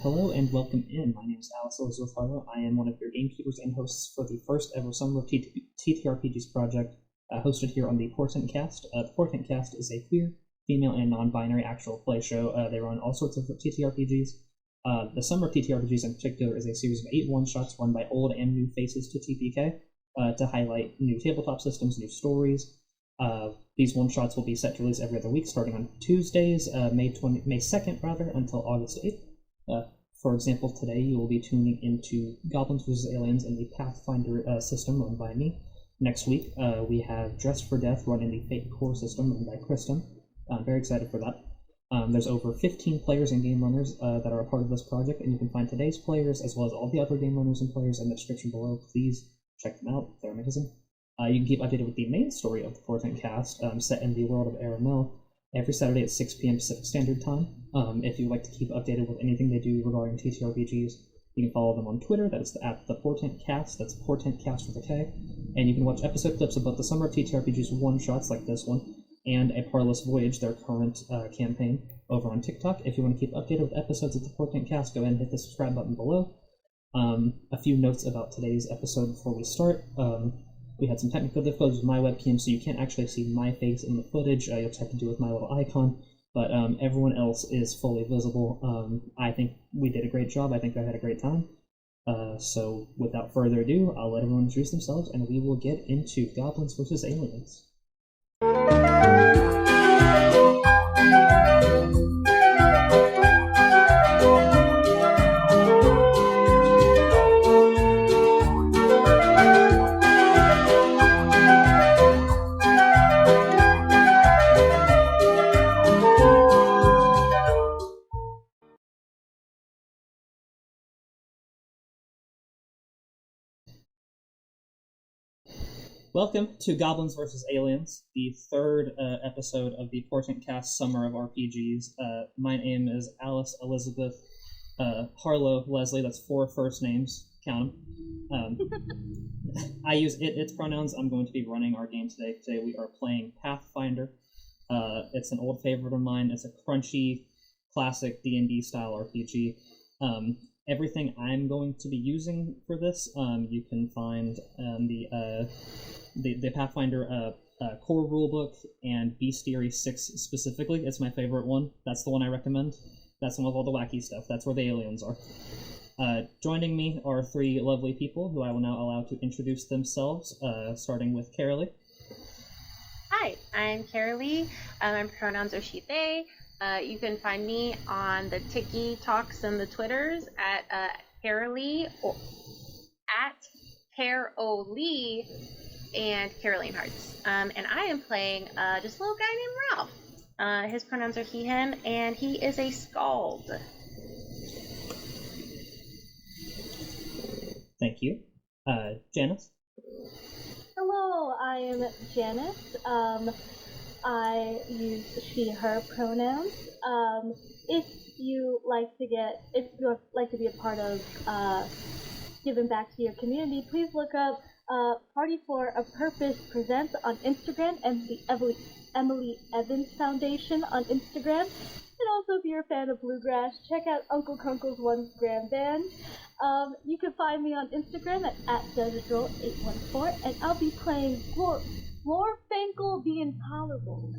Hello and welcome in. My name is Alice Elizabeth Harlow. I am one of your gamekeepers and hosts for the first ever Summer of TTRPGs project, hosted here on the Portent Kast. The Portent Kast is a queer, female, and non-binary actual play show. They run all sorts of TTRPGs. The Summer of TTRPGs in particular is a series of 8 one-shots run by old and new faces to TPK to highlight new tabletop systems, new stories. These one-shots will be set to release every other week, starting on Tuesdays, May 2nd, until August 8th. For example, today you will be tuning into Goblins vs. Aliens in the Pathfinder system run by me. Next week, we have Dressed for Death run in the Fate Core system run by Kristen. I'm very excited for that. There's over 15 players and game runners that are a part of this project, and you can find today's players as well as all the other game runners and players in the description below. Please check them out. They're amazing. You can keep updated with the main story of the Portent Kast, set in the world of Aramel, every Saturday at 6 p.m. Pacific Standard Time. If you'd like to keep updated with anything they do regarding TTRPGs, you can follow them on Twitter. That is at the Portent Kast. That's Portent Kast with a K. And you can watch episode clips about the Summer of TTRPGs one-shots like this one, and A Parlous Voyage, their current campaign, over on TikTok. If you want to keep updated with episodes of the Portent Kast, go ahead and hit the subscribe button below. A few notes about today's episode before we start. We had some technical difficulties with my webcam, so you can't actually see my face in the footage. You'll just have to do with my little icon, but everyone else is fully visible. I think we did a great job. I think I had a great time. So without further ado, I'll let everyone introduce themselves, and we will get into Goblins vs. Aliens. Welcome to Goblins vs. Aliens, the third episode of the Portent Kast Summer of RPGs. My name is Alice Elizabeth Harlow Leslie. That's 4 first names. Count them. I use its pronouns. I'm going to be running our game today. Today we are playing Pathfinder. It's an old favorite of mine. It's a crunchy, classic D&D style RPG. Everything I'm going to be using for this, you can find the Pathfinder core rulebook and Bestiary 6 specifically. It's my favorite one. That's the one I recommend. That's the one with all the wacky stuff. That's where the aliens are. Joining me are 3 lovely people who I will now allow to introduce themselves, starting with Carolee. Hi, I'm Carolee. My pronouns are she, they. You can find me on the Tiki Talks and the Twitters at Carolee or at Carolee and Caroline Hearts. And I am playing just a little guy named Ralph. His pronouns are he, him, and he is a skald. Thank you. Janice? Hello, I am Janice. I use she, her pronouns. If you like to be a part of giving back to your community, please look up Party for a Purpose Presents on Instagram and the Emily Evans Foundation on Instagram. And also, if you're a fan of bluegrass, check out Uncle Kunkle's One Gram Band. You can find me on Instagram at DesertGirl814, and I'll be playing Glorfankle the Intolerable,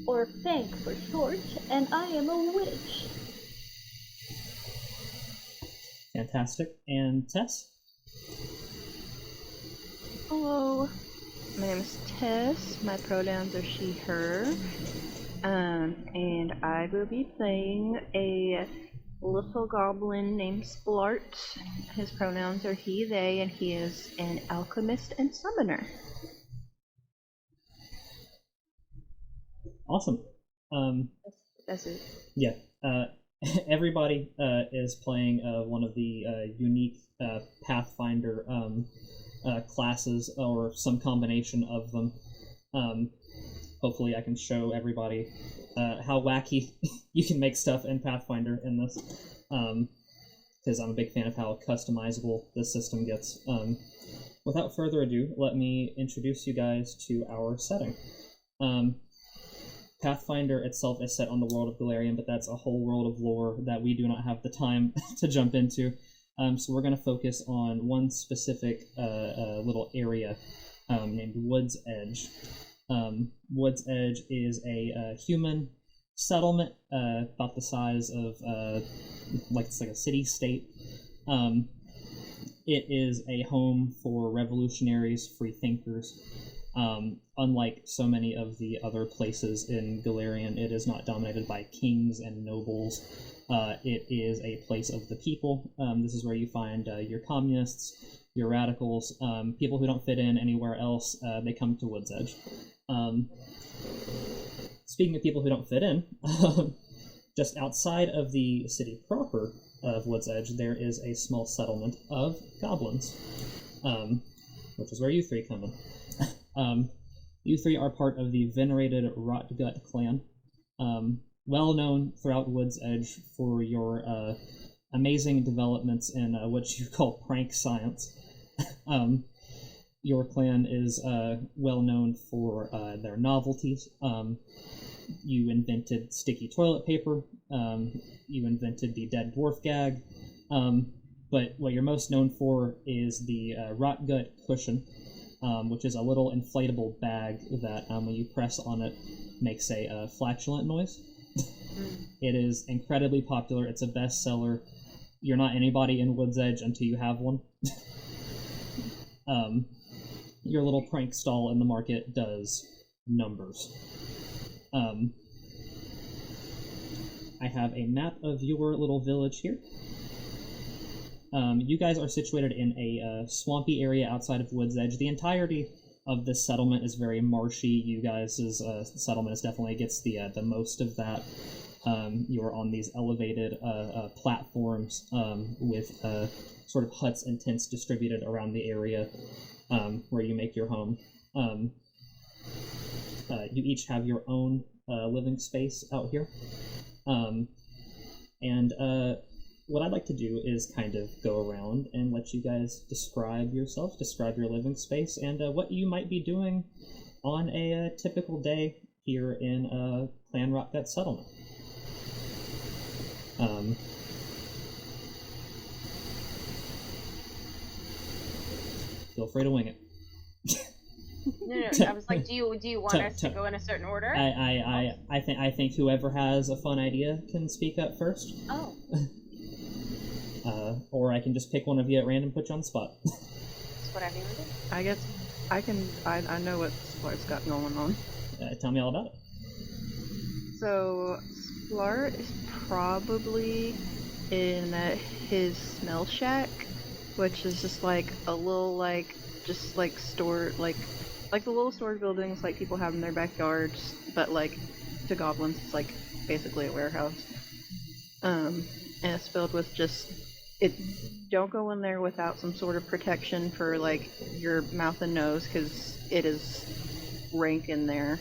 or Fank for short, and I am a witch. Fantastic. And Tess? Hello, my name is Tess. My pronouns are she, her, and I will be playing a little goblin named Splart. His pronouns are he, they, and he is an alchemist and summoner. Awesome. That's it. Yeah. Everybody is playing one of the unique Pathfinder classes, or some combination of them. Hopefully I can show everybody how wacky you can make stuff in Pathfinder in this, because I'm a big fan of how customizable this system gets. Without further ado, let me introduce you guys to our setting. Pathfinder itself is set on the world of Golarion, but that's a whole world of lore that we do not have the time to jump into. So we're going to focus on one specific little area named Woodsedge. Woodsedge is a human settlement about the size of it's like a city-state. It is a home for revolutionaries, free thinkers. Unlike so many of the other places in Golarion, it is not dominated by kings and nobles. It is a place of the people. This is where you find your communists, your radicals, people who don't fit in anywhere else. They come to Woodsedge. Speaking of people who don't fit in, just outside of the city proper of Woodsedge, there is a small settlement of goblins, which is where you three come in. You three are part of the Venerated Rotgut Clan, well known throughout Woodsedge for your amazing developments in what you call prank science. Your clan is well known for their novelties. You invented sticky toilet paper. You invented the dead dwarf gag. But what you're most known for is the Rotgut cushion, which is a little inflatable bag that, when you press on it, makes a flatulent noise. It is incredibly popular. It's a bestseller. You're not anybody in Woodsedge until you have one. Your little prank stall in the market does numbers. I have a map of your little village here. You guys are situated in a swampy area outside of Woodsedge. The entirety of this settlement is very marshy. You guys' settlement definitely gets the most of that. You're on these elevated platforms with sort of huts and tents distributed around the area where you make your home. You each have your own living space out here. What I'd like to do is kind of go around and let you guys describe yourself, describe your living space, and what you might be doing on a typical day here in Clan Rotgut Settlement. Feel free to wing it. No. I was like, do you want us to go in a certain order? I think whoever has a fun idea can speak up first. Oh. Or I can just pick one of you at random, put you on the spot. That's whatever you want to do. I guess I can. I know what Splart's got going on. Tell me all about it. So Splart is probably in his smell shack, which is just like a little store like the little storage buildings like people have in their backyards, but like to goblins it's like basically a warehouse. And it's filled with don't go in there without some sort of protection for like your mouth and nose, because it is rank in there.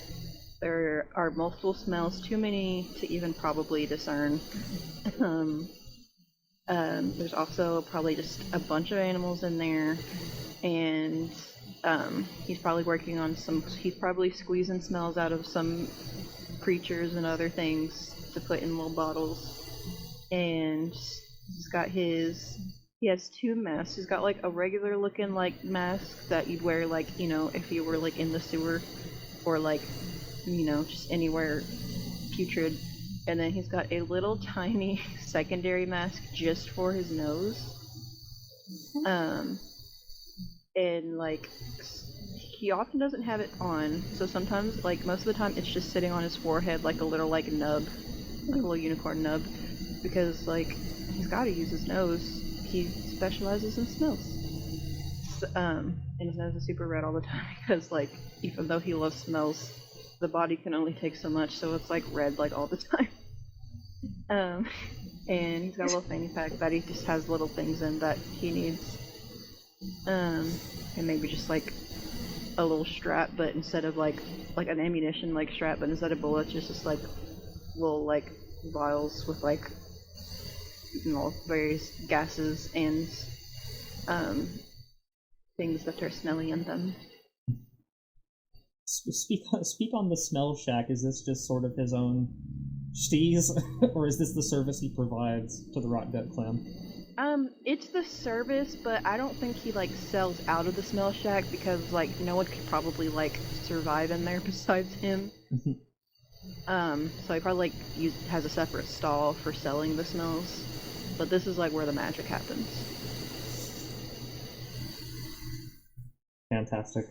There are multiple smells, too many to even probably discern. There's also probably just a bunch of animals in there, and he's probably working on he's probably squeezing smells out of some creatures and other things to put in little bottles. And he has two masks. He's got like a regular looking like mask that you'd wear like, if you were like in the sewer or like, just anywhere putrid. And then he's got a little tiny secondary mask just for his nose. And like he often doesn't have it on, so sometimes, like most of the time, it's just sitting on his forehead like a little like nub, like a little unicorn nub, because like he's got to use his nose. He specializes in smells. And his nose is super red all the time because like even though he loves smells, the body can only take so much, so it's like red like all the time. And he's got a little fanny pack that he just has little things in that he needs. And maybe just like a little strap, but instead of like an ammunition like strap, but instead of bullets, just like little like vials with like various gases and things that are smelly in them. speak on the smell shack. Is this just sort of his own steez, or is this the service he provides to the Rotgut clan? It's the service, but I don't think he, like, sells out of the smell shack because, like, no one could probably, like, survive in there besides him. So he probably, like, has a separate stall for selling the smells, but this is, like, where the magic happens. Fantastic.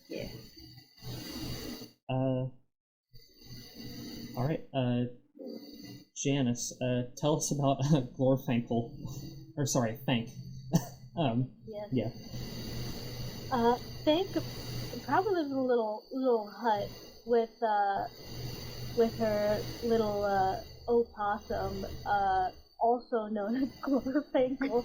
Yeah. Alright, Janice, tell us about Glorfinkel. Or sorry, Thank. Yes. Yeah. Think probably lives in a little hut with her little opossum, also known as Glorfinkel.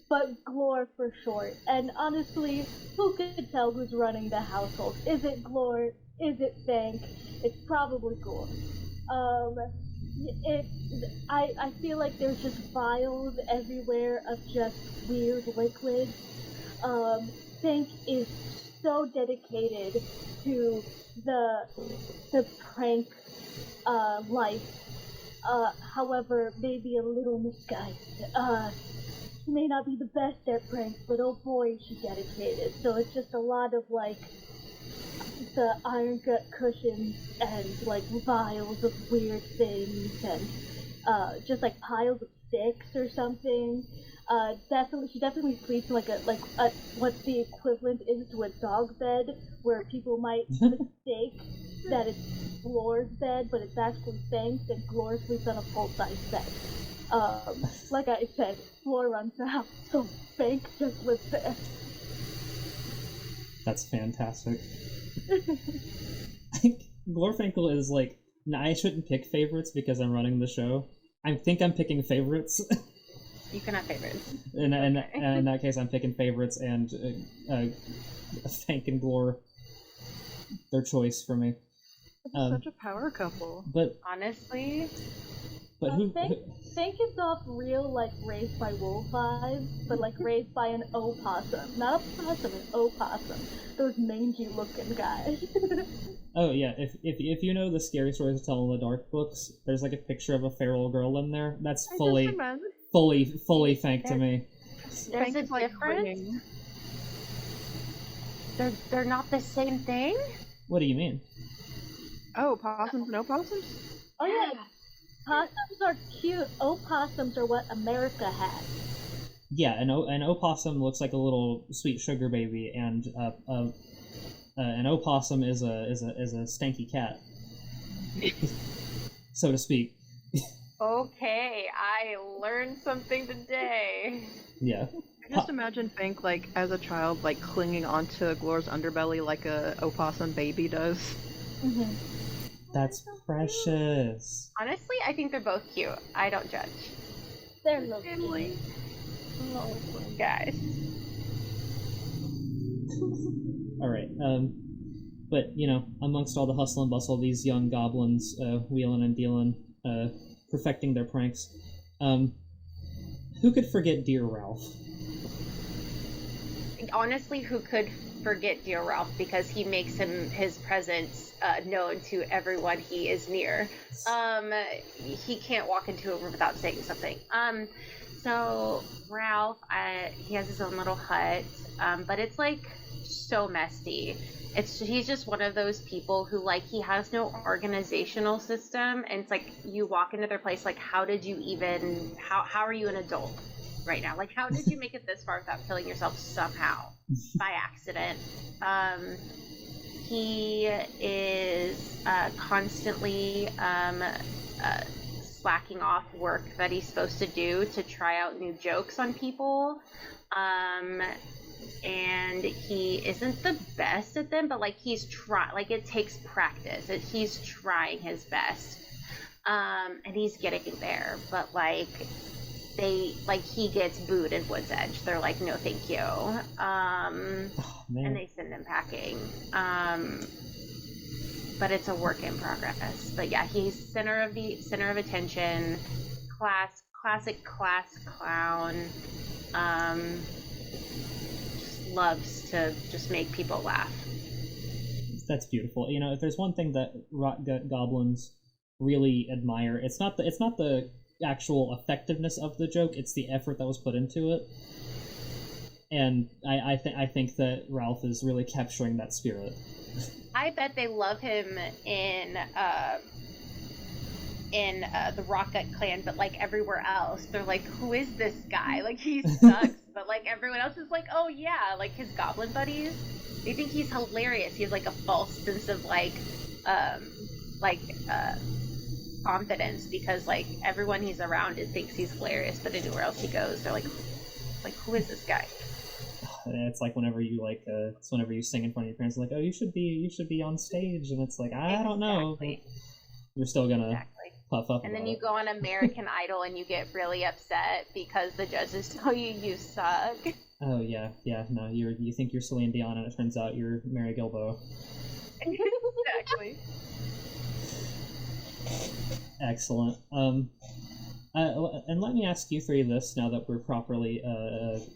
But Glor for short. And honestly, who could tell who's running the household? Is it Glor? Is it Thank? It's probably Glor. I feel like there's just vials everywhere of just weird liquids. Thank is so dedicated to the prank life. However, maybe a little misguided. She may not be the best at pranks, but oh boy, is she dedicated. So it's just a lot of, like, the iron gut cushions and, like, vials of weird things and just, like, piles of sticks or something. She definitely sleeps in, like a what the equivalent is to a dog bed, where people might mistake that it's Glor's bed, but it's actually Thank's, and Glor sleeps on a full-size bed. Like I said, Glor runs the house, so Thank just lives there. That's fantastic. I think Glorfinkel is like, I shouldn't pick favorites because I'm running the show. I think I'm picking favorites. You can have favorites. In that case, I'm picking favorites, and Thank and Glor, their choice for me. Such a power couple. But honestly, Thank is off real, like, raised by wolf vibes, but, like, raised by an opossum. Not a possum, an opossum. Those mangy looking guys. Oh yeah, if you know the Scary Stories to Tell in the Dark books, there's like a picture of a feral girl in there. That's fully Thank to me. There's a difference. They're not the same thing. What do you mean? Oh, possums and opossums? Oh yeah. Possums are cute. Opossums are what America has. Yeah, an opossum looks like a little sweet sugar baby, and an opossum is a stanky cat, so to speak. Okay, I learned something today. Yeah. I just imagine Fink, like, as a child, like, clinging onto Glor's underbelly like a opossum baby does. Mm-hmm. That's precious. Honestly, I think they're both cute. I don't judge. They're lovely. Oh, guys. Alright, but, you know, amongst all the hustle and bustle, these young goblins, wheeling and dealing, perfecting their pranks, who could forget Dear Ralph? Honestly, who could forget Dear Ralph, because he makes his presence known to everyone he is near. He can't walk into a room without saying something. So Ralph, he has his own little hut, but it's like so messy. He's just one of those people who, like, he has no organizational system, and it's like you walk into their place, like, how did you even, how are you an adult right now? Like, how did you make it this far without killing yourself somehow by accident? He is constantly slacking off work that he's supposed to do to try out new jokes on people. And he isn't the best at them, but, like, he's like, it takes practice. He's trying his best. And he's getting there, but, like, he gets booed in Woodsedge. They're like, no thank you. And they send him packing. But it's a work in progress. But yeah, he's center of attention, classic class clown. Just loves to just make people laugh. That's beautiful. You know, if there's one thing that Rotgut goblins really admire, it's not the actual effectiveness of the joke, it's the effort that was put into it. And I think that Ralph is really capturing that spirit. I bet they love him in the Rotgut Clan, but like everywhere else, they're like, who is this guy? Like, he sucks. But like everyone else is like, oh yeah, like his goblin buddies, they think he's hilarious. He has like a false sense of confidence, because like everyone he's around thinks he's hilarious, but anywhere else he goes, they're like who is this guy? It's like whenever you sing in front of your parents, like, oh, you should be on stage, and it's like, I don't know, you're still gonna puff up. And then you go on American Idol and you get really upset because the judges tell you suck. Oh yeah, no, you think you're Celine Dion, and it turns out you're Mary Gilbo. Exactly. Excellent. And let me ask you three this now that we're properly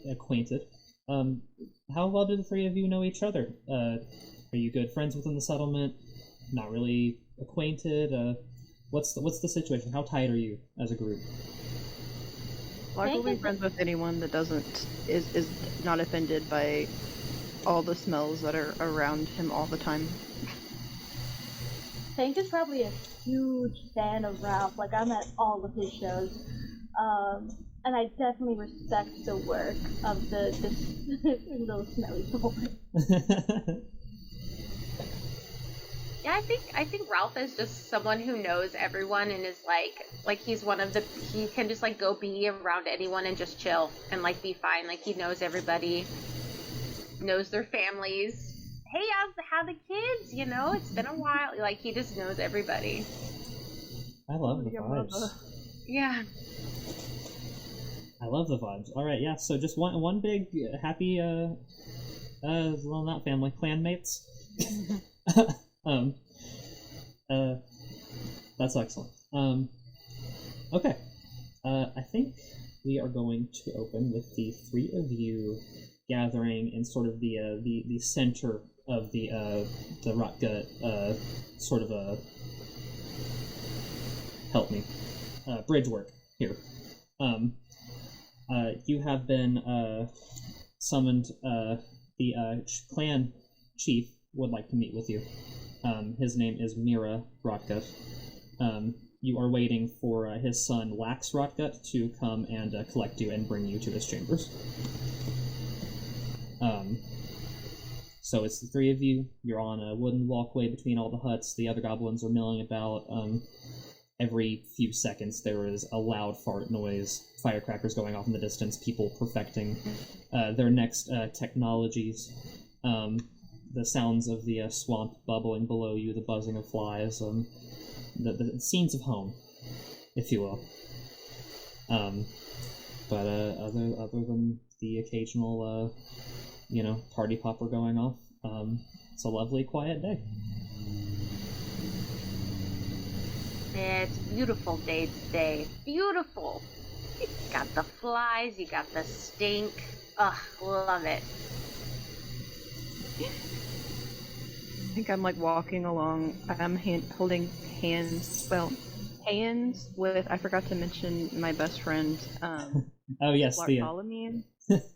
acquainted. How well do the three of you know each other? Are you good friends within the settlement? Not really acquainted? What's the situation? How tight are you as a group? Lark will be friends with anyone that is not offended by all the smells that are around him all the time. Hank is probably a huge fan of Ralph. Like, I'm at all of his shows. And I definitely respect the work of those smelly boys. Yeah, I think Ralph is just someone who knows everyone and is like he's one of he can just like go be around anyone and just chill and like be fine. Like, he knows everybody, knows their families. Hey, how the kids? You know, it's been a while. Like, he just knows everybody. I love the vibes. Yeah. I love the vibes. All right, yeah. So just one big happy well, not family, clanmates. That's excellent. Okay. I think we are going to open with the three of you gathering in sort of the center of the Rotgut sort of a help me bridge work here. You have been summoned. The clan chief would like to meet with you. His name is Mira Rotgut. You are waiting for his son Lax Rotgut to come and collect you and bring you to his chambers. So it's the three of you. You're on a wooden walkway between all the huts. The other goblins are milling about. Every few seconds there is a loud fart noise, firecrackers going off in the distance, people perfecting their next technologies, the sounds of the swamp bubbling below you, the buzzing of flies, the scenes of home, if you will. But other than the occasional, party popper going off, it's a lovely, quiet day. Yeah, it's a beautiful day today. Beautiful. You got the flies, you got the stink. Ugh, love it. I think I'm like walking along. I'm holding hands with. I forgot to mention my best friend. Oh yes, Bartholomew.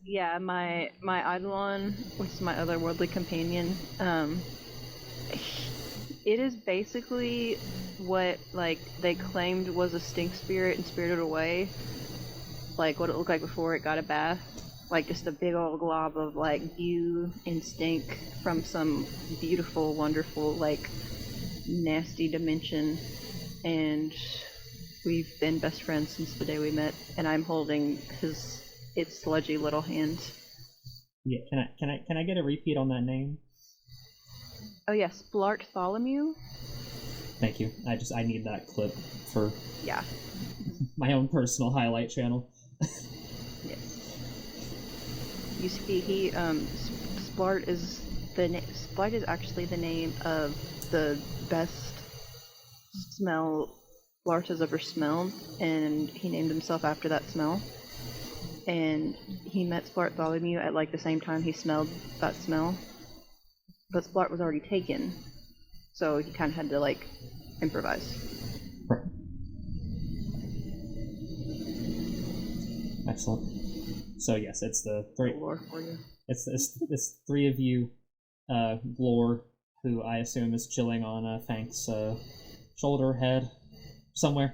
Yeah, my Eidolon, which is my otherworldly companion. It is basically what like they claimed was a stink spirit and spirited away. Like what it looked like before it got a bath. Like just a big old glob of like goo and stink from some beautiful, wonderful, like nasty dimension. And we've been best friends since the day we met, and I'm holding its sludgy little hand. Yeah, can I get a repeat on that name? Oh yes, Bartholomew. Thank you. I need that clip for yeah my own personal highlight channel. Yes. You see, he Splart is Splart is actually the name of the best smell Splart has ever smelled, and he named himself after that smell. And he met Bartholomew at like the same time he smelled that smell. but Splart was already taken, so he kind of had to like improvise. Right. Excellent. So yes, it's the three. Lore for you. It's three of you, Glor, who I assume is chilling on Fank's shoulder, head, somewhere.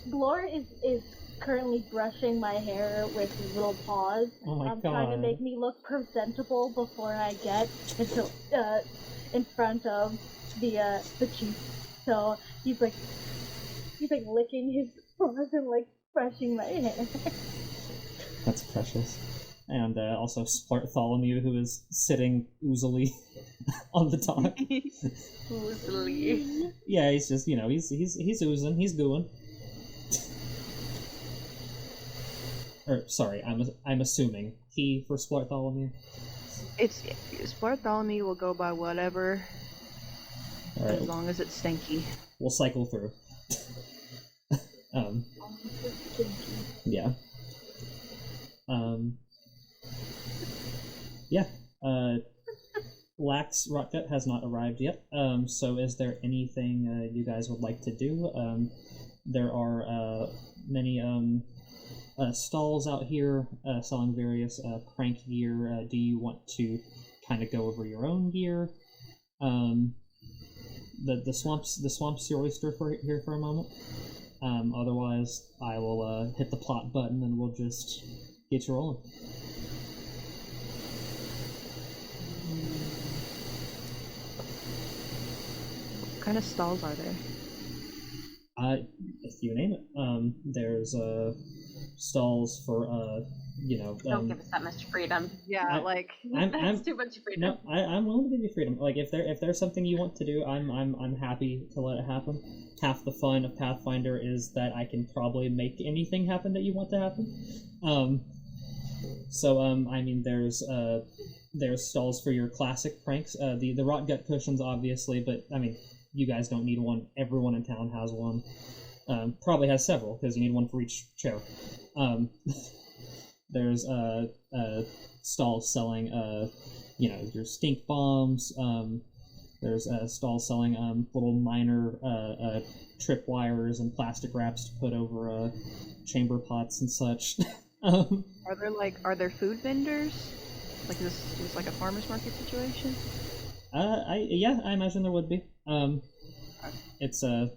Glor is currently brushing my hair with his little paws. Oh my god. Trying to make me look presentable before I get until in front of the chief. So he's like licking his paws and like brushing my hair. That's precious. And also Bartholomew, who is sitting oozily on the dock. Oozily. Yeah, he's just, he's oozing, he's gooing. Sorry, I'm assuming he for Bartholomew. It's Bartholomew will go by whatever, Alright, as long as it's stinky. we'll cycle through. Yeah. Yeah. Lax Rotgut has not arrived yet. So is there anything you guys would like to do? There are many stalls out here selling various prank gear. Do you want to kind of go over your own gear? The swamp's your oyster here for a moment. Otherwise, I will hit the plot button and we'll just get you rolling. What kind of stalls are there? If you name it. There's stalls for Don't give us that much freedom. Yeah, That's too much freedom. No, I'm willing to give you freedom. Like if there's something you want to do, I'm happy to let it happen. Half the fun of Pathfinder is that I can probably make anything happen that you want to happen. I mean, there's stalls for your classic pranks. The Rotgut cushions, obviously, but I mean, you guys don't need one. Everyone in town has one. Probably has several because you need one for each chair. There's stalls selling your stink bombs. There's stalls selling little minor tripwires and plastic wraps to put over chamber pots and such. Are there food vendors? Like is this like a farmer's market situation? I imagine there would be. It's I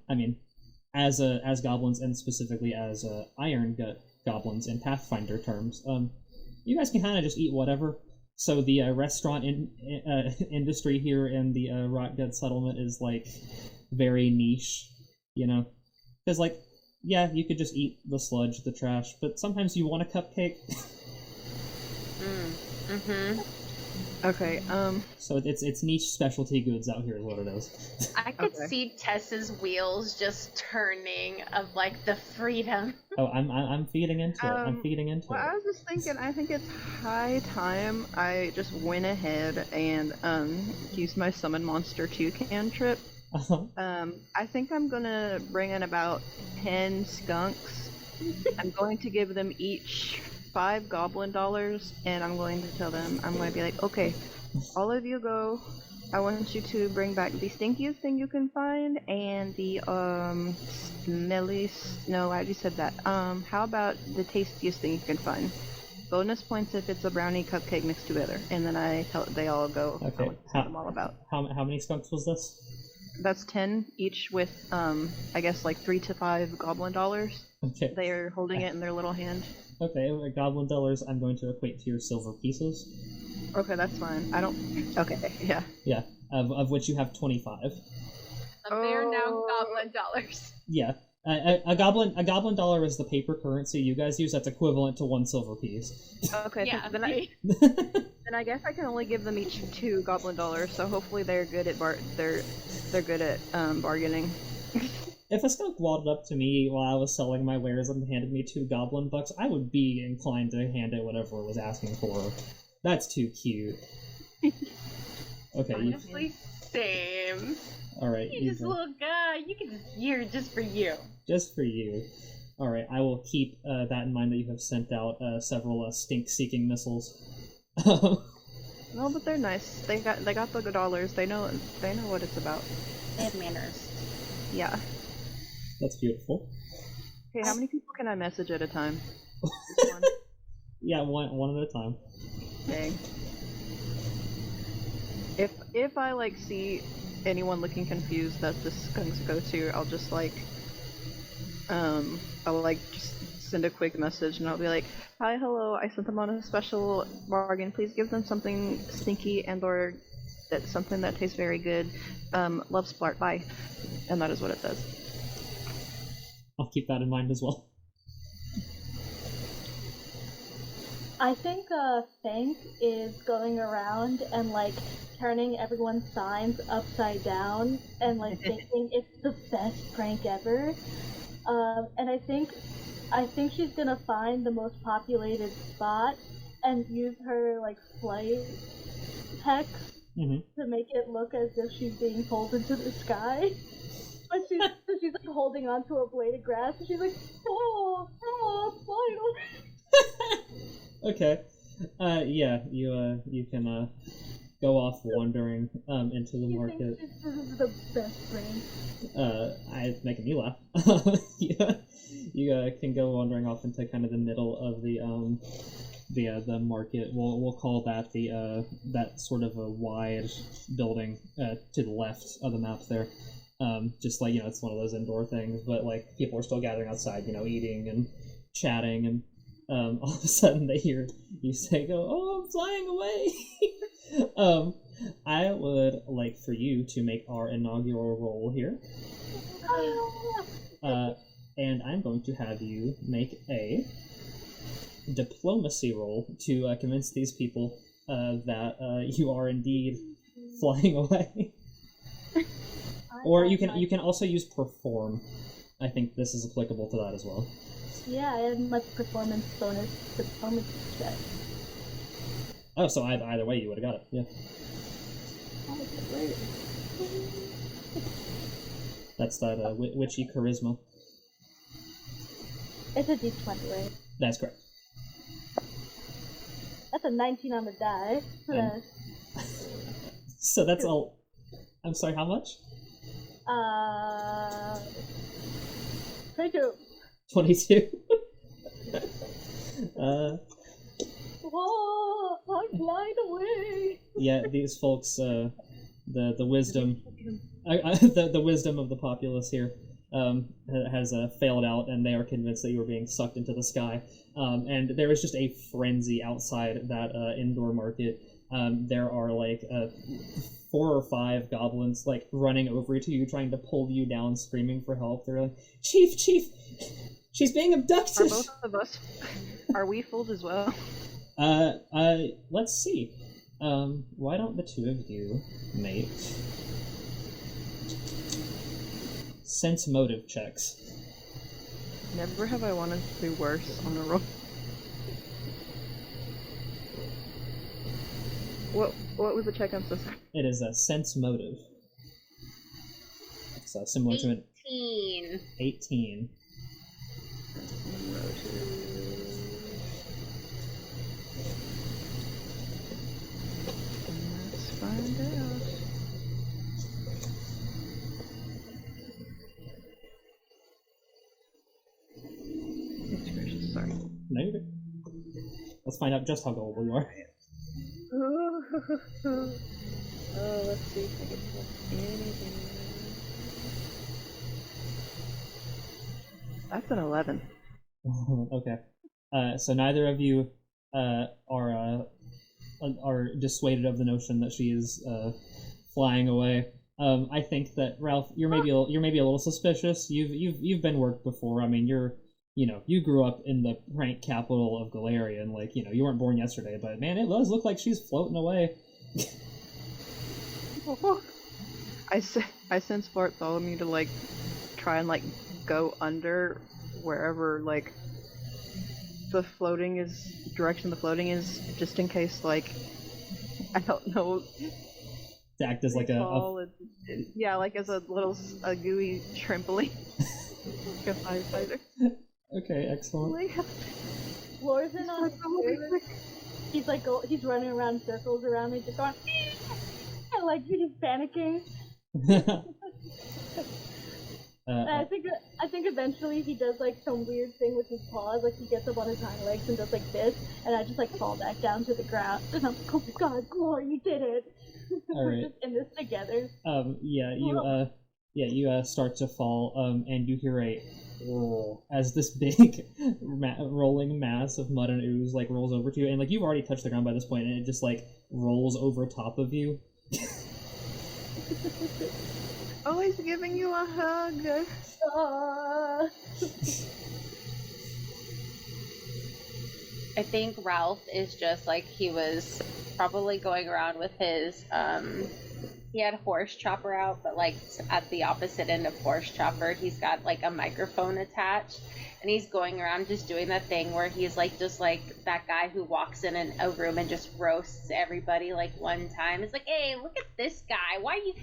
mean, as goblins and specifically as iron gut goblins in Pathfinder terms, you guys can kind of just eat whatever. So the restaurant industry here in the Rotgut settlement is like very niche, because you could just eat the sludge, the trash, but sometimes you want a cupcake. Okay, So it's niche specialty goods out here is what it is. I could see Tess's wheels just turning of like the freedom. Oh, I'm feeding into it. I'm feeding into well, it. I was just thinking, I think it's high time I just went ahead and used my Summon Monster 2 cantrip. I think I'm gonna bring in about 10 skunks. I'm going to give them each 5 goblin dollars, and I'm going to tell them, I'm going to be like, okay, all of you go. I want you to bring back the stinkiest thing you can find, and the no, I already said that. How about the tastiest thing you can find? Bonus points if it's a brownie cupcake mixed together, and then they all go. Okay. Tell them all about. How many skunks was this? That's 10 each with I guess like 3 to 5 goblin dollars. Okay. They are holding it in their little hand. Okay, goblin dollars I'm going to equate to your silver pieces. Okay, that's fine. Okay, yeah. Yeah, of which you have 25. They are now goblin dollars. Yeah, a goblin dollar is the paper currency you guys use. That's equivalent to 1 silver piece. Okay, Yeah, then I guess I can only give them each 2 goblin dollars. So hopefully they're good at they're good at bargaining. If a skunk waddled up to me while I was selling my wares and handed me 2 goblin bucks, I would be inclined to hand it whatever it was asking for. That's too cute. Okay, Honestly, same. Alright. You just little guy. You can just for you. Just for you. Alright, I will keep that in mind that you have sent out several stink-seeking missiles. No, but they're nice. They got the dollars. They know what it's about. They have manners. Yeah. That's beautiful. Okay, how many people can I message at a time? Just one? Yeah, one at a time. Okay. If I like see anyone looking confused that this is going to go to, I'll just like I'll like just send a quick message and I'll be like, hi, hello, I sent them on a special bargain. Please give them something stinky and or that's something that tastes very good. Love Splart, bye. And that is what it says. I'll keep that in mind as well. I think Thank is going around and like turning everyone's signs upside down and like thinking it's the best prank ever. And I think she's gonna find the most populated spot and use her like flight text to make it look as if she's being pulled into the sky. But she's like holding onto a blade of grass and she's like, oh, finally. Okay. Yeah, you can go off wandering into the market. This is the best prank. I'm making you laugh. Yeah, you can go wandering off into kind of the middle of the market. We'll call that the that sort of a wide building to the left of the map there. Just like, it's one of those indoor things, but like people are still gathering outside, eating and chatting, and all of a sudden they hear you say, "Oh, I'm flying away." I would like for you to make our inaugural roll here. And I'm going to have you make a diplomacy roll to convince these people that you are indeed flying away. Or you can also use perform. I think this is applicable to that as well. Yeah, I had my performance bonus diplomacy check. Oh, so either way you would have got it. Yeah. That's that witchy charisma. It's a d20, right? That's correct. That's a 19 on the die. So that's all. I'm sorry, how much? 22. 22. Whoa, I'm flying away. Yeah, these folks, the wisdom, the wisdom of the populace here, has failed out, and they are convinced that you are being sucked into the sky. And there is just a frenzy outside that indoor market. There are like 4 or 5 goblins like running over to you, trying to pull you down, screaming for help. They're like, "Chief, she's being abducted." Are both of us? Are we fooled as well? Let's see. Why don't the two of you make sense motive checks? Never have I wanted to do worse on a roll. What was the check? I'm so sorry. It is a sense motive. It's similar to an 18. Let's find out. Sorry. No, you're good. Let's find out just how gullible you are. Oh, let's see if I can pull anything. That's an 11. Okay. So neither of you are dissuaded of the notion that she is flying away. I think that Ralph, you're maybe a little suspicious. You've been worked before. I mean, you grew up in the prank capital of Galeria, and you weren't born yesterday. But man, it does look like she's floating away. I sense Bartholomew to try and go under wherever the floating is, just in case I don't know. To act as as a gooey trampoline. Like a firefighter. Okay, excellent. Floors in on he's running around in circles around me, just going, and like he's just panicking. I think eventually he does like some weird thing with his paws, like he gets up on his hind legs and does like this, and I just like fall back down to the ground, and I'm like, oh my god, Glory, you did it! We're just in this together. You start to fall, and you hear a as this big rolling mass of mud and ooze like rolls over to you, and like you've already touched the ground by this point, and it just like rolls over top of you. Oh, he's giving you a hug. I think Ralph is just like, he was probably going around with his he had Horse Chopper out, but like at the opposite end of Horse Chopper, he's got like a microphone attached, and he's going around just doing that thing where he's like just like that guy who walks in a room and just roasts everybody like one time. It's like, hey, look at this guy. Why you,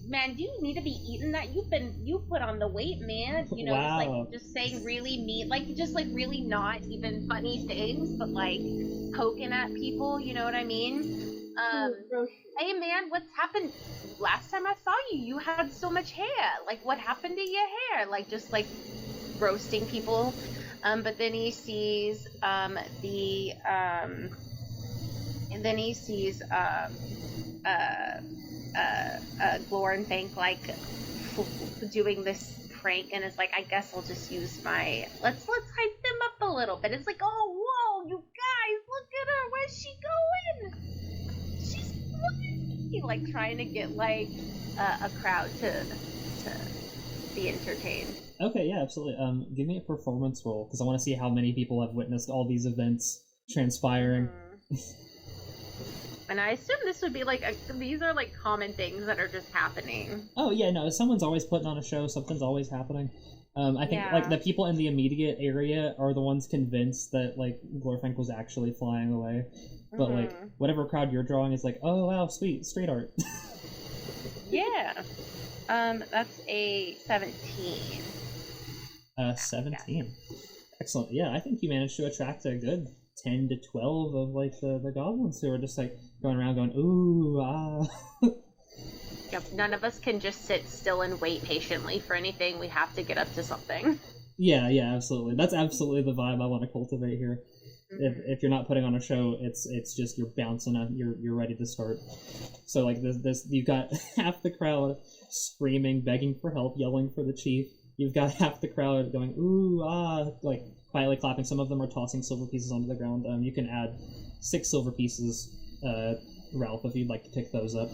man? Do you need to be eating that? You put on the weight, man. You know, Wow. just like just saying really mean, like just like really not even funny things, but like poking at people. You know what I mean? Hey man, what's happened? Last time I saw you, you had so much hair. Like, what happened to your hair? Like, just like roasting people. But then he sees and then he sees Glor and Bank like doing this prank, and it's like, I guess I'll just use my let's hype them up a little bit. It's like, oh whoa, you guys, look at her, where's she going? She's like trying to get like a crowd to be entertained. Okay, yeah, absolutely. Give me a performance roll, because I want to see how many people have witnessed all these events transpiring. And I assume this would be like these are like common things that are just happening. Oh yeah, no, someone's always putting on a show. Something's always happening. I think like the people in the immediate area are the ones convinced that like Glorfink was actually flying away. But like whatever crowd you're drawing is like, oh wow, sweet street art. Yeah. That's a 17. 17. Excellent. Yeah, I think you managed to attract a good 10 to 12 of like the goblins who are just like going around going, ooh, ah. Yep, none of us can just sit still and wait patiently for anything. We have to get up to something. Yeah, absolutely. That's absolutely the vibe I want to cultivate here. If you're not putting on a show, it's just you're bouncing up, you're ready to start. So like this you've got half the crowd screaming, begging for help, yelling for the chief. You've got half the crowd going, ooh, ah, like quietly clapping. Some of them are tossing silver pieces onto the ground. You can add 6 silver pieces, Ralph, if you'd like to pick those up.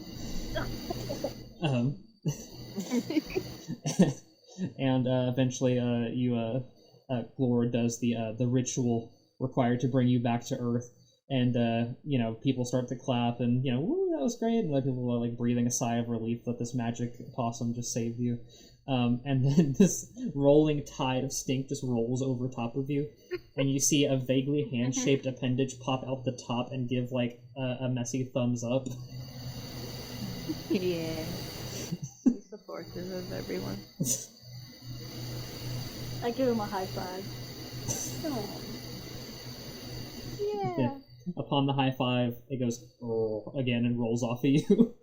And eventually Glor does the ritual required to bring you back to Earth, and people start to clap, and woo, that was great, and other people are like breathing a sigh of relief that this magic possum just saved you. And then this rolling tide of stink just rolls over top of you, and you see a vaguely hand-shaped appendage pop out the top and give like a messy thumbs up. Yeah. He's supportive of everyone. I give him a high five. Oh. Yeah. Upon the high five, it goes again and rolls off of you.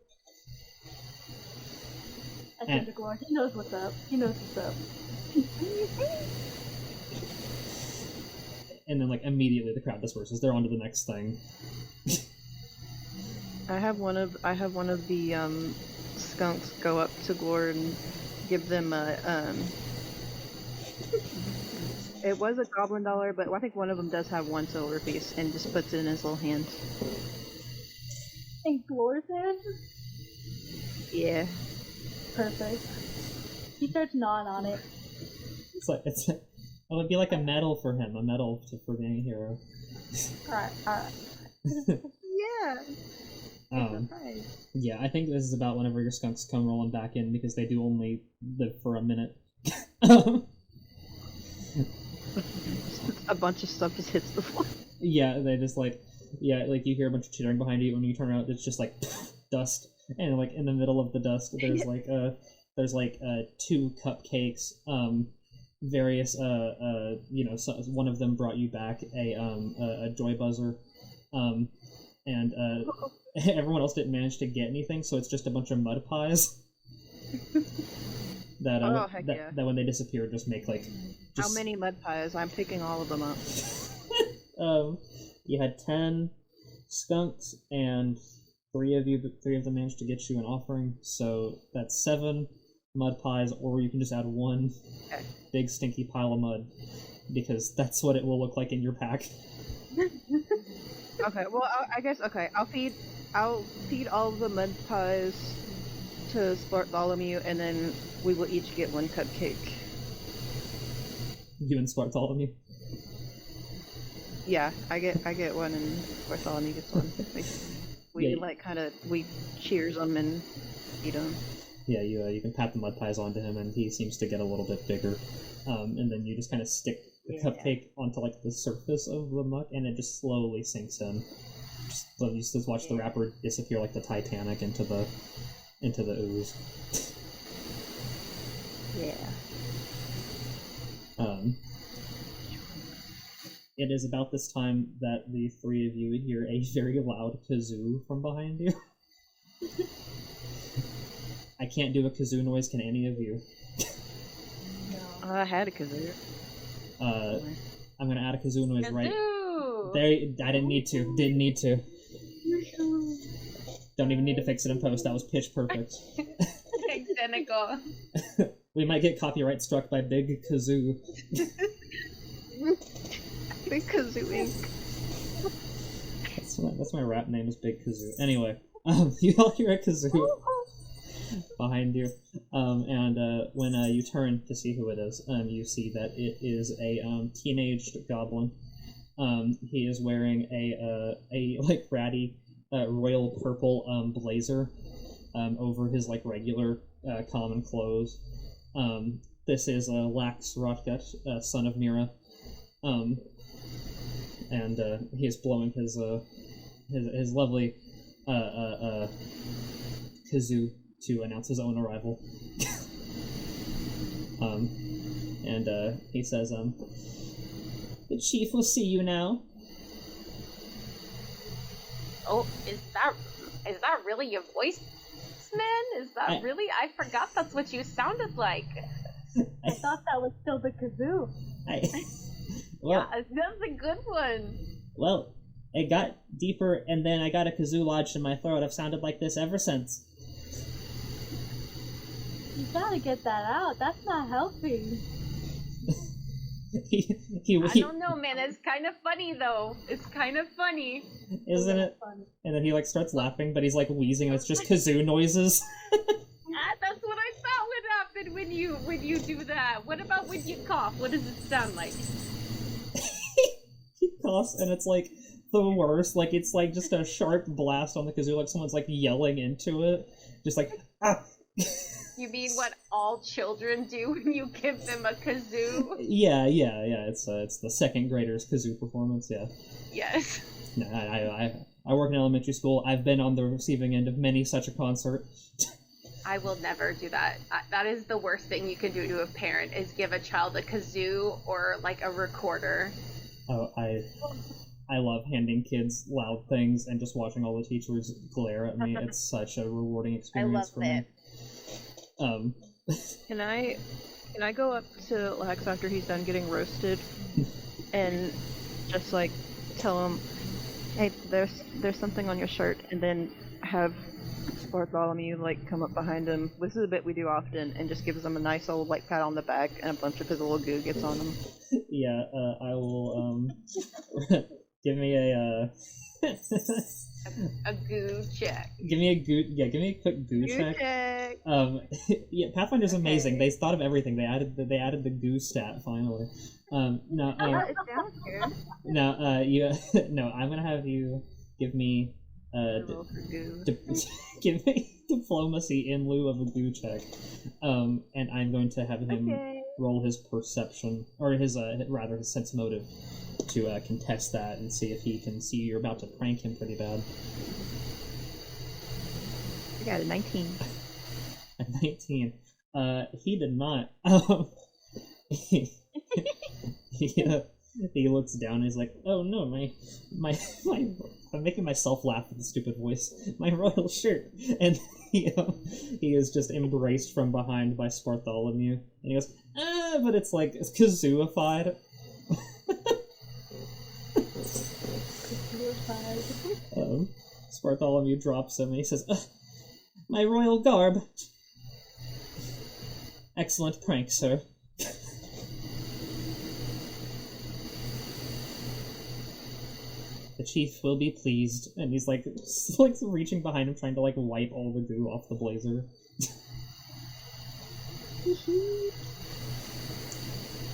I turn to Glor. He knows what's up. And then like immediately the crowd disperses. They're on to the next thing. I have one of the skunks go up to Glor and give them a it was a goblin dollar, but I think one of them does have 1 silver piece, and just puts it in his little hand. In Glor's hand? Yeah. Perfect. He starts gnawing on it. It would be like a medal for him, for being a hero. Alright. Yeah. Yeah, I think this is about whenever your skunks come rolling back in, because they do only live for a minute. A bunch of stuff just hits the floor. Yeah, they just like you hear a bunch of chittering behind you. When you turn around, it's just like dust, and like in the middle of the dust, there's like 2 cupcakes. Various so one of them brought you back a joy buzzer. and everyone else didn't manage to get anything, so it's just a bunch of mud pies. That when they disappear, just make like. How many mud pies? I'm picking all of them up. You had 10 skunks, and three of them managed to get you an offering, so that's 7 mud pies, or you can just add 1 big stinky pile of mud, because that's what it will look like in your pack. Okay, well, I guess, I'll feed all the mud pies to Bartholomew, and then we will each get 1 cupcake. You and Bartholomew? Yeah, I get 1, and Bartholomew gets 1. We cheers them and eat them. Yeah, you can pat the mud pies onto him, and he seems to get a little bit bigger. And then you just kind of stick the cupcake onto like the surface of the muck, and it just slowly sinks in. You just watch the wrapper disappear like the Titanic into the ooze. Yeah. It is about this time that the 3 of you hear a very loud kazoo from behind you. I can't do a kazoo noise, can any of you? No. I had a kazoo. I'm gonna add a kazoo noise right there. I didn't need to. Don't even need to fix it in post, that was pitch perfect. Identical. We might get copyright struck by Big Kazoo. Big Kazoo Inc. That's my rap name, is Big Kazoo. Anyway, you all hear a kazoo behind you, and when you turn to see who it is, you see that it is a teenaged goblin. He is wearing a like ratty royal purple blazer over his like regular common clothes. This is Lax Rotgut, son of Mira, and he is blowing his lovely kazoo to announce his own arrival. And he says, "The chief will see you now." Oh, is that really your voice, man? Is that really? I forgot that's what you sounded like. I thought that was still the kazoo. Well, yeah, that's a good one. Well, it got deeper, and then I got a kazoo lodged in my throat. I've sounded like this ever since. You gotta get that out. That's not healthy. I don't know, man. It's kind of funny, though. It's kind of funny. Isn't it? Funny. And then he, like, starts laughing, but he's, like, wheezing, and it's just kazoo noises. That's what I thought would happen when you do that. What about when you cough? What does it sound like? He coughs, and it's, like, the worst. Like, it's, like, just a sharp blast on the kazoo, like someone's, like, yelling into it. Just like, ah! You mean what all children do when you give them a kazoo? Yeah. It's the second graders kazoo performance. Yeah. Yes. No, I work in elementary school. I've been on the receiving end of many such a concert. I will never do that. That is the worst thing you can do to a parent, is give a child a kazoo or like a recorder. Oh, I love handing kids loud things and just watching all the teachers glare at me. It's such a rewarding experience for me. Can I go up to Lax after he's done getting roasted and just like tell him, hey, there's something on your shirt, and then have Bartholomew like come up behind him. This is a bit we do often, and just gives him a nice old like pat on the back, and a bunch of his little goo gets on him. Yeah, I will give me a a goo check. Give me a quick goo check. Yeah, Pathfinder's amazing. They thought of everything. They added the goo stat finally. No, it sounds good. No, I'm gonna have you give me give me diplomacy in lieu of a goo check. And I'm going to have him roll his perception, or his his sense motive, to contest that and see if he can see you're about to prank him pretty bad. I got a 19. A 19. He did not. He looks down and he's like, "Oh no, my I'm making myself laugh with the stupid voice. My royal shirt." And he is just embraced from behind by Spartholomew, and he goes, "Ah," but it's like it's kazooified. Spartholomew drops him and he says, "My royal garb. Excellent prank, sir." "The chief will be pleased," and he's like reaching behind him, trying to like wipe all the goo off the blazer.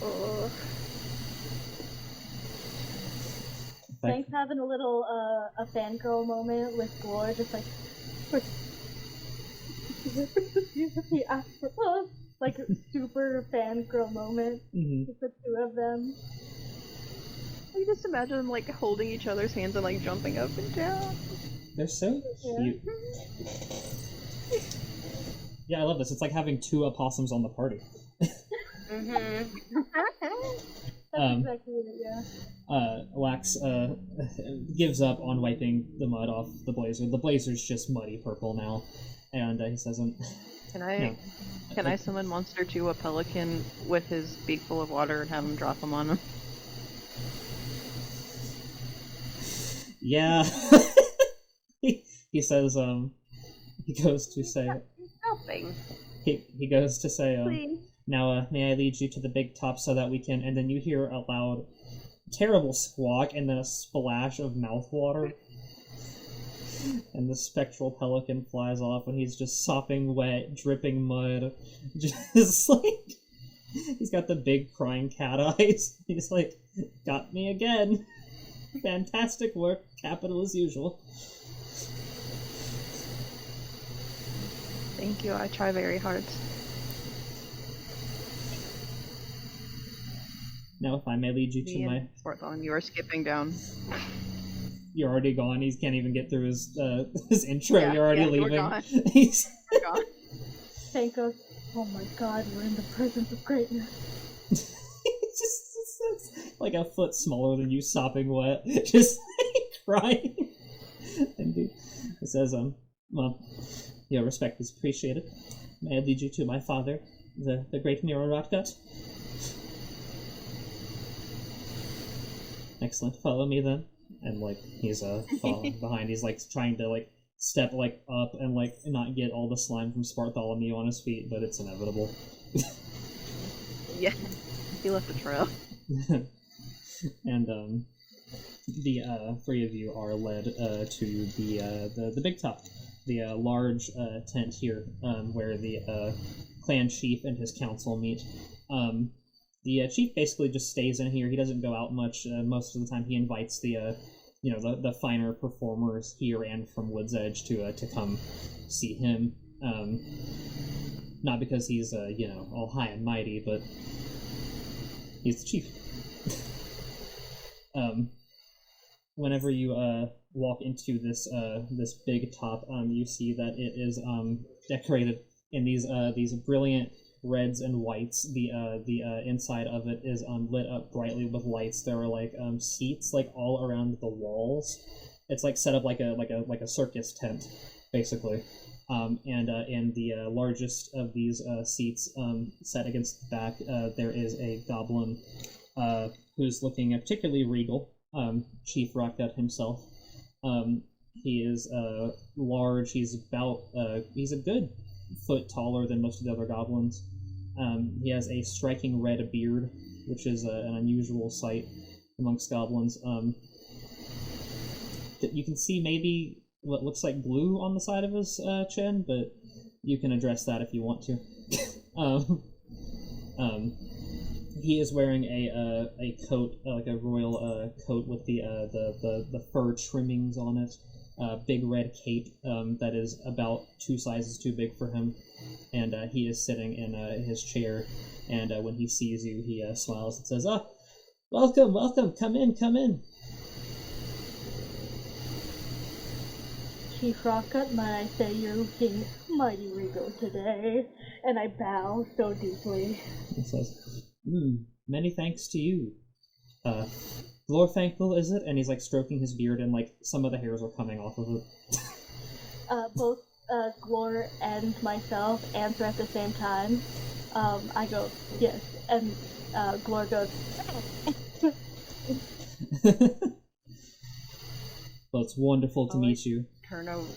Oh. Thanks having a little a fangirl moment with Glor, just like he asked for like a super fangirl moment. Just the two of them. I just imagine them like holding each other's hands and like jumping up and down. They're so cute. Yeah, I love this. It's like having two opossums on the party. That's exactly it, yeah. Wax gives up on wiping the mud off the blazer. The blazer's just muddy purple now, and he says, Can I summon Monster 2 a pelican with his beak full of water and have him drop them on him? "Yeah." He says, he goes to say, Helping. he goes to say, Please. "Now, may I lead you to the big top so that we can," and then you hear a loud, terrible squawk and then a splash of mouthwater. And the spectral pelican flies off and he's just sopping wet, dripping mud. Just like, he's got the big crying cat eyes. He's like, "Got me again. Fantastic work, capital as usual." Thank you, I try very hard. Now, if I may lead you to my... Spartholomew, you are skipping down. You're already gone. He can't even get through his intro. You're already leaving. We're gone. He's We're gone. Tank goes, "Oh my god, we're in the presence of greatness." it's like a foot smaller than you, sopping wet, just crying. And he says, "Well, your respect is appreciated. May I lead you to my father, the great Venerated Rotgut?" "Excellent. Follow me then." And like he's following behind. He's like trying to like step like up and like not get all the slime from Spartholomew on his feet, but it's inevitable. Yeah, he left a trail. And the three of you are led to the big top, the large tent here, where the clan chief and his council meet. The chief basically just stays in here. He doesn't go out much. Most of the time, he invites the the finer performers here and from Woodsedge to come see him. Not because he's all high and mighty, but he's the chief. Whenever you walk into this big top, you see that it is decorated in these brilliant reds and whites. The inside of it is lit up brightly with lights. There are like seats like all around the walls. It's like set up like a circus tent, basically. And in the largest of these seats, set against the back, there is a goblin who's looking particularly regal. Chief Rotgut himself. He is large. He's a good foot taller than most of the other goblins. He has a striking red beard, which is an unusual sight amongst goblins. You can see maybe what looks like glue on the side of his chin, but you can address that if you want to. He is wearing a coat, like a royal coat with the fur trimmings on it. Big red cape that is about 2 sizes too big for him, and he is sitting in his chair. And when he sees you, he smiles and says, welcome, welcome, come in, come in." Chief Rotgut, might I say you're looking mighty regal today, and I bow so deeply. He says, "Many thanks to you." Glor thankful, is it? And he's like stroking his beard, and like some of the hairs are coming off of it. Both Glor and myself answer at the same time. I go, yes, and Glor goes, Well, it's wonderful to meet you. Turn over.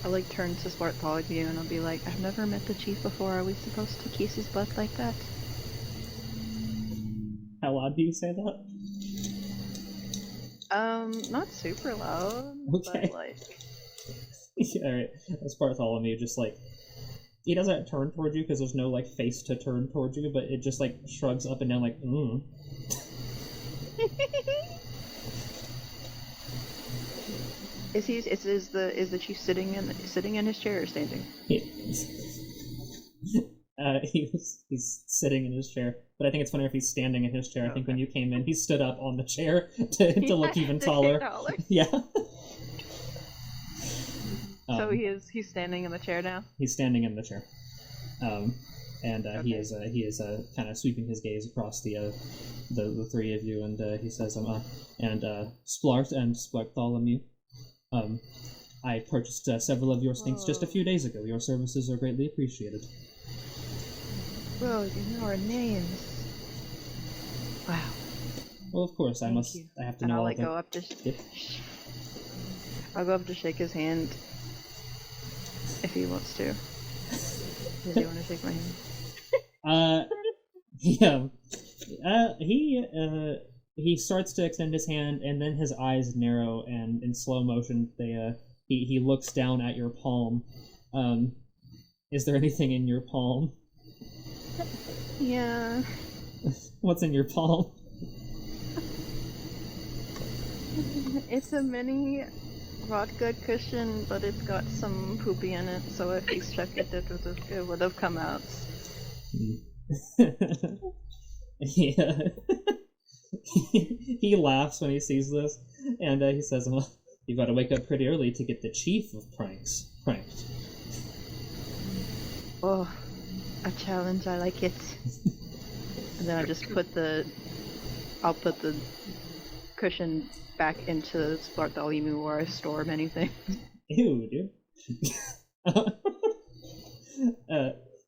I like turn to Bartholomew and I'll be like, I've never met the chief before. Are we supposed to kiss his butt like that? How loud do you say that? Not super loud, Okay. but like... Alright, that's Bartholomew, just like... He doesn't turn towards you because there's no, like, face to turn towards you, but it just, like, shrugs up and down like, Is the chief sitting in his chair or standing? He's sitting in his chair, but I think it's funnier if he's standing in his chair. I think when you came in, he stood up on the chair to look even taller. Yeah. So he's standing in the chair now. He's standing in the chair, and okay. he is kind of sweeping his gaze across the three of you, and he says, Splart and Bartholomew. I purchased several of your things just a few days ago. Your services are greatly appreciated. Bro, you know our names. Wow. Well, of course, Thank I you. have to and know I'll all like the... go up to. Yep. I'll go up to shake his hand. If he wants to. Does he want to shake my hand? He starts to extend his hand, and then his eyes narrow, and in slow motion, he looks down at your palm. Is there anything in your palm? Yeah. What's in your palm? It's a mini rotgut cushion, but it's got some poopy in it, so if he struck it, it would have come out. Yeah. He laughs when he sees this, and he says, well, you've got to wake up pretty early to get the chief of pranked. Oh, a challenge, I like it. And then I just I'll put the cushion back into Bartholomew where I store many things. Ew, dude.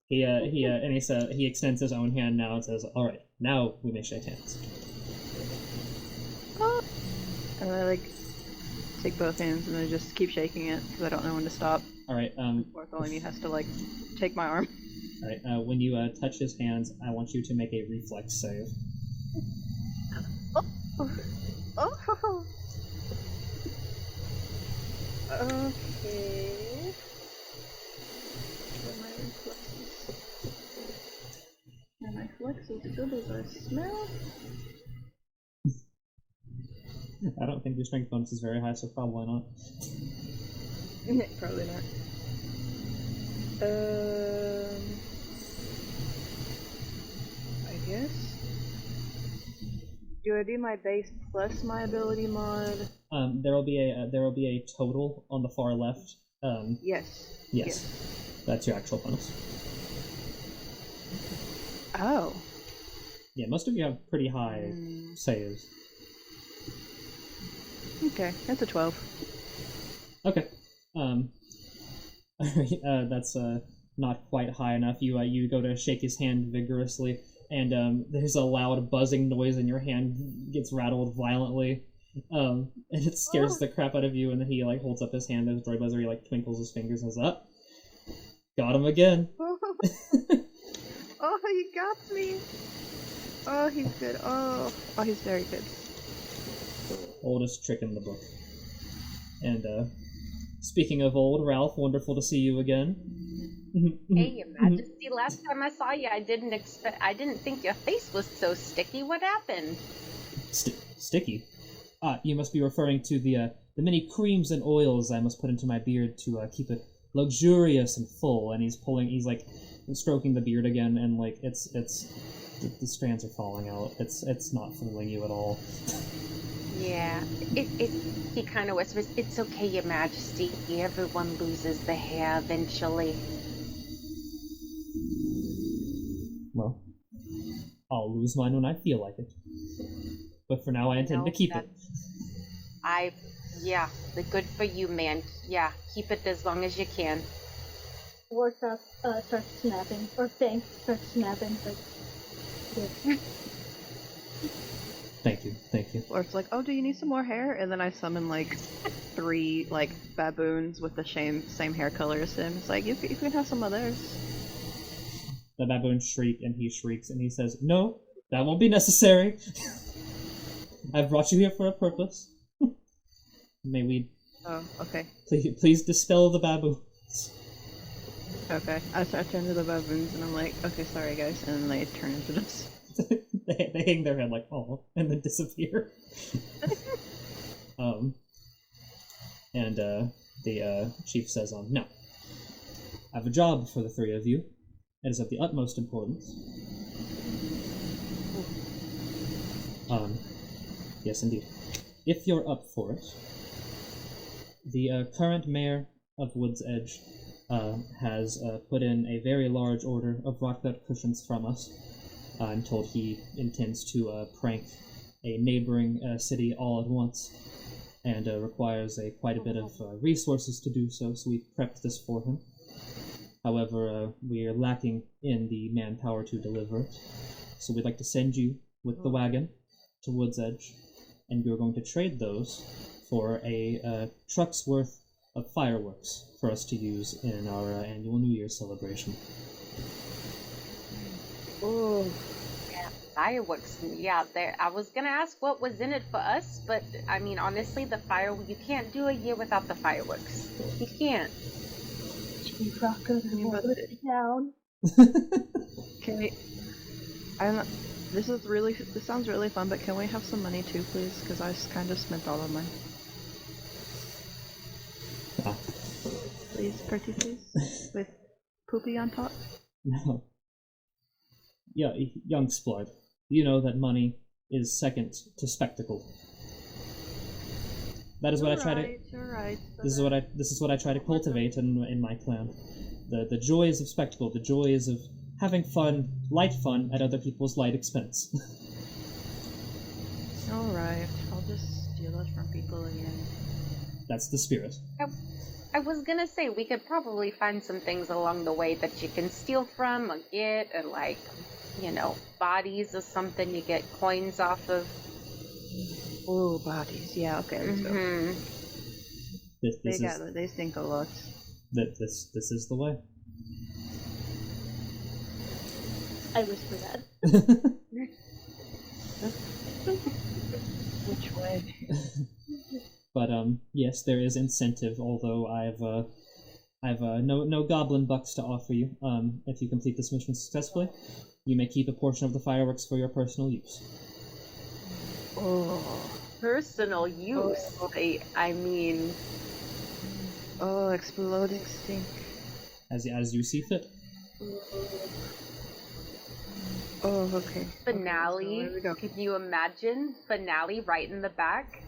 He extends his own hand now and says, all right, now we may shake hands. And I take both hands and I just keep shaking it because I don't know when to stop. All right. Bartholomew has to take my arm. All right. When you touch his hands, I want you to make a reflex save. Oh. Okay. My reflexes as good as I smell. I don't think your strength bonus is very high, so probably not. Probably not. I guess. Do I do my base plus my ability mod? There will be a total on the far left. Yes. That's your actual bonus. Oh. Yeah, most of you have pretty high saves. Okay, that's a 12. Okay. That's not quite high enough. You go to shake his hand vigorously, and there's a loud buzzing noise, and your hand gets rattled violently. And it scares the crap out of you, and then he holds up his hand as Joy Buzzer. He twinkles his fingers and says, "Up, got him again." Oh, he got me. Oh, he's good. Oh, he's very good. Oldest trick in the book. And speaking of old, Ralph, wonderful to see you again. Hey, Your Majesty. Last time I saw you, I didn't think your face was so sticky. What happened? Sticky? You must be referring to the many creams and oils I must put into my beard to keep it luxurious and full. And he's stroking the beard again, and the strands are falling out. It's not fooling you at all. Yeah, he kind of whispers, "It's okay, Your Majesty. Everyone loses the hair eventually." Well, I'll lose mine when I feel like it. but for now I intend to keep it. The good for you, man. Yeah, keep it as long as you can. War starts snapping, or Fang starts snapping, like, yeah. Thank you. Or it's like, oh, do you need some more hair? And then I summon like 3 like baboons with the same hair color as him. It's like, you can have some others. The baboons shriek, and he shrieks, and he says, "No, that won't be necessary. I've brought you here for a purpose. May we... Oh, okay. Please dispel the baboons." Okay. I turn to the baboons, and I'm like, okay, sorry guys, and then they turn into this. they hang their head like, oh, and then disappear. And the chief says, "No. I have a job for the 3 of you. It is of the utmost importance." Yes, indeed. If you're up for it, the current mayor of Woodsedge has put in a very large order of rotgut cushions from us. I'm told he intends to prank a neighboring city all at once, and requires quite a bit of resources to do so, so we prepped this for him. However, we are lacking in the manpower to deliver it, so we'd like to send you with the wagon to Woodsedge, and we're going to trade those for a truck's worth of fireworks for us to use in our annual New Year's celebration. Oh. Yeah, fireworks. Yeah, there. I was gonna ask what was in it for us, but I mean, honestly, you can't do a year without the fireworks. You can't. Down. Can we... This sounds really fun, but can we have some money too, please? Because I kind of spent all of mine. Please, pretty please? With poopy on top? No. Yeah, young Splard, you know that money is second to spectacle. That is what I try to. This is what I try to cultivate in my clan. The joys of spectacle, the joys of having fun, light fun at other people's light expense. Alright, I'll just steal it from people again. That's the spirit. I was gonna say, we could probably find some things along the way that you can steal from or get, or like, bodies or something you get coins off of. Oh, bodies. Yeah, okay, let's go. They stink a lot. This is the way. I whisper that. Which way? But yes, there is incentive. Although I've no goblin bucks to offer you. If you complete this mission successfully, you may keep a portion of the fireworks for your personal use. Oh, personal use. I mean, oh, exploding stink. As you see fit. Oh, okay. Finale. Okay, so can you imagine finale right in the back?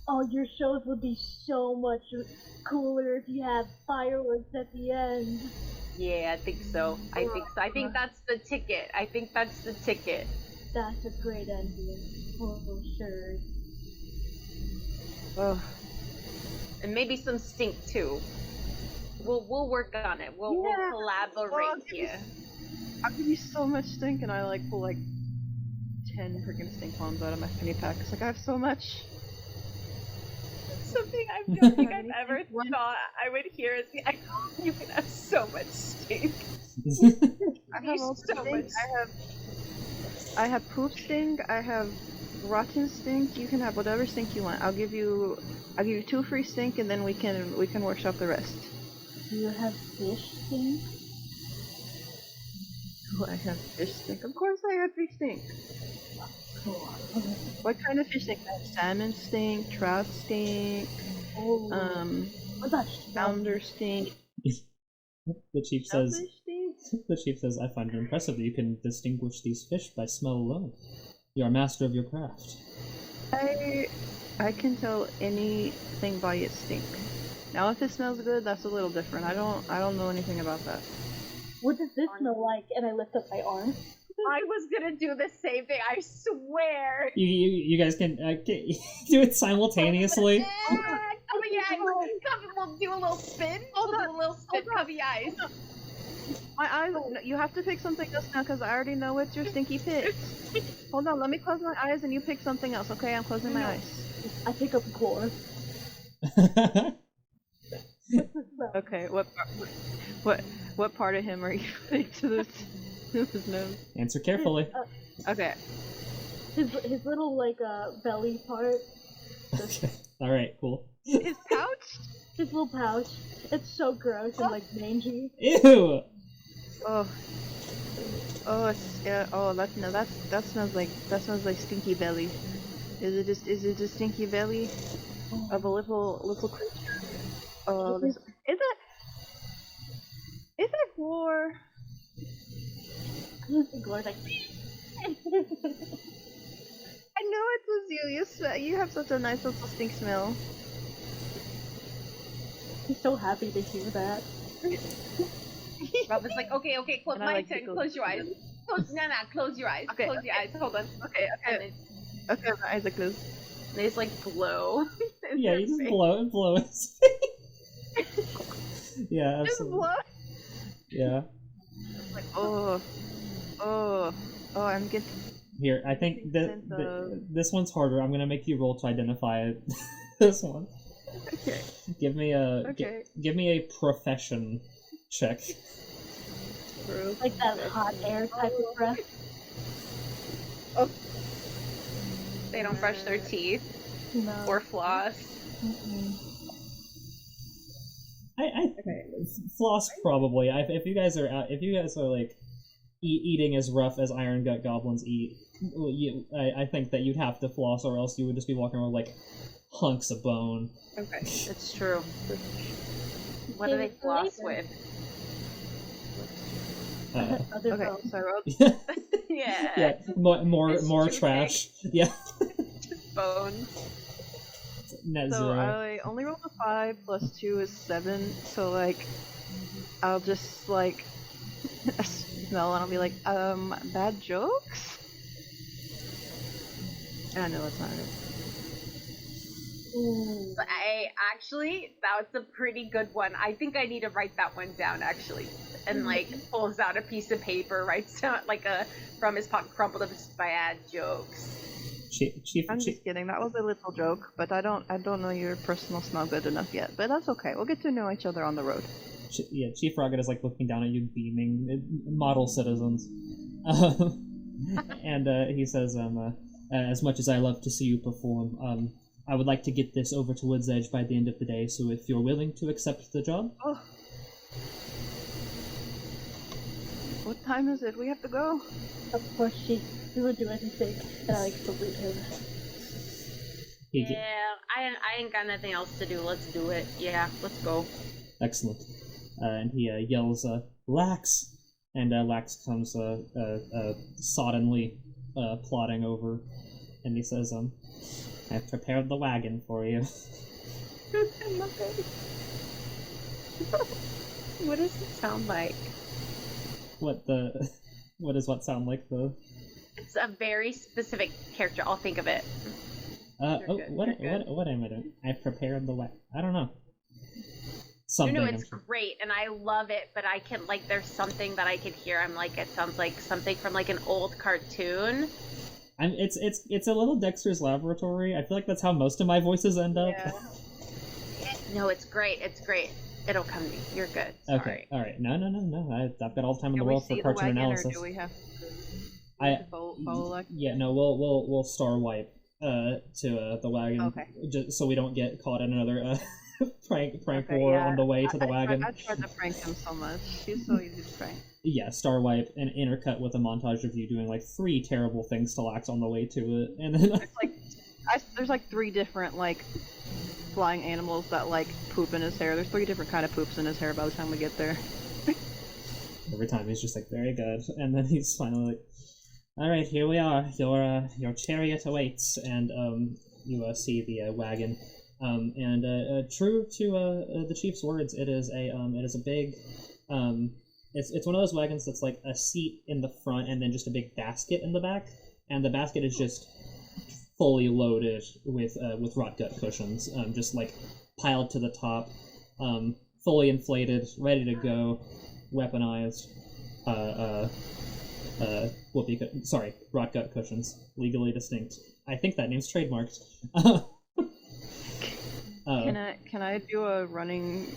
Oh, your shows would be so much cooler if you had fireworks at the end. Yeah, I think so. I think that's the ticket. That's a great idea, for sure. Oh. And maybe some stink too. We'll work on it. We'll collaborate here. I'll give you so much stink, and I pull 10 freaking stink bombs out of my fanny pack. It's like, I have so much. Something I don't think I've ever thought I would hear is, you can have so much stink. I have all so much. I have poop stink. I have rotten stink. You can have whatever stink you want. I'll give you 2 free stink, and then we can workshop the rest. Do you have fish stink? Do I have fish stink? Of course I have fish stink. Cool. What kind of fish stink? I have salmon stink, trout stink, flounder stink. The chief says, I find it impressive that you can distinguish these fish by smell alone. You are master of your craft. I can tell anything by its stink. Now, if it smells good, that's a little different. I don't know anything about that. What does this smell like? And I lift up my arm. I was gonna do the same thing. I swear. You guys can do it simultaneously. Cover your eyes. We'll do a little spin. Cover your eyes. My eyes. No, you have to pick something else now because I already know it's your stinky pick. Hold on, let me close my eyes and you pick something else. Okay, I'm closing my eyes. I pick up core. Okay, what part of him are you putting to his nose? Answer carefully. Okay. His little like belly part. Okay. All right. Cool. His pouch? His little pouch. It's so gross and like mangy. Ew. Oh, it's, yeah. Oh, that smells like stinky belly. Is it a stinky belly of a little creature? Oh, is it war? Gore's like. I know it was you. You have such a nice little stink smell. He's so happy to hear that. Rob is like, okay, close my turn. Close your eyes. Close your eyes. Okay, Close your eyes. Hold on. Okay. Okay, my eyes are closed. They just like blow. Yeah, you just blow his face. Yeah, Just absolutely. blow. Yeah. Like, I'm getting. Here, I think that sense of- this one's harder. I'm gonna make you roll to identify it. This one. Okay. Give me a Okay. give me a profession check. Like that hot air type of breath. They don't brush their teeth No. or floss. Mm-mm. I floss probably. If you guys are like eating as rough as Iron Gut goblins eat, I think that you'd have to floss, or else you would just be walking around with like hunks of bone. Okay, it's true. What do they floss with? Other Okay, bones. so I rolled. Yeah. Yeah, more It's trash. Yeah. Bones. Net So zero. I only rolled a 5 plus 2 is 7. So like, I'll just like smell and I'll be like, bad jokes. I know that's not it. Ooh. That's a pretty good one. I think I need to write that one down actually. And like pulls out a piece of paper, writes down like from his pocket, crumpled up his bad jokes. Chief, I'm just kidding. That was a little joke, but I don't know your personal smell good enough yet. But that's okay. We'll get to know each other on the road. Chief Rotgut is like looking down at you, beaming. Model citizens. And he says, as much as I love to see you perform, I would like to get this over to Woodsedge by the end of the day, so if you're willing to accept the job. Oh. What time is it? We have to go. Of course, he would do anything, and I like salute him. I ain't got nothing else to do. Let's do it. Yeah, let's go. Excellent. And he yells, Lax! And Lax comes soddenly plodding over, and he says, I've prepared the wagon for you. What does it sound like? What does what sound like the... It's a very specific character. I'll think of it. what You're good. am I doing? I've prepared the wagon. I don't know. Something. No, I'm it's sure. great, and I love it. But I can like, there's something that I could hear. I'm like, it sounds like something from like an old cartoon. It's a little Dexter's Laboratory. I feel like that's how most of my voices end up. Yeah. No, it's great. It's great. It'll come to me. You're good. Sorry. Okay, all right. No. I've got all the time in Can the we world see for the cartoon wagon, analysis. or do we have to follow like? Yeah, no, we'll star wipe to the wagon, Okay. just so we don't get caught in another prank Okay, war yeah. on the way to the wagon. I tried to prank him so much. He's so easy to prank. Yeah, star wipe and intercut with a montage of you doing like 3 terrible things to Lax on the way to it, and then There's like 3 different like flying animals that like poop in his hair. There's 3 different kind of poops in his hair by the time we get there. every time he's just like, very good, and then he's finally like, all right, here we are, your chariot awaits, and you see the wagon, and true to the chief's words, it is a big it's one of those wagons that's like a seat in the front and then just a big basket in the back, and the basket is just fully loaded with rotgut cushions, just like piled to the top, fully inflated, ready to go, weaponized. Rotgut cushions, legally distinct. I think that name's trademarked. Can I do a running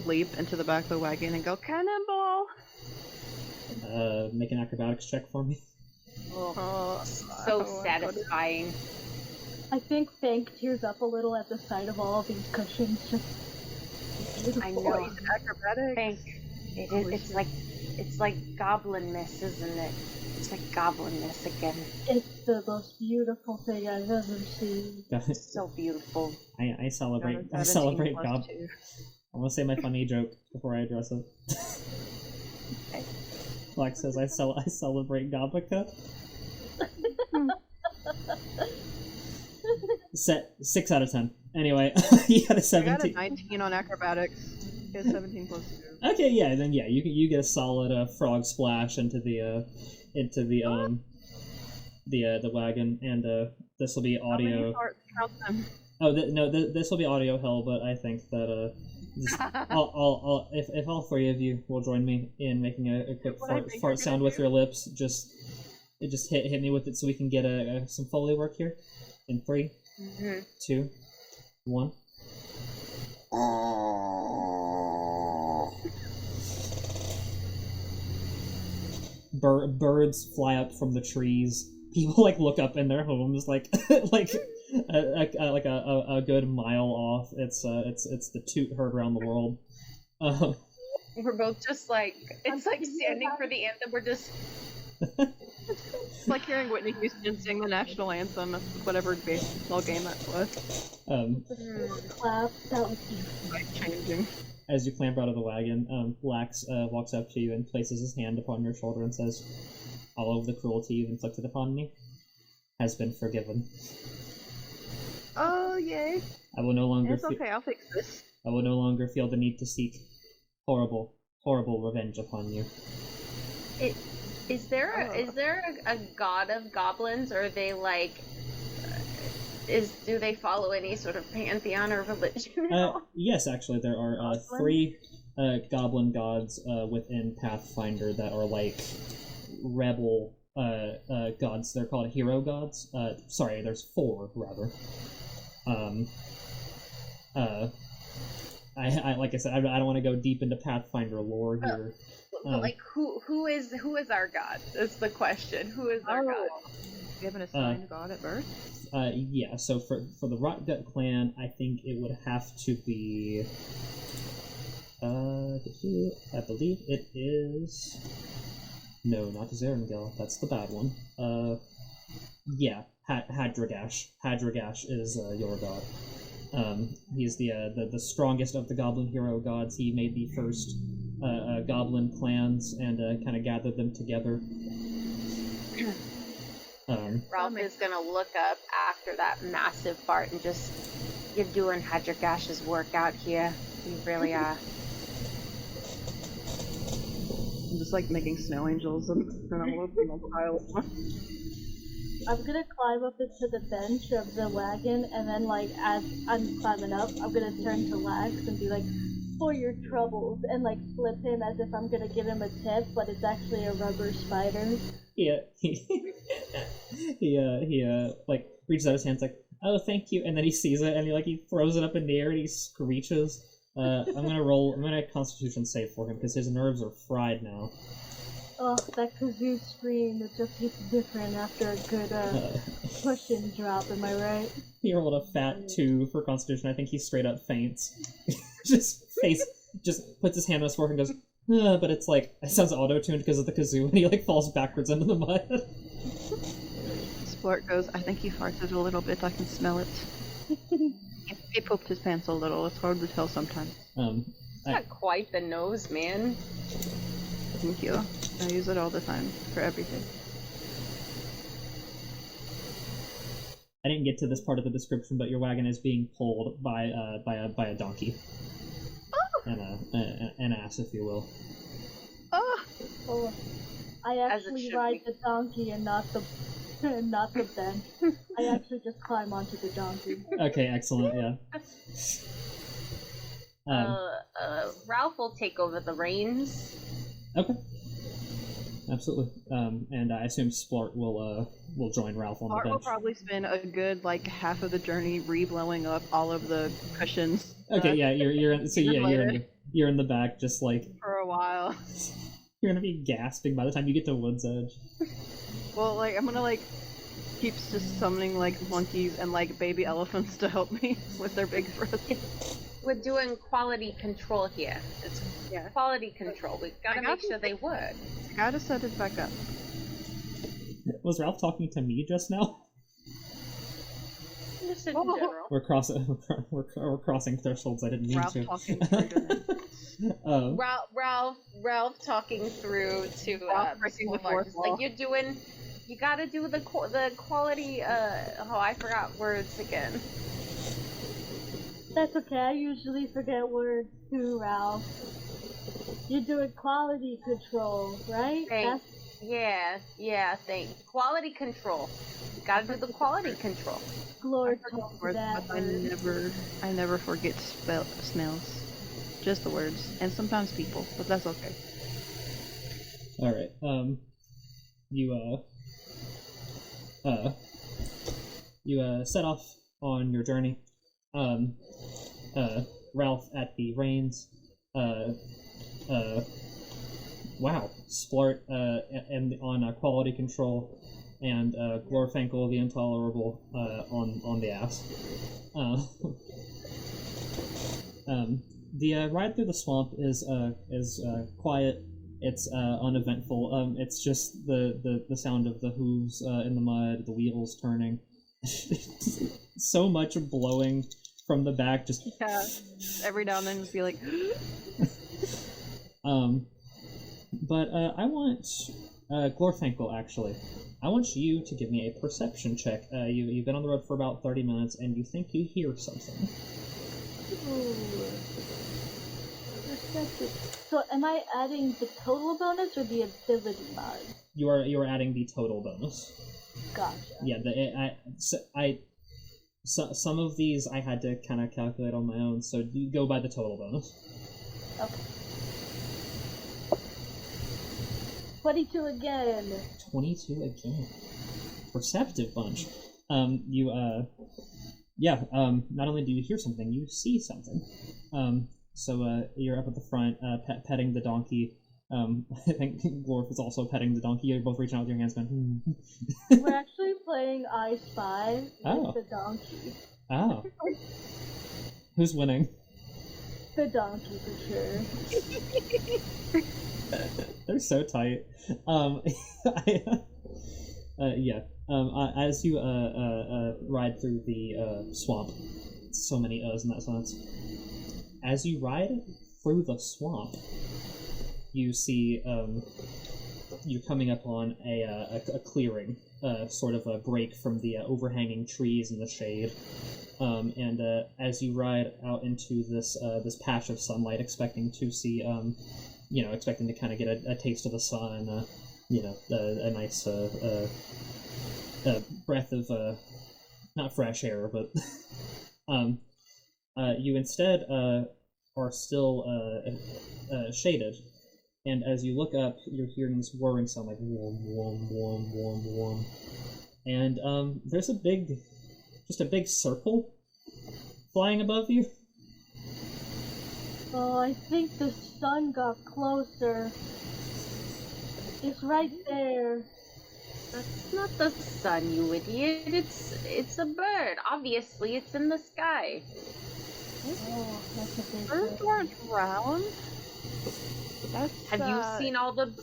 leap into the back of the wagon and go cannonball? Make an acrobatics check for me. So satisfying. I think Fank tears up a little at the sight of all of these cushions. Just beautiful. I know. He's acrobatics. Thank. It is. It's like goblin mist, isn't it? It's like goblin mist again. It's the most beautiful thing I've ever seen. It's so beautiful. I celebrate. I 17 celebrate plus gob. 2. I want to say my funny joke before I address it. Black says I celebrate Gobica. Set 6 out of 10. Anyway, you got a 17. I got a 19 on acrobatics. Get 17 plus 2. Okay, yeah, then yeah, you get a solid frog splash into the wagon, and this will be audio. This will be audio hell, but I think that if all three of you will join me in making a quick fart sound with your lips, just hit me with it so we can get some Foley work here. In 3, 2, 1. Birds fly up from the trees. People like look up in their homes like like a good mile off. It's the toot heard around the world. We're both just like it's like standing for the anthem. We're just. It's like hearing Whitney Houston sing the national anthem of whatever baseball game that was. Clap. That was beautiful. Like changing. As you clamber out of the wagon, Lax walks up to you and places his hand upon your shoulder and says, "All of the cruelty you've inflicted upon me has been forgiven. Oh, yay. I will no longer It's okay, I'll fix this. I will no longer feel the need to seek horrible revenge upon you." Is there a god of goblins, or are they like? Do they follow any sort of pantheon or religion? Yes, actually, there are 3 goblin gods within Pathfinder that are like rebel gods. They're called hero gods. Sorry, there's 4 rather. I like I said, I don't want to go deep into Pathfinder lore here. But like, who is our god? That's the question. Who is our god? Do you have an assigned god at birth? Yeah. So for the Rotgut Clan, I think it would have to be. I believe it is. No, not Zerengel. That's the bad one. Yeah, Hadragash. Hadragash is your god. He's the strongest of the goblin hero gods. He made the first goblin clans and kind of gathered them together. Ralph is gonna look up after that massive fart and just, "You're doing Hadragash's work out here. You really are." I'm just like making snow angels and all over the pile. I'm gonna climb up into the bench of the wagon, and then, like, as I'm climbing up, I'm gonna turn to Lax and be like, "For your troubles," and, like, flip him as if I'm gonna give him a tip, but it's actually a rubber spider. Yeah, he like reaches out his hands like, "Oh, thank you," and then he sees it and he throws it up in the air and he screeches. I'm gonna Constitution save for him because his nerves are fried now. Oh, that kazoo scream, it just hits different after a good push and drop, am I right? He rolled a fat 2 for Constitution. I think he straight up faints. just puts his hand on his forehead and goes, but it's like, it sounds auto-tuned because of the kazoo, and he like falls backwards into the mud. Splort goes, "I think he farted a little bit, I can smell it." He pooped his pants a little, it's hard to tell sometimes. Not quite the nose, man. Thank you. I use it all the time, for everything. I didn't get to this part of the description, but your wagon is being pulled by a donkey. Oh! And an ass, if you will. Oh! Oh, I As it actually should ride be. the donkey and not the not the bench. I actually just climb onto the donkey. Okay, excellent. Yeah. Ralph will take over the reins. Okay. Absolutely. And I assume Splart will join Ralph on Bart the will bench. probably spend a good half of the journey re-blowing up all of the cushions. Okay, yeah, you're in, so yeah, you're in the back, just like For a while. you're gonna be gasping by the time you get to Woodsedge. Well, I'm gonna keep just summoning monkeys and baby elephants to help me with their big throats. We're doing quality control here. It's quality control. We've got to make sure they work. I gotta set it back up. Was Ralph talking to me just now? Just in general. We're crossing thresholds I didn't mean Ralph to. talking through Ralph talking through to breaking the Splart, fourth just wall. you gotta do the quality I forgot words again. That's okay, I usually forget words too, Ralph. You're doing quality control, right? Thanks. Thanks. Quality control. You gotta do the quality control. Glor Words, told but that I never forget smells. Just the words, and sometimes people, but that's okay. All right. You set off on your journey. Ralph at the reins. Wow. Splart and on quality control, and Glorfinkel the Intolerable on the ass. The ride through the swamp is quiet. It's uneventful. It's just the sound of the hooves in the mud, the wheels turning. So much blowing from the back, just Every now and then just be like But I want Glorfinkel actually. I want you to give me a perception check. You've been on the road for about 30 minutes, and you think you hear something. Ooh. So am I adding the total bonus or the ability mod? You are adding the total bonus. Gotcha. Yeah, some of these I had to kind of calculate on my own, so you go by the total bonus. Okay. 22 again. 22 again. Perceptive bunch. Not only do you hear something, you see something. So you're up at the front, petting the donkey. I think Glorf is also petting the donkey. You're both reaching out with your hands, going, We're actually playing I Spy with the donkey. Oh. Who's winning? The donkey for sure. They're so tight. As you ride through the swamp, so many O's in that sentence. As you ride through the swamp, you see you're coming up on a clearing, sort of a break from the overhanging trees and the shade. And as you ride out into this patch of sunlight, expecting to see, expecting to kind of get a taste of the sun, a nice breath of not fresh air, but you instead are still shaded. And as you look up, you're hearing this whirring sound like warm, warm, warm, warm, warm. And there's a big circle flying above you. Oh, I think the sun got closer. It's right there. That's not the sun, you idiot. It's a bird. Obviously, it's in the sky. Oh, that's a big birds weren't round. Have you seen all the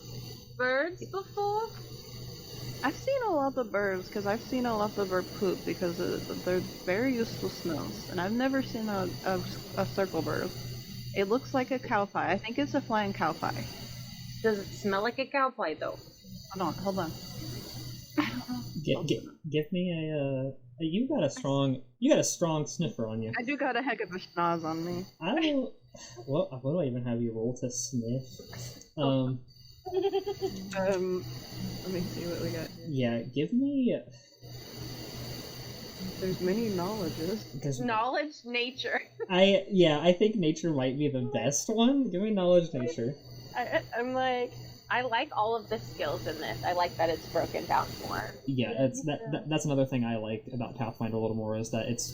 birds before? I've seen a lot of birds because I've seen a lot of bird poop because they're very useful smells, and I've never seen a circle bird. It looks like a cow pie. I think it's a flying cow pie. Does it smell like a cow pie though? Hold on. I don't know. Give me a. You got a strong sniffer on you. I do got a heck of a schnoz on me. What do I even have you roll to sniff? Let me see what we got here. Yeah, give me. There's many knowledges. Knowledge, nature. I think nature might be the best one. Give me knowledge, nature. I'm like, I like all of the skills in this. I like that it's broken down more. Yeah, that's another thing I like about Pathfinder a little more is that it's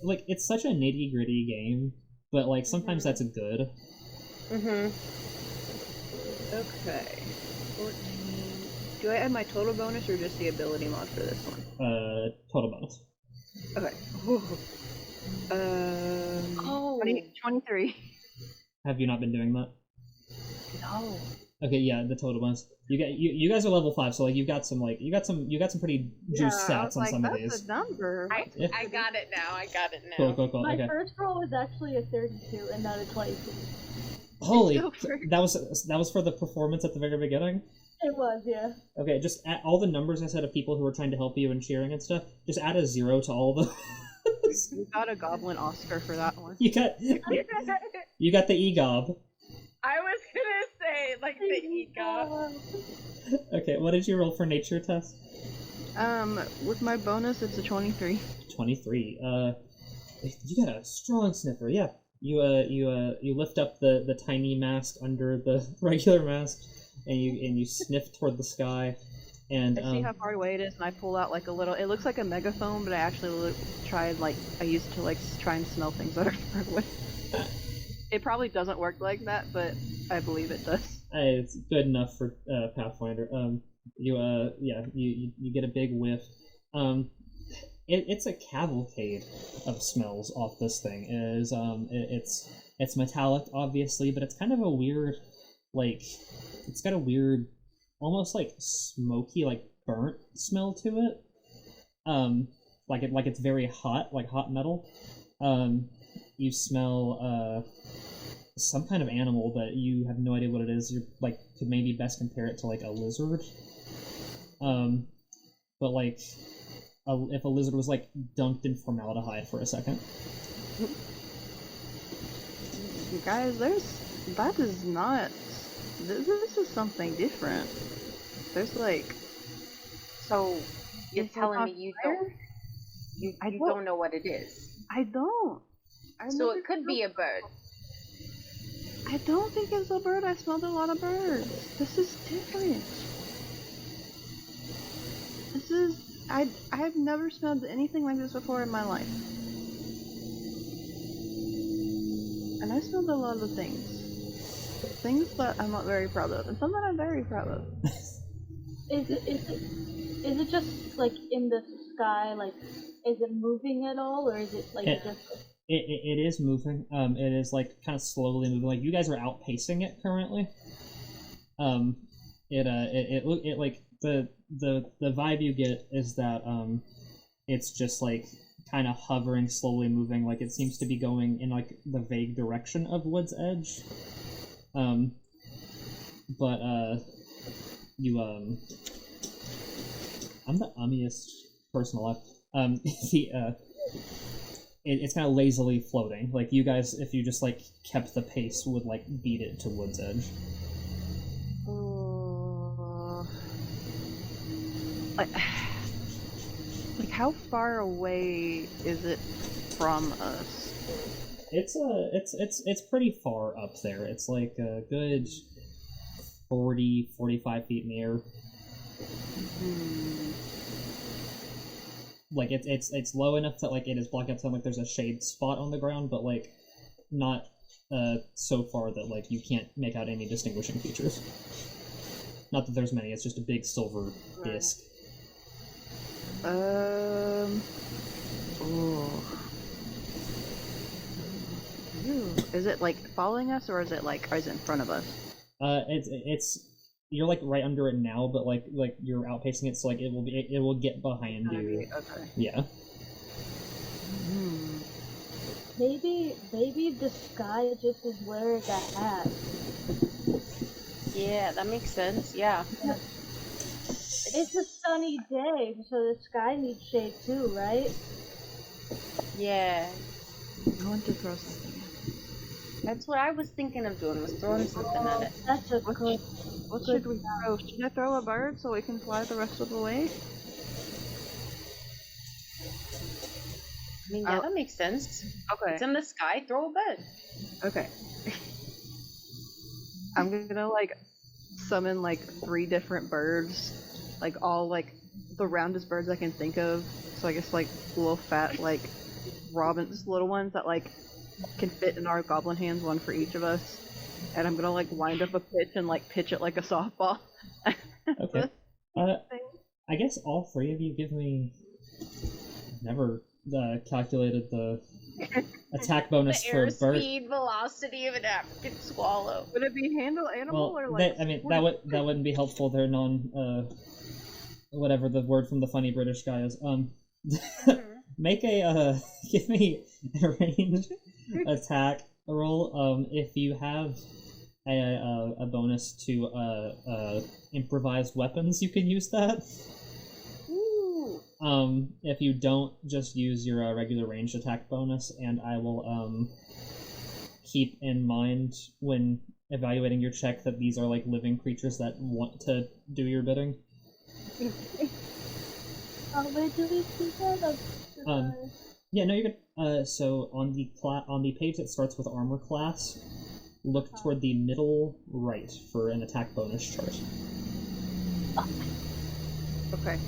like it's such a nitty gritty game, but like sometimes that's good. Mm-hmm. Okay. 14. Do I add my total bonus or just the ability mod for this one? Total bonus. Okay. Oh. 23. Have you not been doing that? No. Okay, yeah, the total bonus. You guys are level 5, so like you got some pretty juice stats on some of these. That's a number. I got it now. Cool. My Okay. first roll was actually a 32 and not a 22. Holy, that was for the performance at the very beginning. It was, yeah. Okay, just add all the numbers I said of people who were trying to help you and cheering and stuff. Just add a 0 to all of them. You got a goblin Oscar for that one. You got the EGOB. I was gonna say like the ego. Okay, what did you roll for nature test? With my bonus, it's a 23. 23. You got a strong sniffer. Yeah. You lift up the tiny mask under the regular mask, and you sniff toward the sky, and I see how far away it is, and I pull out like a little. It looks like a megaphone, but I actually I used to try and smell things that are far away. It probably doesn't work like that, but I believe it does. It's good enough for Pathfinder. You get a big whiff. It's a cavalcade of smells off this thing. It's metallic, obviously, but it's kind of a weird, it's got a weird, almost like smoky, like burnt smell to it. Like it's very hot, like hot metal. You smell some kind of animal, but you have no idea what it is. You could maybe best compare it to like a lizard. But if a lizard was dunked in formaldehyde for a second. You guys, this is something different. There's So you're telling me you don't know what it is? I don't. So it could be a bird. I don't think it's a bird. I smelled a lot of birds. This is different. I've never smelled anything like this before in my life. And I smelled a lot of things. Things that I'm not very proud of, and some that I'm very proud of. Is it just in the sky? Is it moving at all, or is it just? It is moving. It is kind of slowly moving. You guys are outpacing it currently. The vibe you get is that it's just kind of hovering, slowly moving. It seems to be going in the vague direction of Woodsedge. But I'm the ummiest person alive. It's kind of lazily floating. You guys, if you just kept the pace, would beat it to Woodsedge. How far away is it from us? It's pretty far up there. It's a good 40-45 feet in the air. It's low enough that it is blocking out some there's a shade spot on the ground, but not so far that you can't make out any distinguishing features. Not that there's many. It's just a big silver disc. Is it following us, or is it is it in front of us? It's you're right under it now, but you're outpacing it, so it will get behind you. Okay. Yeah. Maybe the sky just is wearing a hat. Yeah, that makes sense. Yeah. It's a sunny day, so the sky needs shade too, right? Yeah. I want to throw something That's what I was thinking of doing, was throwing something at it. That's a good. What should we throw? Should I throw a bird so we can fly the rest of the way? I mean, yeah, that makes sense. Okay. It's in the sky, throw a bird. Okay. I'm gonna like summon like 3 different birds, like all like the roundest birds I can think of. So I guess like little fat like robins, little ones that like can fit in our goblin hands, one for each of us. And I'm gonna like wind up a pitch and like pitch it like a softball. Okay. I guess all 3 of you give me. Never calculated the attack bonus The for bird. airspeed velocity of an African swallow. Would it be handle animal Well, or like? that wouldn't be helpful. They're whatever the word from the funny British guy is. Make a give me a ranged attack roll. If you have a bonus to improvised weapons, you can use that. Ooh. If you don't, just use your regular ranged attack bonus, and I will keep in mind when evaluating your check that these are like living creatures that want to do your bidding. Where do we see that? Yeah, no, you're good. So on the page that starts with armor class, look toward the middle right for an attack bonus chart. Okay.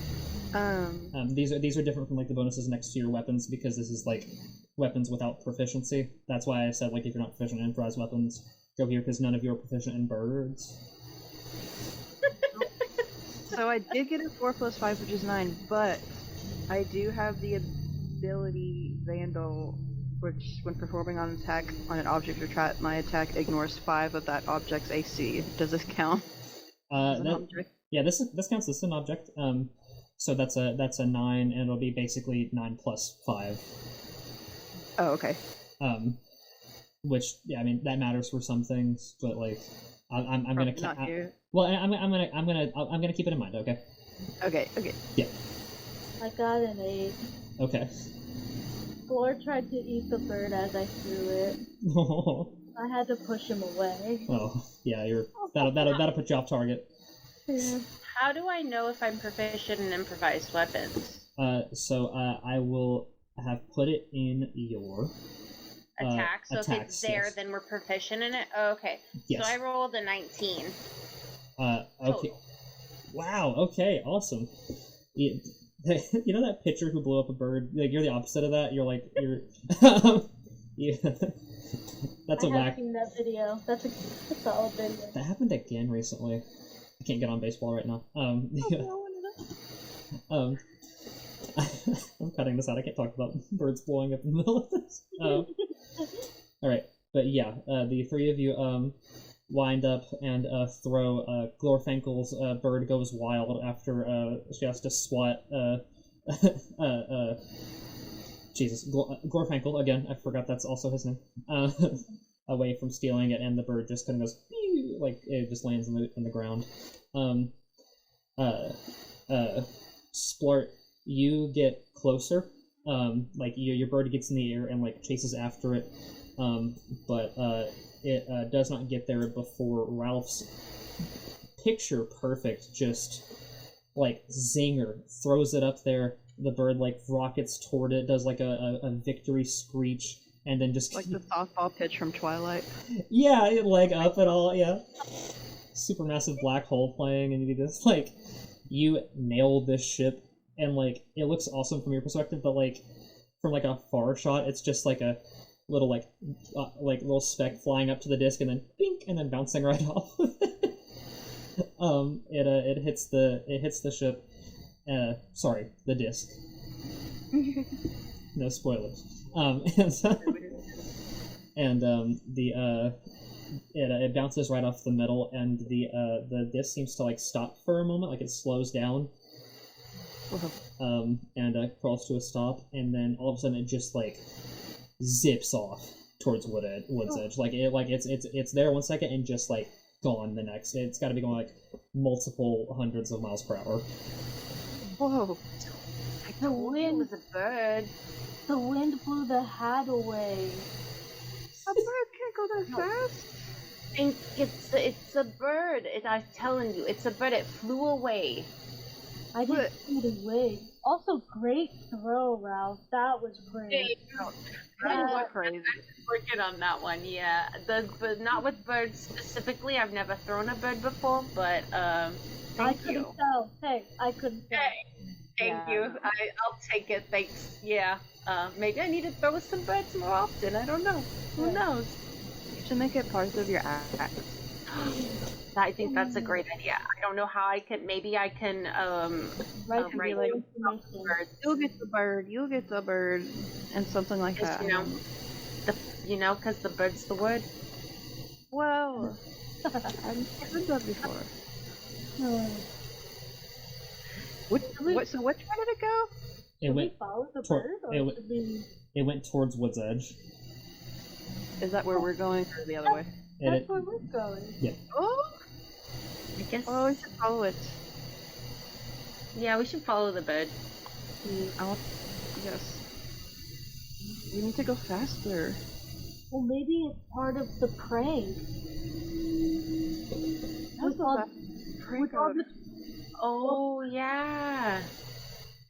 These are different from like the bonuses next to your weapons because this is like weapons without proficiency. That's why I said like if you're not proficient in improvised weapons, go here because none of you are proficient in birds. So I did get a 4 + 5, which is 9, but I do have the ability Vandal, which when performing an attack on an object or trap, my attack ignores 5 of that object's AC. Does this count? Yeah, this counts as an object. So that's a 9, and it'll be basically 9 + 5. Oh, okay. Which I mean that matters for some things, but like I'm gonna not here. well I'm gonna keep it in mind. Okay. Okay. Yeah. I got an 8. Okay. Glor tried to eat the bird as I threw it. I had to push him away. Oh yeah, that'll put you off target. Yeah. How do I know if I'm proficient in improvised weapons? So I will have put it in your Attack. So if attacks, it's there, yes. then we're proficient in it. Oh, okay. Yes. So I rolled a 19. Okay. Total. Wow. Okay. Awesome. You know that pitcher who blew up a bird? Like you're the opposite of that. You're like you're. Yeah. That's a I whack. have seen that video. That's a solid video. That happened again recently. I can't get on baseball right now. I'm cutting this out. I can't talk about birds blowing up in the middle of this. Alright, but yeah, the 3 of you wind up and throw Glorfinkel's bird goes wild after she has to swat Jesus, Glorfinkel, again, I forgot that's also his name, away from stealing it, and the bird just kind of goes, pew, like, it just lands in the ground. Splart, you get closer, like, your bird gets in the air and, like, chases after it, but it does not get there before Ralph's picture perfect, just, like, zinger, throws it up there. The bird like rockets toward it, does like a victory screech, and then just like the softball pitch from Twilight. Yeah, like up and all, yeah. Supermassive black hole playing, and you just like you nailed this ship, and like it looks awesome from your perspective, but like from like a far shot, it's just like a little like little speck flying up to the disc, and then bink, and then bouncing right off. It hits the ship. Sorry, the disc. No spoilers. It bounces right off the middle, and the disc seems to like stop for a moment, like it slows down. And crawls to a stop, and then all of a sudden it just like zips off towards Woodsedge. Like it's there 1 second and just like gone the next. It's got to be going like multiple hundreds of miles per hour. Whoa! The wind was a bird. The wind blew the hat away. A bird can can't go that fast. And it's a bird. I'm telling you, it's a bird. It flew away. I didn't see it away. Also, great throw, Ralph. That was great. That was crazy. Working on that one, yeah. But not with birds specifically. I've never thrown a bird before, but I thank couldn't you. tell. Hey, I couldn't tell. Thank you. I'll take it. Thanks. Yeah. Maybe I need to throw some birds more often. I don't know. Who knows? You should make it part of your act. I think that's a great idea. I don't know how I can. Maybe I can. Right, write like, information. birds. You'll get the bird, and something like that. Because the bird's the word. Well, I've heard that before. So which way did it go? Should we follow the bird, or should we... It went towards Woodsedge. Is that where we're going, or the other way? That's where we're going. Yeah. Oh! I guess. Oh, we should follow it. Yeah, we should follow the bird. Yes. We need to go faster. Well, maybe it's part of the prank. That's Oh yeah.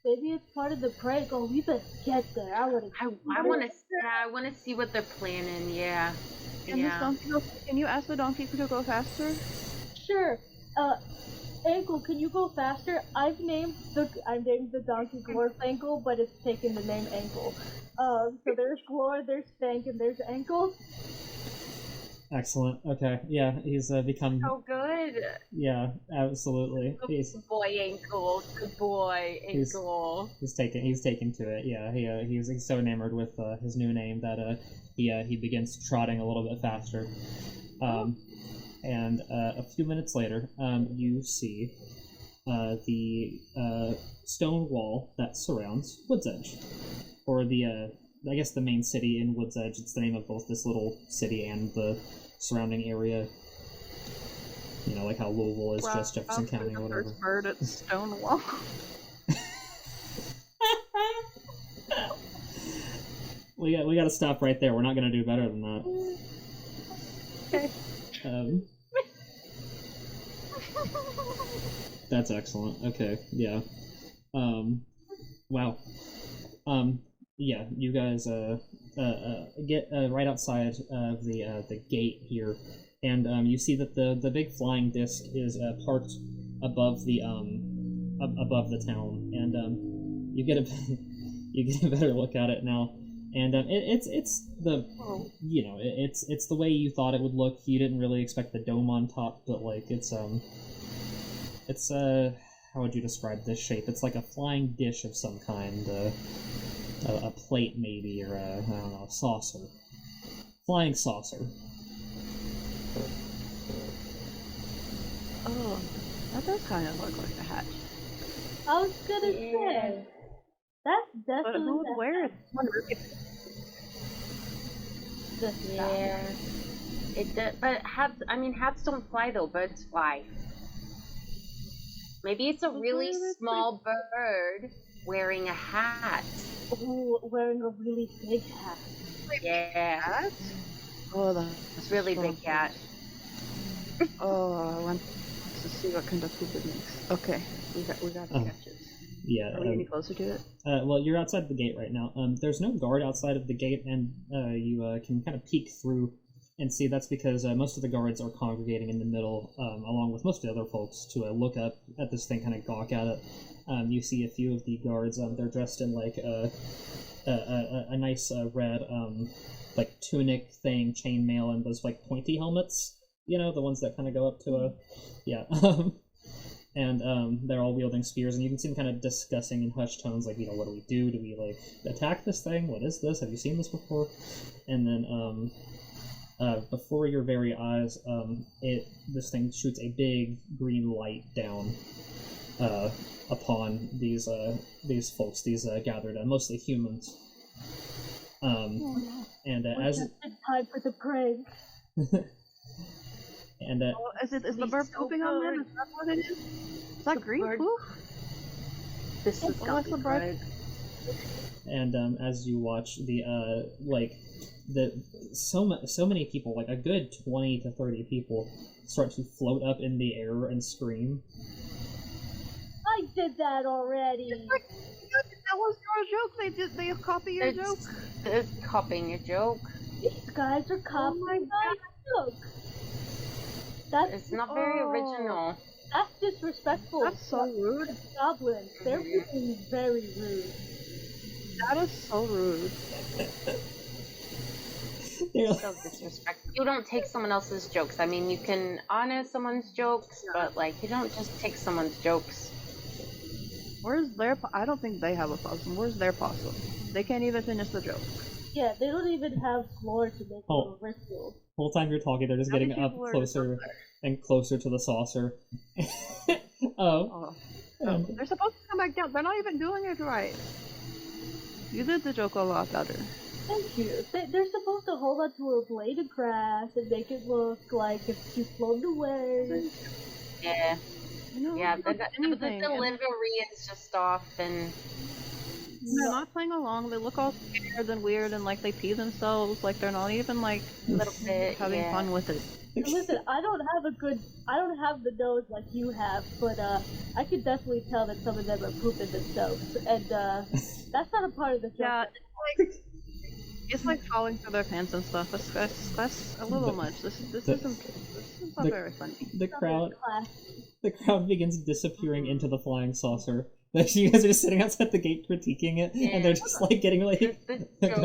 Maybe it's part of the prank. Oh, we better get there. I want to see what they're planning. Yeah. Can you ask the donkey to go faster? Sure. Ankle, can you go faster? I've named the donkey Glorf Ankle, but it's taken the name Ankle. So there's Glor, there's Stank, and there's Ankle. Excellent. Okay. Yeah, he's become. So good. Yeah, absolutely. Good boy, Ankle. Good boy, Ankle. He's taken to it. Yeah, he's so enamored with his new name that he begins trotting a little bit faster. And a few minutes later, you see the stone wall that surrounds Woodsedge, or I guess the main city in Woodsedge. It's the name of both this little city and the surrounding area. You know, like how Louisville is just Jefferson County or whatever. First bird at Stonewall. We got to stop right there. We're not going to do better than that. Okay. That's excellent. Okay, yeah. Wow. Yeah, you guys get right outside of the gate here, and you see that the big flying disc is parked above the town, and you get a better look at it now, and it's the it's the way you thought it would look. You didn't really expect the dome on top, but like it's how would you describe this shape? It's like a flying dish of some kind. A plate maybe, or I don't know, a saucer. Flying saucer. Oh, that does kind of look like a hat. I was gonna say, that's But definitely who would wear it? Yeah. It does, but hats don't fly though. Birds fly. Maybe it's a really small bird wearing a hat. Ooh, wearing a really big hat. Yeah. Oh, that's Really big hat. Oh, I want to see what kind of food it makes. Okay, we got to catch it. Yeah. Are we any closer to it? Well, you're outside the gate right now. There's no guard outside of the gate, and you can kind of peek through and see that's because most of the guards are congregating in the middle, along with most of the other folks, to look up at this thing, kind of gawk at it. You see a few of the guards. They're dressed in like a nice red like tunic thing, chainmail, and those like pointy helmets. You know, the ones that kind of go up to and they're all wielding spears, and you can see them kind of discussing in hushed tones, like, what do we do? Do we like attack this thing? What is this? Have you seen this before? And then before your very eyes, this thing shoots a big green light down upon these folks, these gathered, mostly humans. And as it's time for the prank. and Is the bird pooping on them? Is that what it is? Is that green poop? This is the bird. And as you watch so many people, like a good 20 to 30 people, start to float up in the air and scream. I did that already. That was your joke. They copy your joke. It's copying your joke. These guys are copying my joke. It's not very original. That's disrespectful. That's so rude. Goblins, they're being very rude. That is so rude. So disrespectful. You don't take someone else's jokes. I mean, you can honor someone's jokes, but like, you don't just take someone's jokes. Where's their? I don't think they have a possum. Where's their possum? They can't even finish the joke. Yeah, they don't even have floor to make a little ritual. The whole time you're talking, they're just getting up closer and closer to the saucer. They're supposed to come back down. They're not even doing it right. You did the joke a lot better. Thank you. They're supposed to hold on to a blade of grass and make it look like it's too floated away. Yeah. No, yeah, the delivery is just off, and they're not playing along. They look all scared and weird, and like they pee themselves. Like they're not even like a little bit having fun with it. Listen, I don't have the nose like you have, but I could definitely tell that some of them are pooping themselves, and that's not a part of the joke. Yeah, it's like falling through their pants and stuff. That's a little much. This isn't not very funny. The crowd begins disappearing into the flying saucer. Like, you guys are just sitting outside the gate critiquing it, and they're just like getting like they're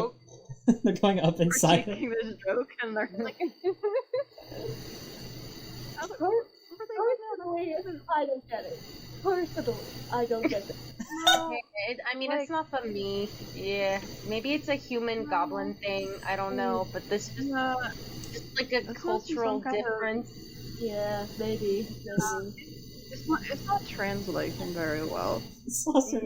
going up inside. Critiquing this joke, and they're like. Personally, I don't get it. Personally, I don't get it. No, I mean, it's not for me. Yeah, maybe it's a human goblin thing. I don't know, but this is just like a cultural difference. Yeah, maybe. It's not translating very well. The saucer.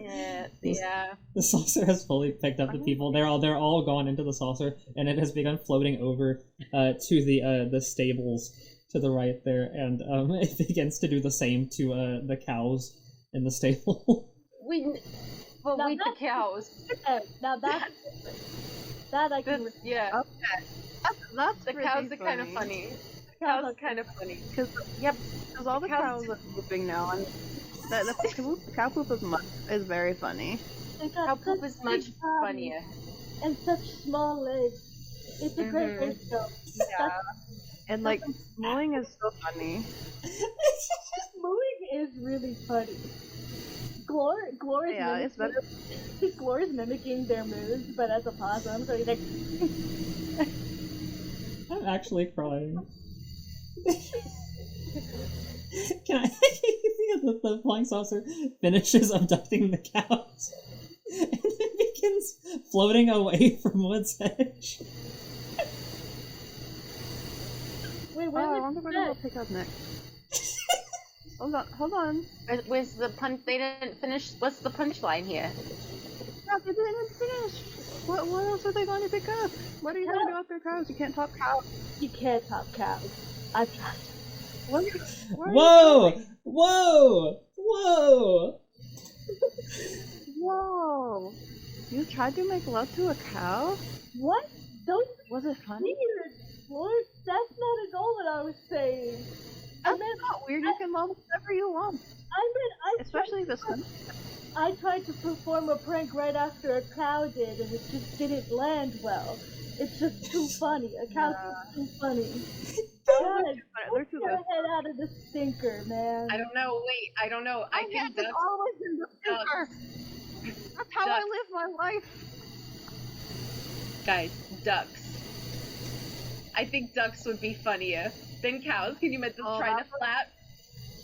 The saucer has fully picked up the people. They're all gone into the saucer, and it has begun floating over to the stables to the right there, and it begins to do the same to the cows in the stable. We the cows. Now that's that I can. Yeah. Okay. That's the cows are kind of funny. The cows are kind of funny. Because all the cows are pooping now, and the cow poop is very funny. Cow poop is much funnier. And such small legs. It's a great ratio. Yeah. And like, mooing is so funny. Mooing is really funny. Glor is better. Glor is mimicking their moves, but as a possum, so he's like... I'm actually crying. Can I see the flying saucer finishes abducting the cows and then begins floating away from Woodsedge? Wait, what I wonder what I'll pick up next. Hold on. Where's the punch? They didn't finish. What's the punchline here? No, they didn't finish. What else are they going to pick up? What are you going to do after cows? You can't top cows. You can't top cows. I've tried. Whoa! Whoa! You tried to make love to a cow? What? Was it funny? Weird. Lord, that's not at all what I was saying. That's not weird. You can love whatever you want. Especially this one. I tried to perform a prank right after a cow did, and it just didn't land well. It's just too funny. A cow's just too funny. They're too Get your head out of the stinker, man. I don't know. Wait, I don't know. I think that's always in the stinker. That's how I live my life. Guys, ducks. I think ducks would be funnier than cows. Can you imagine them trying to flap?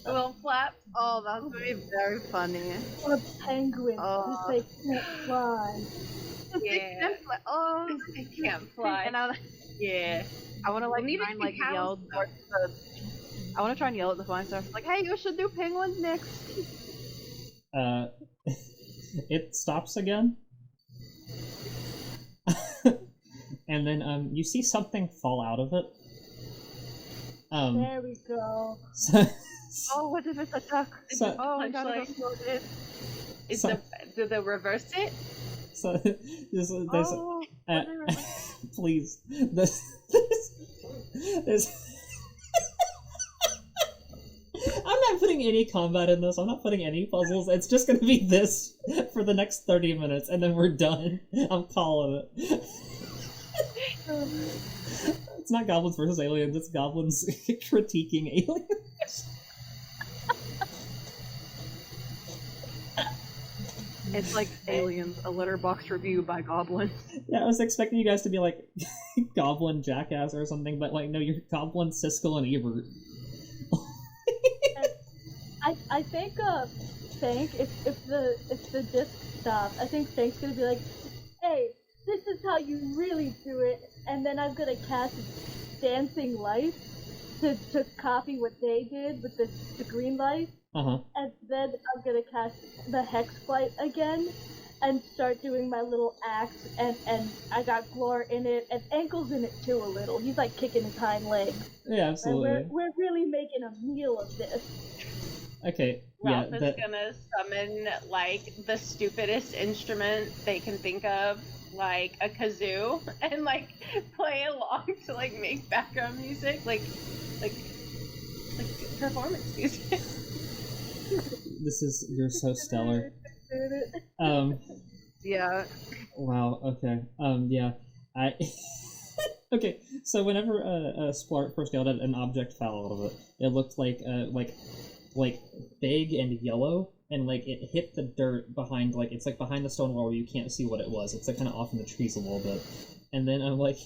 A little flap? Oh, that would be very funny. Or penguins, because they can't fly. Yeah. They can't fly. Oh, they can't fly. Yeah. I want to yell. I want to try and yell at the flying saucer, like, "Hey, you should do penguins next." It stops again, and then you see something fall out of it. There we go. Oh, what if it's a duck? I gotta go slow it. Do they reverse it? So there's please there's I'm not putting any combat in this. I'm not putting any puzzles. It's just gonna be this for the next 30 minutes, and then we're done. I'm calling it. It's not goblins versus aliens. It's goblins critiquing aliens. It's like Aliens, a letterbox review by Goblin. Yeah, I was expecting you guys to be like Goblin Jackass or something, but like no, you're Goblin Siskel and Ebert. I think Fank, if the disc stops, I think Fank's gonna be like, hey, this is how you really do it, and then I'm gonna cast Dancing Light to copy what they did with the green light. And then I'm gonna cast the Hex Flight again and start doing my little axe, and I got Glor in it, and Ankle's in it too a little. He's like kicking his hind legs. Yeah, absolutely. And we're really making a meal of this. Okay, Ralph is gonna summon like the stupidest instrument they can think of, like a kazoo, and like play along to like make background music, like performance music. You're so stellar. Yeah. Wow, okay. Yeah. Okay, so whenever Splart first yelled at an object fell out of it, it looked like big and yellow, and like it hit the dirt behind, like it's like behind the stone wall where you can't see what it was. It's like kind of off in the trees a little bit, and then like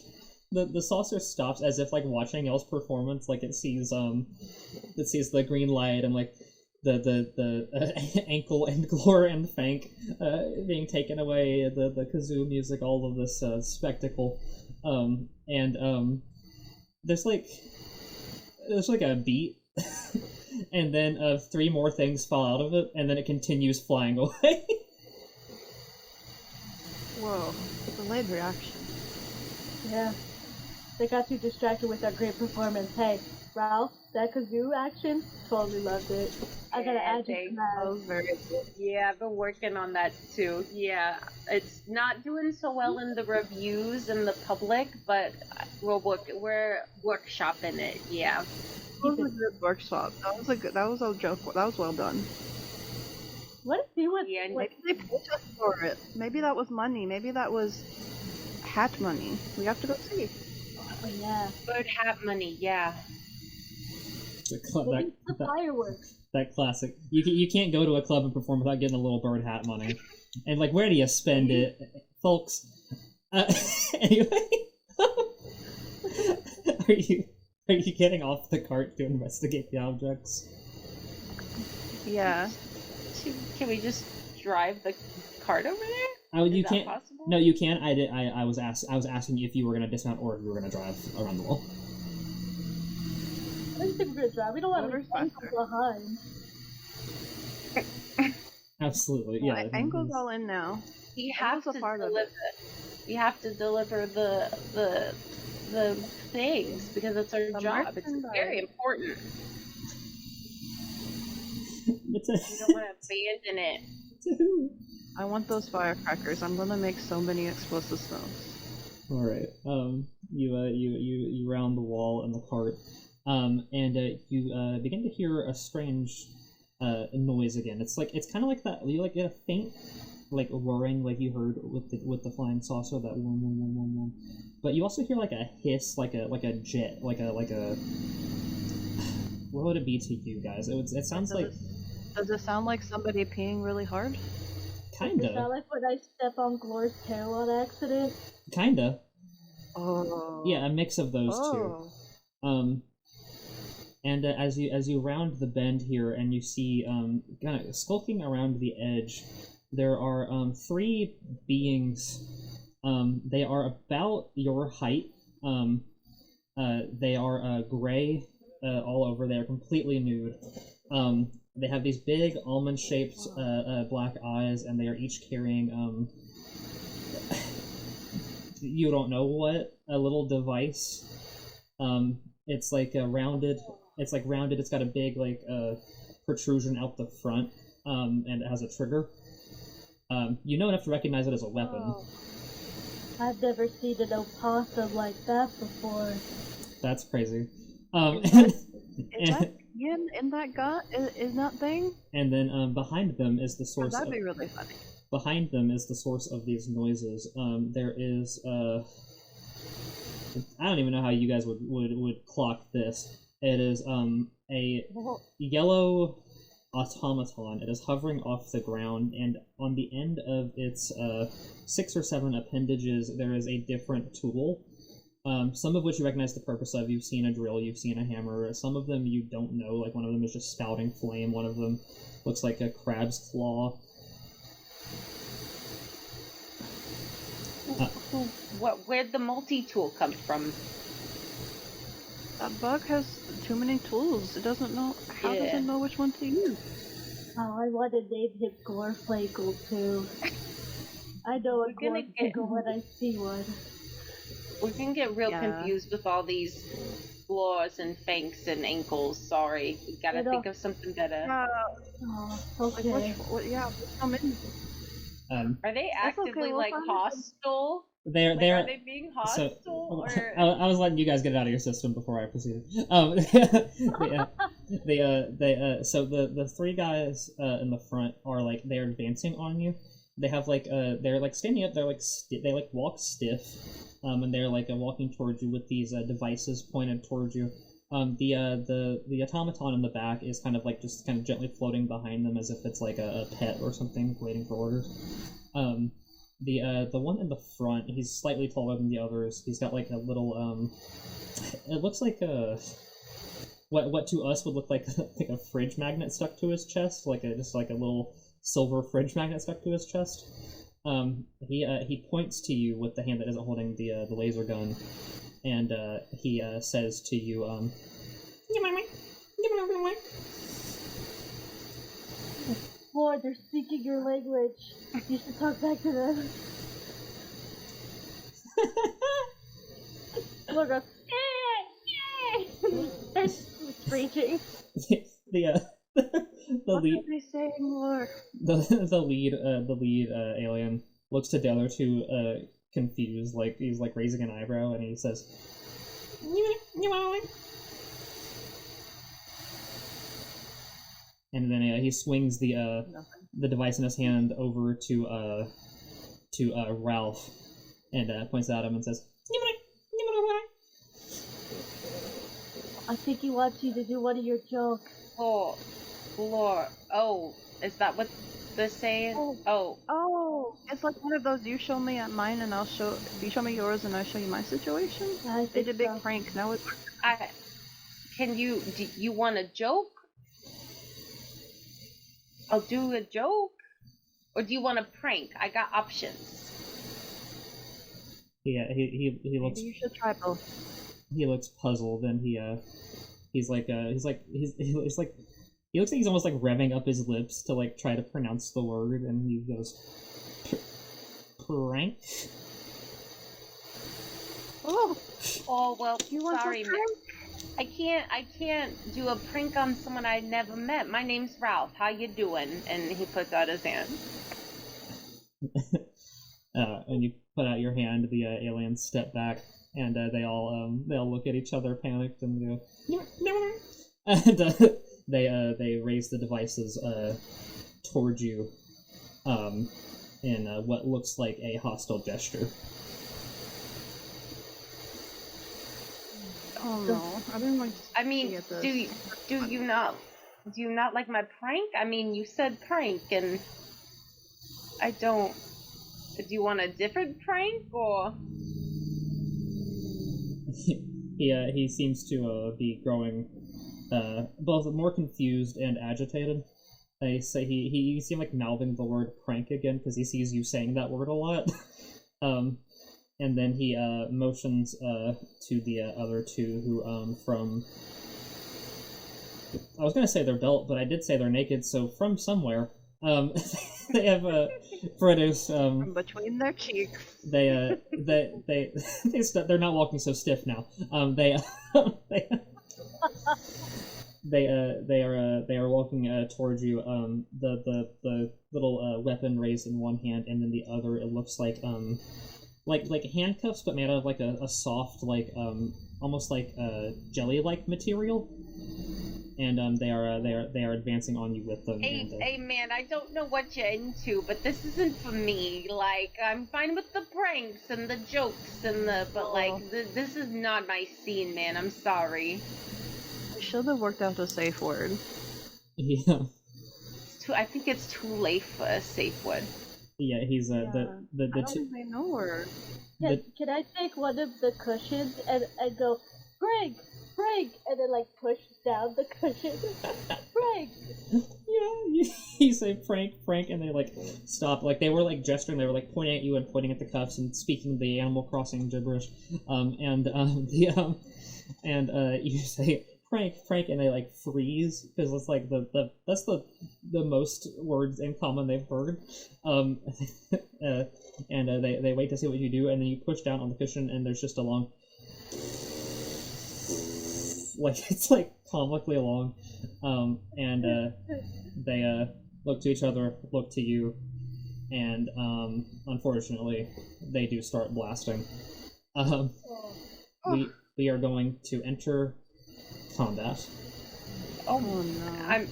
the saucer stops as if like watching y'all's performance. Like it sees the green light and like the Ankle and Glor and Fank being taken away, the kazoo music, all of this spectacle, and there's like a beat. And then 3 more things fall out of it, and then it continues flying away. Whoa, delayed reaction. Yeah. They got too distracted with our great performance. Hey, Ralph, that kazoo action, totally loved it. I gotta add you to that. Very good. Yeah, I've been working on that too. Yeah, it's not doing so well in the reviews and the public, but we're workshopping it. Yeah. That was a good workshop. That was a joke. That was well done. Let's see what. Yeah, maybe they paid us for it. Maybe that was money. Maybe that was hat money. We have to go see. Oh yeah. Bird hat money. Yeah. The fireworks. That classic. You can't go to a club and perform without getting a little bird hat money. And like, where do you spend it, folks? Anyway, Are you getting off the cart to investigate the objects? Yeah. Can we just drive the cart over there? Oh, you can't. Possible? No, you can. I was asking you if you were gonna dismount or if you were gonna drive around the wall. I don't think we're gonna drive. We don't want to leave Ankle behind. Absolutely, yeah. Ankle's all in now. We have to deliver the things because it's our job. It's very important. We don't want to abandon it. I want those firecrackers. I'm gonna make so many explosive smells. All right. You round the wall in the cart, and you begin to hear a strange noise again. It's kind of like that. You like get a faint like roaring like you heard with the flying saucer, that wom wom wom wom wom. But you also hear like a hiss, like a jet, like a what would it be to you guys? It sounds like. Does it sound like somebody peeing really hard? Kinda. Does it sound like when I step on Glor's tail on accident? Kinda. Oh. Yeah, a mix of those two. And as you round the bend here, and you see kind of skulking around the edge, there are 3 beings. They are about your height. They are gray all over. They are completely nude. They have these big almond-shaped black eyes, and they are each carrying you don't know what, a little device. It's like rounded. It's like rounded. It's got a big like protrusion out the front, and it has a trigger. You know enough to recognize it as a weapon. Oh, I've never seen an opossum like that before. That's crazy. Is that yin in that gut? Is that thing? And then behind them is the Oh, source. that'd be really funny. Behind them is the source of these noises. There is I don't even know how you guys would clock this. It is a yellow automaton. It is hovering off the ground, and on the end of its 6 or 7 appendages, there is a different tool. Some of which you recognize the purpose of. You've seen a drill, you've seen a hammer. Some of them you don't know. Like one of them is just spouting flame. One of them looks like a crab's claw. Where'd the multi-tool come from? That bug has too many tools. It doesn't know. How does it know which one to use? Oh, I want to name him Goreflagle too. I know a Goreflagle when I see one. We can get real confused with all these claws and fangs and ankles. Sorry, we gotta think of something better. Okay. How many? Are they actively hostile? Are they being hostile? So, or... I was letting you guys get it out of your system before I proceeded. So the 3 guys in the front are they're advancing on you. They have they're standing up. They walk stiff, and they're walking towards you with these devices pointed towards you. The automaton in the back is just gently floating behind them as if it's like a pet or something waiting for orders. The one in the front, he's slightly taller than the others. He's got a little it looks like a what to us would look like a fridge magnet stuck to his chest, just a little silver fridge magnet stuck to his chest. He points to you with the hand that isn't holding the laser gun, and he says to you, Lord, they're speaking your language. You should talk back to them. Lord goes, they're screeching. the lead. What are they saying more? The lead alien looks to the other 2 confused, he's raising an eyebrow, and he says, and then he swings the device in his hand over to Ralph, and points at him and says, I think he wants you to do one of your jokes. Oh, Lord. Oh, is that what they're saying? Oh, it's like one of those. You show me at mine, and you show me yours, and I'll show you my situation. They did big prank. Now it's. Do you want a joke? I'll do a joke, or do you want a prank? I got options. Yeah, he looks. Maybe you should try both. He looks puzzled, and he looks like he's almost revving up his lips to try to pronounce the word, and he goes, prank. Oh well. Sorry, man. I can't do a prank on someone I never met. My name's Ralph. How you doing? And he puts out his hand. And you put out your hand. The aliens step back, and they all look at each other, panicked, and go, and they raise the devices towards you, in what looks like a hostile gesture. Oh no! I mean, do you not like my prank? I mean, you said prank, and I don't. Do you want a different prank, or? He seems to be growing both more confused and agitated. They say he seemed mouthing the word prank again because he sees you saying that word a lot. And then he motions to the other 2 who from. I was gonna say they're belt, but I did say they're naked. So from somewhere, they have produced from between their cheeks. They're not walking so stiff now. they are walking towards you. The little weapon raised in one hand, and then the other, it looks like handcuffs, but made out of like a soft, like almost like jelly-like material. And they are advancing on you with them. Hey man, I don't know what you're into, but this isn't for me. Like, I'm fine with the pranks and the jokes and this is not my scene, man. I'm sorry. We should have worked out a safe word. Yeah. I think it's too late for a safe word. Yeah, he's I don't even know word. Can I take one of the cushions and go, Frank, and then like push down the cushion? Frank. Yeah, you say Frank, and they like stop. Like they were like gesturing, they were like pointing at you and pointing at the cuffs and speaking the Animal Crossing gibberish. You say Frank, and they like freeze because it's like that's the most words in common they've heard. They wait to see what you do, and then you push down on the cushion, and there's just a long, like it's like comically long, they look to each other, look to you, and unfortunately they do start blasting. We are going to enter combat. Oh no!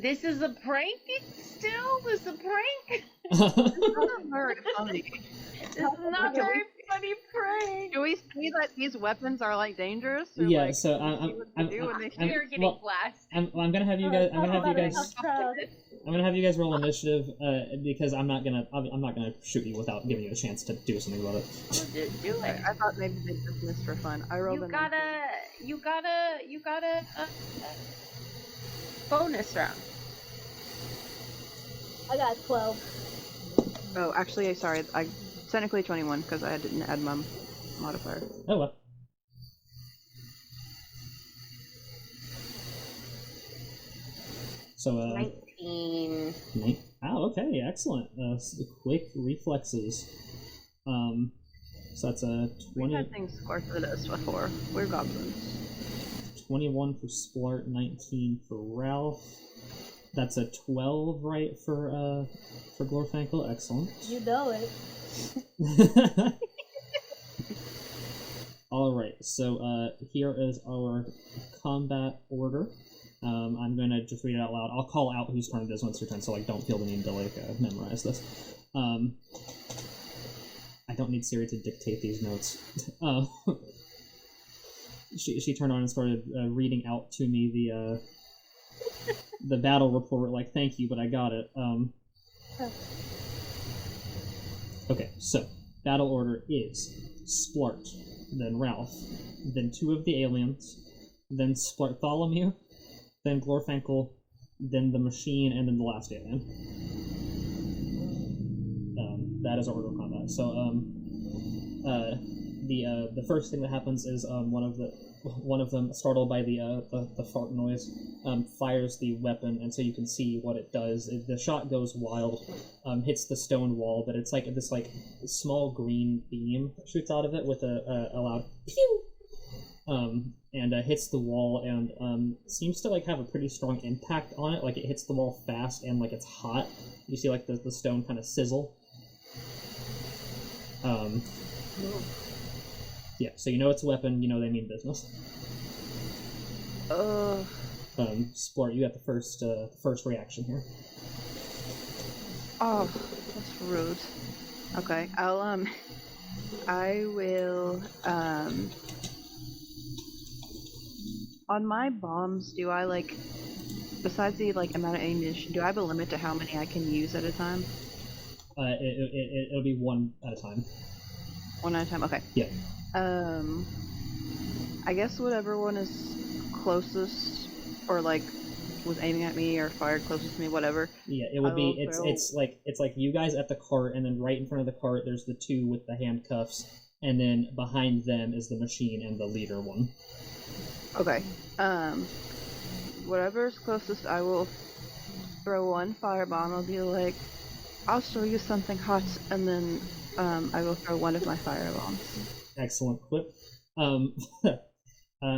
This is a prank. Still, this is a prank. It's not very funny. This is not a very funny prank. Do we see that these weapons are like dangerous? Or, Yeah. like, So We're getting blasted. I'm gonna have you guys. I'm gonna have you guys roll initiative because I'm not gonna shoot you without giving you a chance to do something about it. Do it. I thought maybe they just missed for fun. I rolled You gotta bonus round. I got 12. Oh, actually, sorry. I technically 21 because I didn't add my modifier. Oh well. So 19. Oh, okay, excellent. Quick reflexes. So that's a 20. We've had things score for this before. We're goblins. 21 for Splart, 19 for Ralph. That's a 12, right, for Glorfankel. Excellent. You know it. Alright, so here is our combat order. I'm gonna just read it out loud. I'll call out whose turn it is once your turn, so like don't feel the need to like memorize this. I don't need Siri to dictate these notes. She turned on and started reading out to me the battle report. Like, thank you, but I got it. Okay, so battle order is Splart, then Ralph, then 2 of the aliens, then Splartholomew, then Glorfankel, then the machine, and then the last alien. That is our order of combat. So the first thing that happens is one of them, startled by the fart noise, fires the weapon, and so you can see what it does. The shot goes wild, hits the stone wall, but it's like this like small green beam shoots out of it with a loud pew, and hits the wall and seems to like have a pretty strong impact on it. Like it hits the wall fast and like it's hot. You see like the stone kind of sizzle. Yeah, so you know it's a weapon, you know they mean business. Splart, you got the first reaction here. Oh, that's rude. Okay, I will, on my bombs, do I, like, besides the, like, amount of ammunition, do I have a limit to how many I can use at a time? It'll be one at a time. One at a time, okay. Yeah. I guess whatever one is closest, or like was aiming at me or fired closest to me, whatever. Yeah, it would be. It's like you guys at the cart, and then right in front of the cart, there's the 2 with the handcuffs, and then behind them is the machine and the leader one. Okay. Whatever's closest, I will throw one firebomb. I'll be like, I'll show you something hot, and then I will throw one of my firebombs. Excellent clip.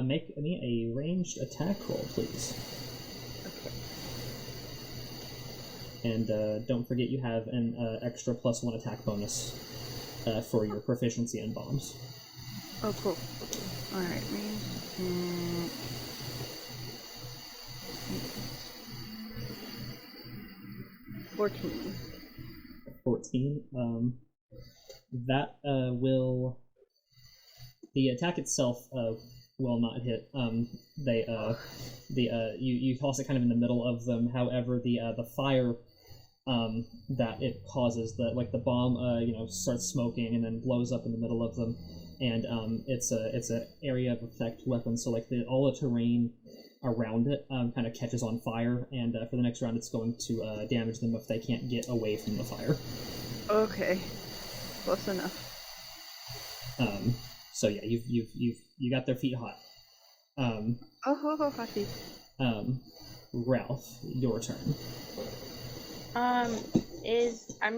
Make me a ranged attack roll, please. Okay. And don't forget you have an extra +1 attack bonus for your proficiency in bombs. Oh, cool. Alright, 14. 14. That will... The attack itself will not hit. You toss it kind of in the middle of them. However, the fire that it causes, the bomb, starts smoking and then blows up in the middle of them, and it's a area of effect weapon. So all the terrain around it kind of catches on fire, and for the next round, it's going to damage them if they can't get away from the fire. Okay, close enough. So yeah, you got their feet hot. Hot feet. Ralph, your turn. I'm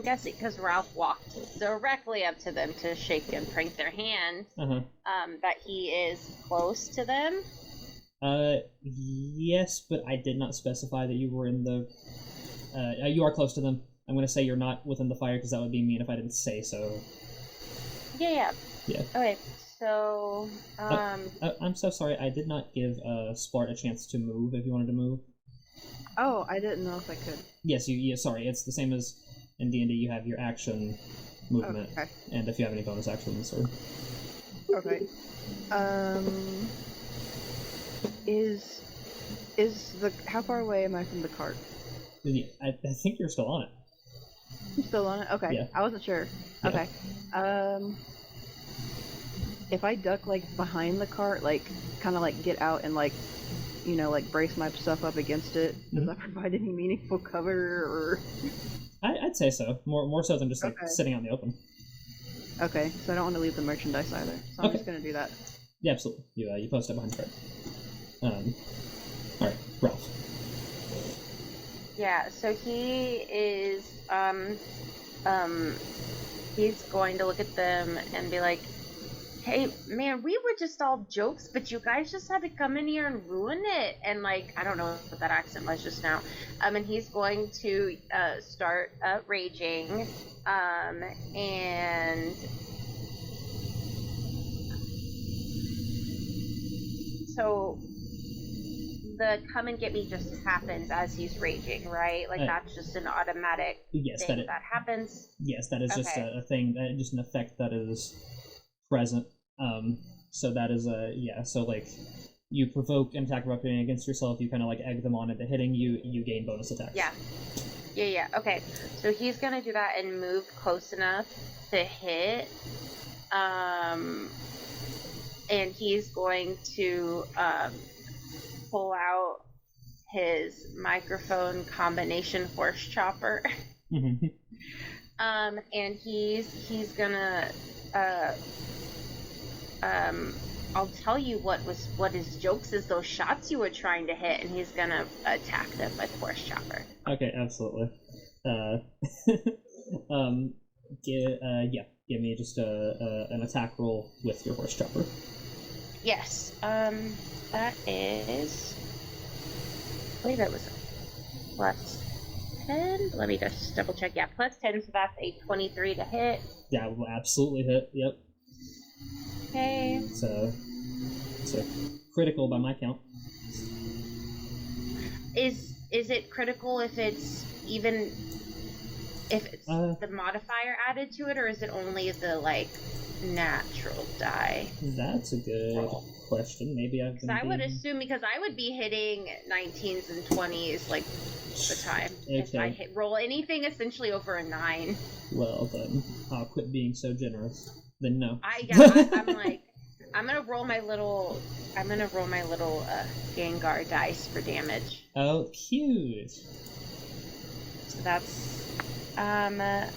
guessing because Ralph walked directly up to them to shake and prank their hand. That he is close to them. Yes, but I did not specify that you were in the. You are close to them. I'm going to say you're not within the fire because that would be mean if I didn't say so. Yeah. Okay, so I'm so sorry. I did not give Splart a chance to move. If you wanted to move. Oh, I didn't know if I could. Yes, sorry. It's the same as in D&D. You have your action movement, okay. And if you have any bonus actions, or. Okay. Is the how far away am I from the cart? Yeah, I think you're still on it. I'm still on it? Okay. Yeah. I wasn't sure. Yeah. Okay. If I duck behind the cart, kind of get out and brace my stuff up against it, does that provide any meaningful cover or? I'd say so. More so than just sitting out in the open. Okay, so I don't want to leave the merchandise either. So I'm just gonna do that. Yeah, absolutely. You post it behind the cart. All right, Ralph. Yeah, so he is he's going to look at them and be like, hey, man, we were just all jokes, but you guys just had to come in here and ruin it. And I don't know what that accent was just now. And he's going to start raging. And so the come and get me just happens as he's raging, right? That's just an automatic thing that happens. Yes, that is just a thing, just an effect that is present. So that is so you provoke an attack of opportunity against yourself, you kind of egg them on into hitting you gain bonus attacks. Yeah, okay. So he's gonna do that and move close enough to hit. And he's going to pull out his microphone combination horse chopper. And he's gonna I'll tell you what his jokes is, those shots you were trying to hit, and he's gonna attack them with horse chopper. Okay, absolutely. Give me just an attack roll with your horse chopper. Yes. That is, I believe it was +10. Let me just double check. Yeah, +10, so that's a 23 to hit. Yeah, will absolutely hit. Yep. Okay. So it's a critical by my count. Is it critical if it's the modifier added to it, or is it only the natural die? That's a good question. Maybe I've been. I would assume, because I would be hitting 19s and 20s the time. Okay. If I roll anything essentially over a 9. Well then, I'll quit being so generous. Then no. I'm gonna roll my little Gengar dice for damage. Oh, cute. So that's a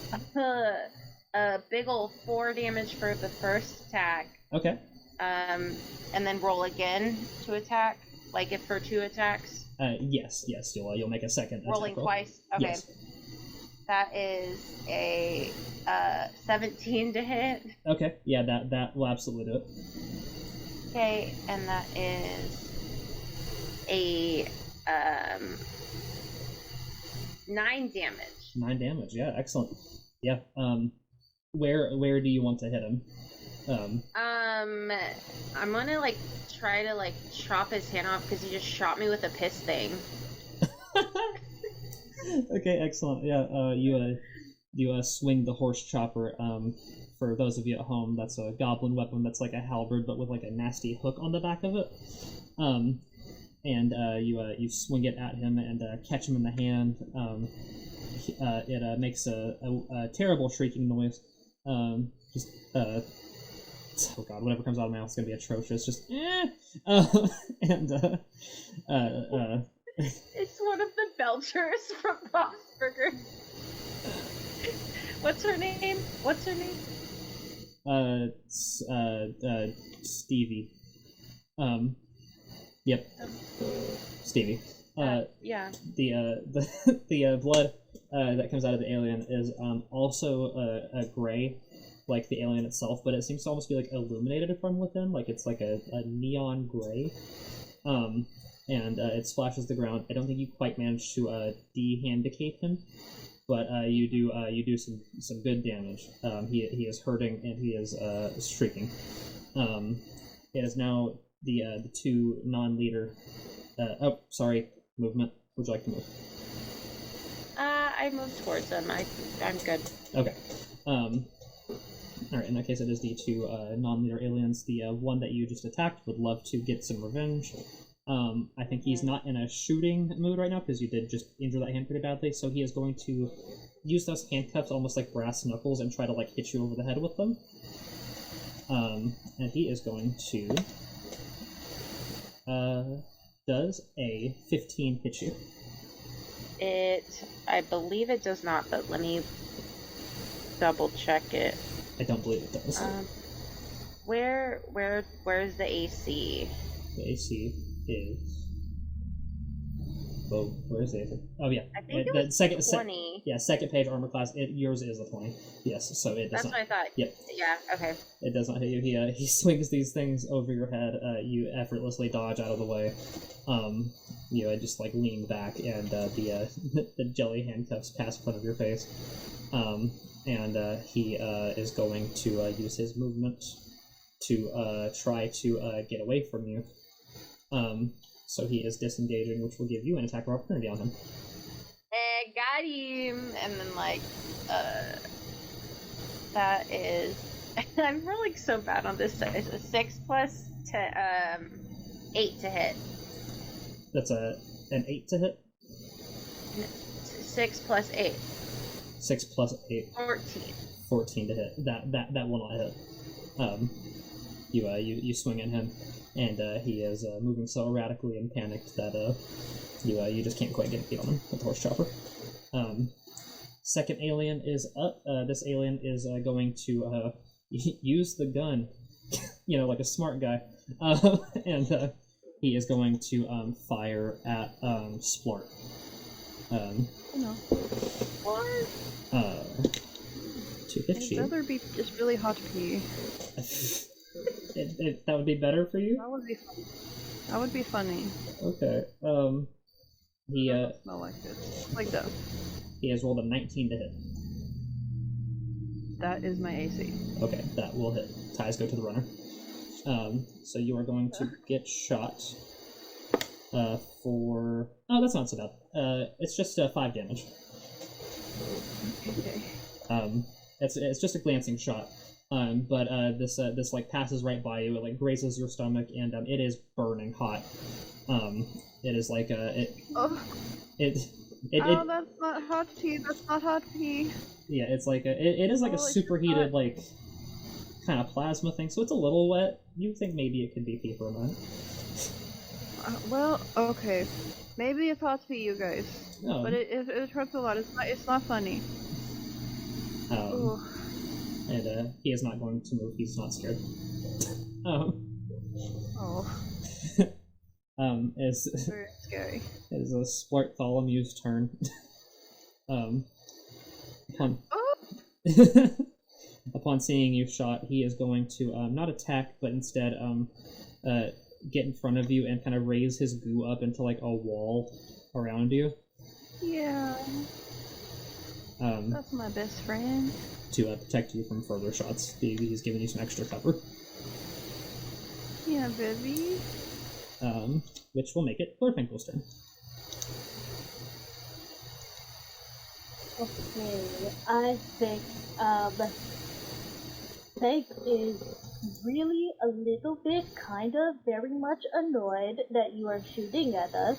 big ol' 4 damage for the first attack. Okay. And then roll again to attack, if for 2 attacks. Yes. You'll make a second. Rolling attack roll. twice. Okay. Yes. That is a 17 to hit. Okay. Yeah, that will absolutely do it. Okay, and that is a 9 damage. 9 damage. Yeah, excellent. Yeah. Where do you want to hit him? I'm gonna like try to like chop his hand off because he just shot me with a piss thing. Okay, excellent. Yeah. You swing the horse chopper. For those of you at home, that's a goblin weapon that's like a halberd but with like a nasty hook on the back of it. And you swing it at him and catch him in the hand. It makes a terrible shrieking noise. Oh god, whatever comes out of my mouth is gonna be atrocious. Just and It's one of the Belchers from Bob's Burgers. What's her name? Stevie. Yep. Stevie. Yeah. The blood that comes out of the alien is also a gray, like the alien itself, but it seems to almost be like illuminated from within, like it's like a neon gray. And it splashes the ground. I don't think you quite managed to dehandicate him, but you do some good damage. He is hurting and he is shrieking. It is now the two non-leader. Movement. Would you like to move? I moved towards him. I'm good. Okay. All right. In that case, it is the two non-leader aliens. The one that you just attacked would love to get some revenge. I think he's not in a shooting mood right now because you did just injure that hand pretty badly. So he is going to use those handcuffs almost like brass knuckles and try to like hit you over the head with them. And he is going to. Does a 15 hit you? I believe it does not, but let me double check it. I don't believe it does. Where's the AC? The AC is. Whoa, where's the AC? Oh yeah, I think it was 20. Second page armor class. Yours is a 20. Yes, so it does That's not. what I thought. Yep. Yeah. Okay. It does not hit you. He swings these things over your head. You effortlessly dodge out of the way. I just like lean back, and the jelly handcuffs pass in front of your face. And he is going to use his movement to try to get away from you. So he is disengaging, which will give you an attack of opportunity on him. Got him, and then that is. I'm rolling so bad on this. It's a 6 plus 8 to hit. That's an 8 to hit. 6 plus 8. 6 plus 8. 14. 14 to hit. That will not hit. You swing at him, and he is moving so erratically and panicked that you just can't quite get a beat on him with the horse chopper. Second alien is up. This alien is going to use the gun, like a smart guy, and he is going to fire at Splart. What? To hit you. I'd rather be just really hot pee. That would be better for you? That would be funny. That would be funny. Okay. He Smell like it. Like that. He has rolled a 19 to hit. That is my AC. Okay, that will hit. Ties go to the runner. So you are going to get shot for... Oh, that's not so bad. It's just 5 damage. Okay. It's just a glancing shot. But this like passes right by you. It like grazes your stomach, and it is burning hot. It is like Oh, that's not hot pee. That's not hot pee. Yeah, it's like it is like a superheated like kind of plasma thing. So it's a little wet. You think maybe it could be pee for a moment? Well, okay. Maybe it's hot pee, you guys. No. But it hurts a lot. It's not funny. And he is not going to move. He's not scared. Is Very scary. Is a Splart Tholomew's turn. Upon seeing you shot, he is going to not attack, but instead get in front of you and kind of raise his goo up into like a wall around you. Yeah. That's my best friend. To protect you from further shots. He's giving you some extra cover. Yeah, baby. Which will make it Glorfinkel's turn. Okay, I think Faith is really a little bit, kind of, very much annoyed that you are shooting at us.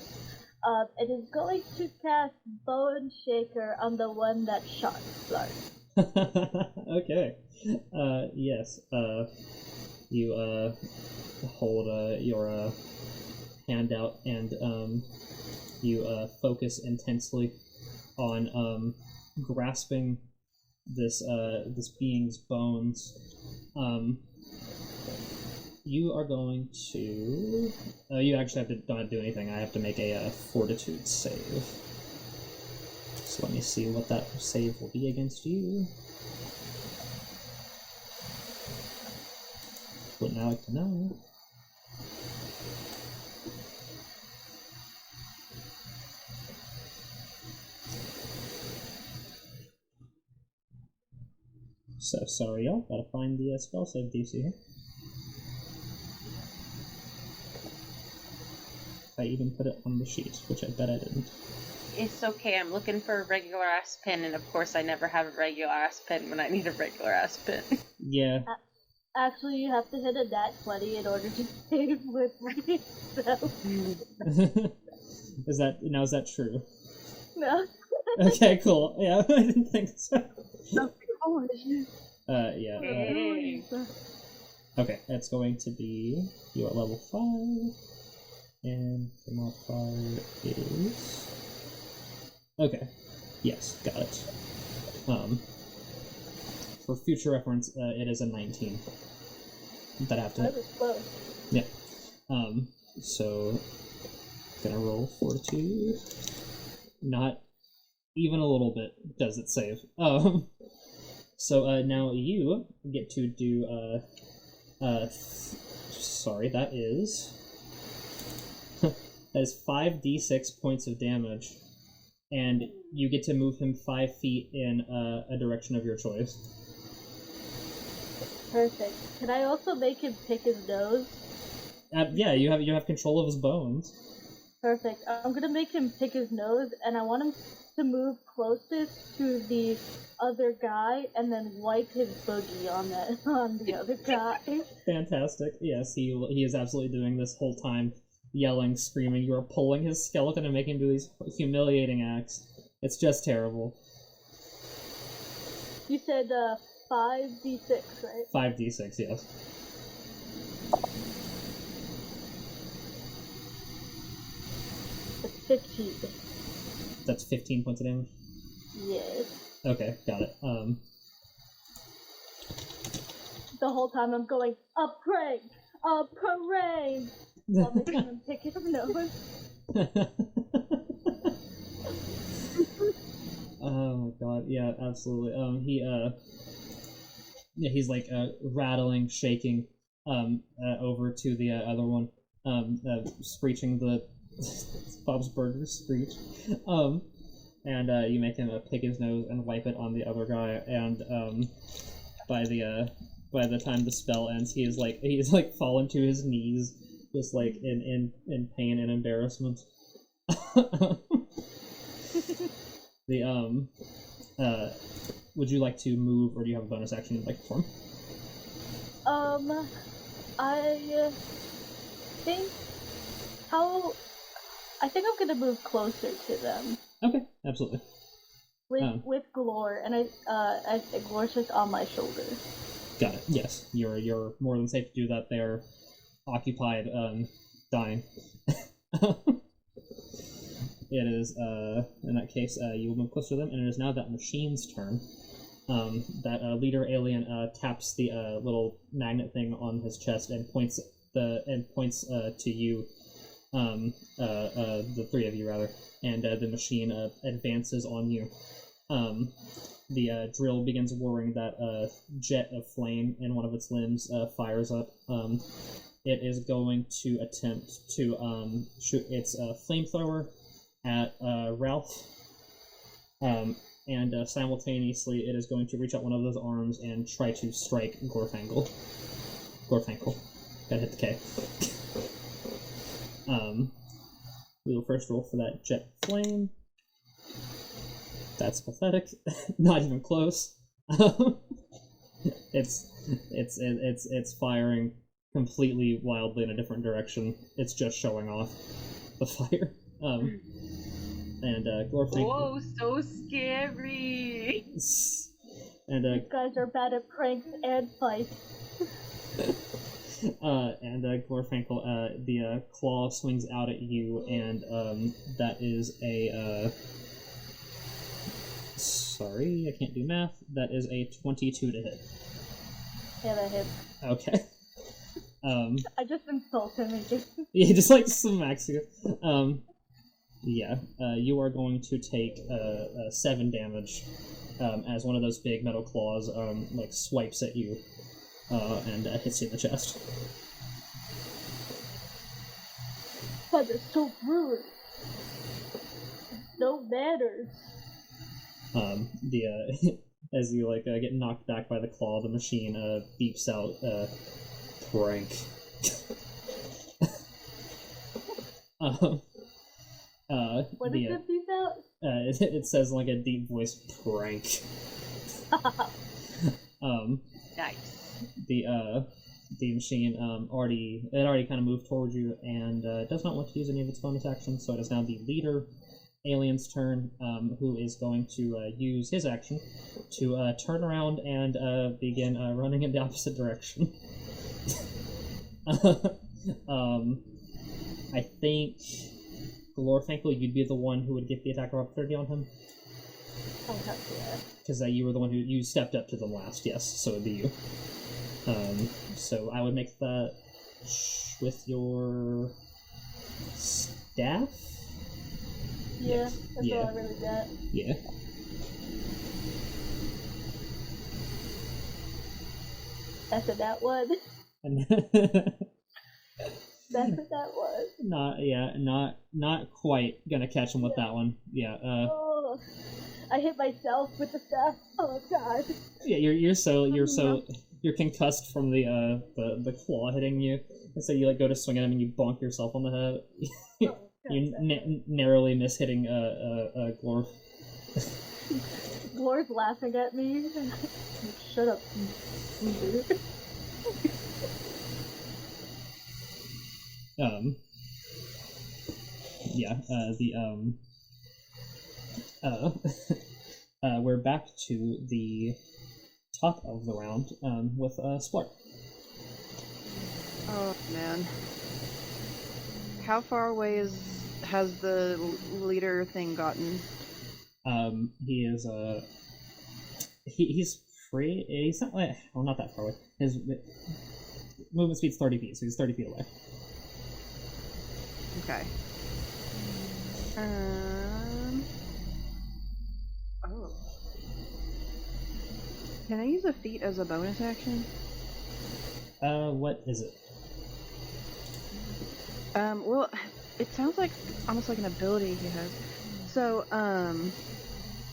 It is going to cast Bone Shaker on the one that shot Slark. Okay. Yes. You hold your hand out and you focus intensely on grasping this being's bones. You are going to. You actually have to don't do anything. I have to make a fortitude save. So let me see what that save will be against you. Wouldn't I like to know? So sorry, y'all. Gotta find the spell save DC here. I even put it on the sheet, which I bet I didn't. It's okay, I'm looking for a regular ass pin, and of course I never have a regular ass pin when I need a regular ass pin. Yeah. Actually, you have to hit a nat 20 in order to save with myself. Is that true? No. Okay, cool. Yeah, I didn't think so. Yeah. Hey. Okay, that's going to be you at level 5. And the modifier is... Okay. Yes, got it. For future reference, it is a 19. That I have to hit. That was close. Yeah. So... Gonna roll fortitude. Not even a little bit does it save. So, now you get to do, sorry, that is 5d6 points of damage, and you get to move him 5 feet in a direction of your choice. Perfect. Can I also make him pick his nose? Yeah, you have control of his bones. Perfect. I'm gonna make him pick his nose, and I want him to move closest to the other guy, and then wipe his boogie on the other guy. Fantastic. Yes, he is absolutely doing this whole time, yelling, screaming. You are pulling his skeleton and making him do these humiliating acts. It's just terrible. You said 5d6, right? 5d6, yes. It's 15. That's 15 points of damage? Yes. Okay, got it. The whole time I'm going, a prank! A parade! While making him pick his nose. Oh my god, yeah, absolutely. He's like rattling, shaking over to the other one, screeching the Bob's Burgers screech. And you make him pick his nose and wipe it on the other guy, and by the time the spell ends, he's like fallen to his knees, just like in pain and embarrassment. Would you like to move, or do you have a bonus action you'd like to perform? I think I'm gonna move closer to them. Okay, absolutely. With Glor, and I think Glor's just on my shoulder. Got it. Yes, you're more than safe to do that. They're occupied, dying. It is, in that case, you will move closer to them, and it is now that machine's turn. That leader alien taps the little magnet thing on his chest and points to you, the three of you rather, and the machine advances on you. The drill begins whirring. That jet of flame in one of its limbs fires up, it is going to attempt to shoot its flamethrower at Ralph. And simultaneously, it is going to reach out one of those arms and try to strike Glorfenkel. Gotta hit the K. We will first roll for that jet flame. That's pathetic. Not even close. It's firing completely wildly in a different direction. It's just showing off the fire. And Glorfenkel. Whoa, so scary! And You guys are bad at pranks and fights. and Glorfenkel, the claw swings out at you, and that is a sorry, I can't do math. That is a 22 to hit. Yeah, that hits. Okay. I just insulted him. Yeah, just like smacks you. Yeah, you are going to take 7 damage as one of those big metal claws like swipes at you and hits you in the chest. That is so rude. No manners. As you like get knocked back by the claw, the machine beeps out prank. What does it beep out? It says like a deep voice prank. Nice. The machine already kind of moved towards you and does not want to use any of its bonus actions, so it is now the leader alien's turn, who is going to use his action to turn around and begin running in the opposite direction. I think Glorfenkel, you'd be the one who would get the attack of opportunity on him. I'll have to. Because you were the one who you stepped up to them last, yes, so it'd be you. So I would make that with your staff? Yeah, that's Yeah. all I really got. Yeah. That's what that was. That's what that was. Not quite gonna catch him with that one. Yeah, Oh, I hit myself with the staff. Oh god. yeah, you're concussed from the claw hitting you, and so you like go to swing at him and you bonk yourself on the head. Oh, You narrowly miss hitting Glorf. Glor's laughing at me. Shut up, dude. Yeah, we're back to the top of the round, with, Splart. Oh man. How far away has the leader thing gotten? He is, he's free, he's not, well, not that far away. His movement speed's 30 feet, so he's 30 feet away. Okay. Oh. Can I use a feat as a bonus action? What is it? Well, it sounds like almost like an ability he has. So,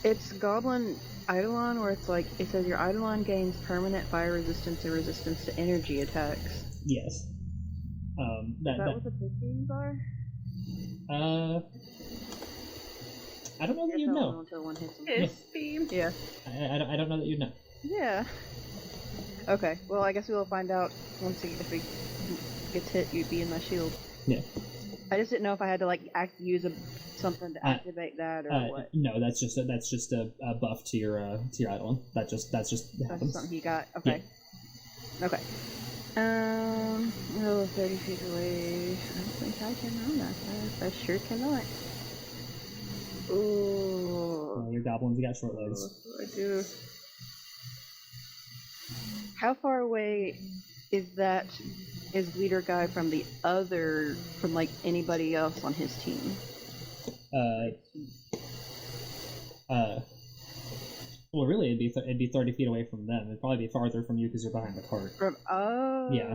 it's Goblin Eidolon, where it's like, it says your Eidolon gains permanent fire resistance and resistance to energy attacks. Yes. Is that what the Pistons are? I don't know that you'd know. Until one hits him. His theme. Yeah. I don't know that you'd know. Yeah. Okay, well, I guess we'll find out once if he gets hit, you'd be in my shield. Yeah. I just didn't know if I had to, like, use something to activate that or what. No, that's just a buff to your Eidolon. That's just That's happens. something he got. Okay. Yeah. Okay. 30 feet away. I don't think I can run that fast. I sure cannot. Ooh. Your goblins, you got short legs. I do. How far away is leader guy from like anybody else on his team? Well, really, it'd be 30 feet away from them. It'd probably be farther from you because you're behind the cart. Oh. Yeah.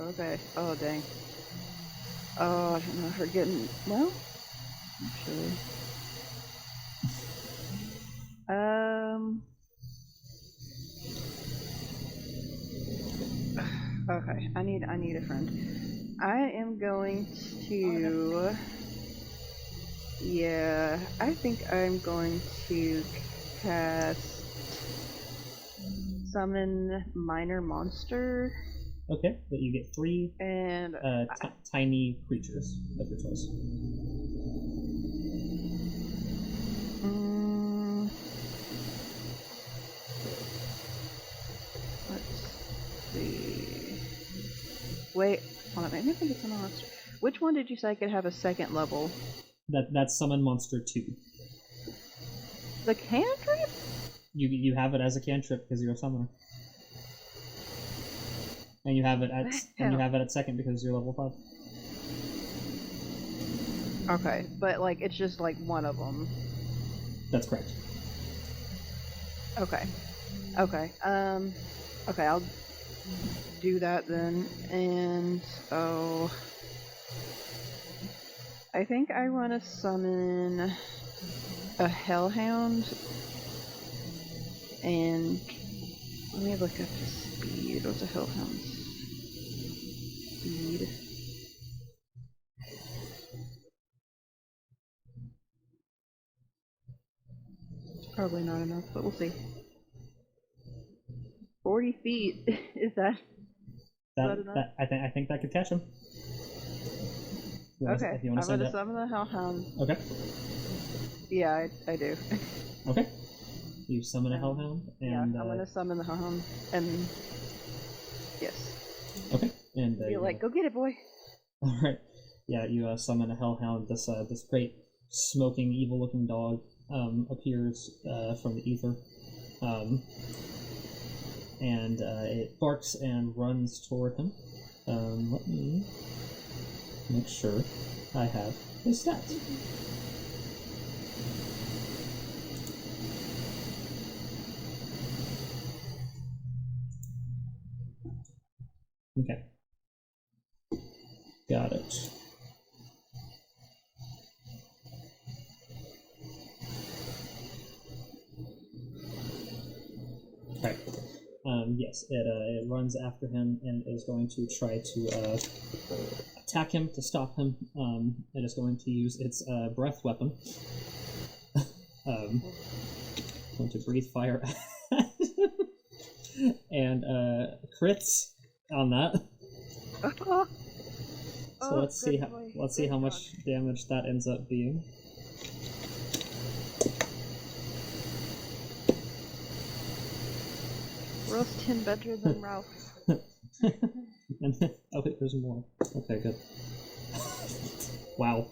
okay. Oh, dang. Oh, I don't know if we're getting... Well, actually... Okay, I need a friend. I am going to... Yeah, I think I'm going to cast Summon Minor Monster. Okay, but you get 3 and tiny creatures of your choice. Let's see. Wait, hold on, maybe I think it's a monster. Which one did you say could have a second level? That's Summon Monster 2. The cantrip? You have it as a cantrip because you're a summoner. And you have it at second because you're level 5. Okay, but like it's just like one of them. That's correct. Okay. Okay. Okay, I'll do that then. And I think I want to summon a hellhound. And let me look up the speed. What's a hellhound's speed? It's probably not enough, but we'll see. 40 feet. Is that enough? I think that could catch him. Okay, I'm gonna summon the hellhound. Okay. Yeah, I do. Okay. You summon a hellhound, and yeah, I'm gonna summon the hellhound, and yes. Okay, and you're like, go get it, boy. All right. Yeah, you summon a hellhound. This great smoking, evil-looking dog appears from the ether, and it barks and runs toward him. Let me make sure I have his stats. Okay. Got it. Right. Yes, it runs after him and is going to try to attack him to stop him. It is going to use its breath weapon. Going to breathe fire and crits on that. So let's see how much damage that ends up being. Ralph's 10 better than Ralph. And oh wait, there's more. Okay, good. Wow.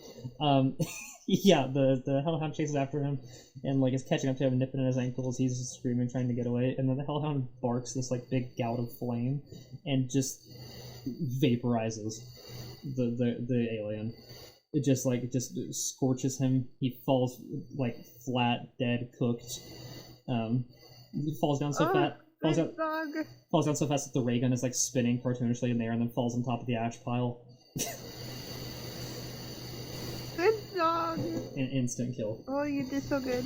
Yeah, the hellhound chases after him and like is catching up to him, nipping at his ankles. He's just screaming, trying to get away, and then the hellhound barks this like big gout of flame and just vaporizes the alien. It just scorches him. He falls like flat, dead, cooked. He falls down so fast. Falls down so fast that the ray gun is like spinning cartoonishly in the air and then falls on top of the ash pile. Good dog. An instant kill. Oh, you did so good.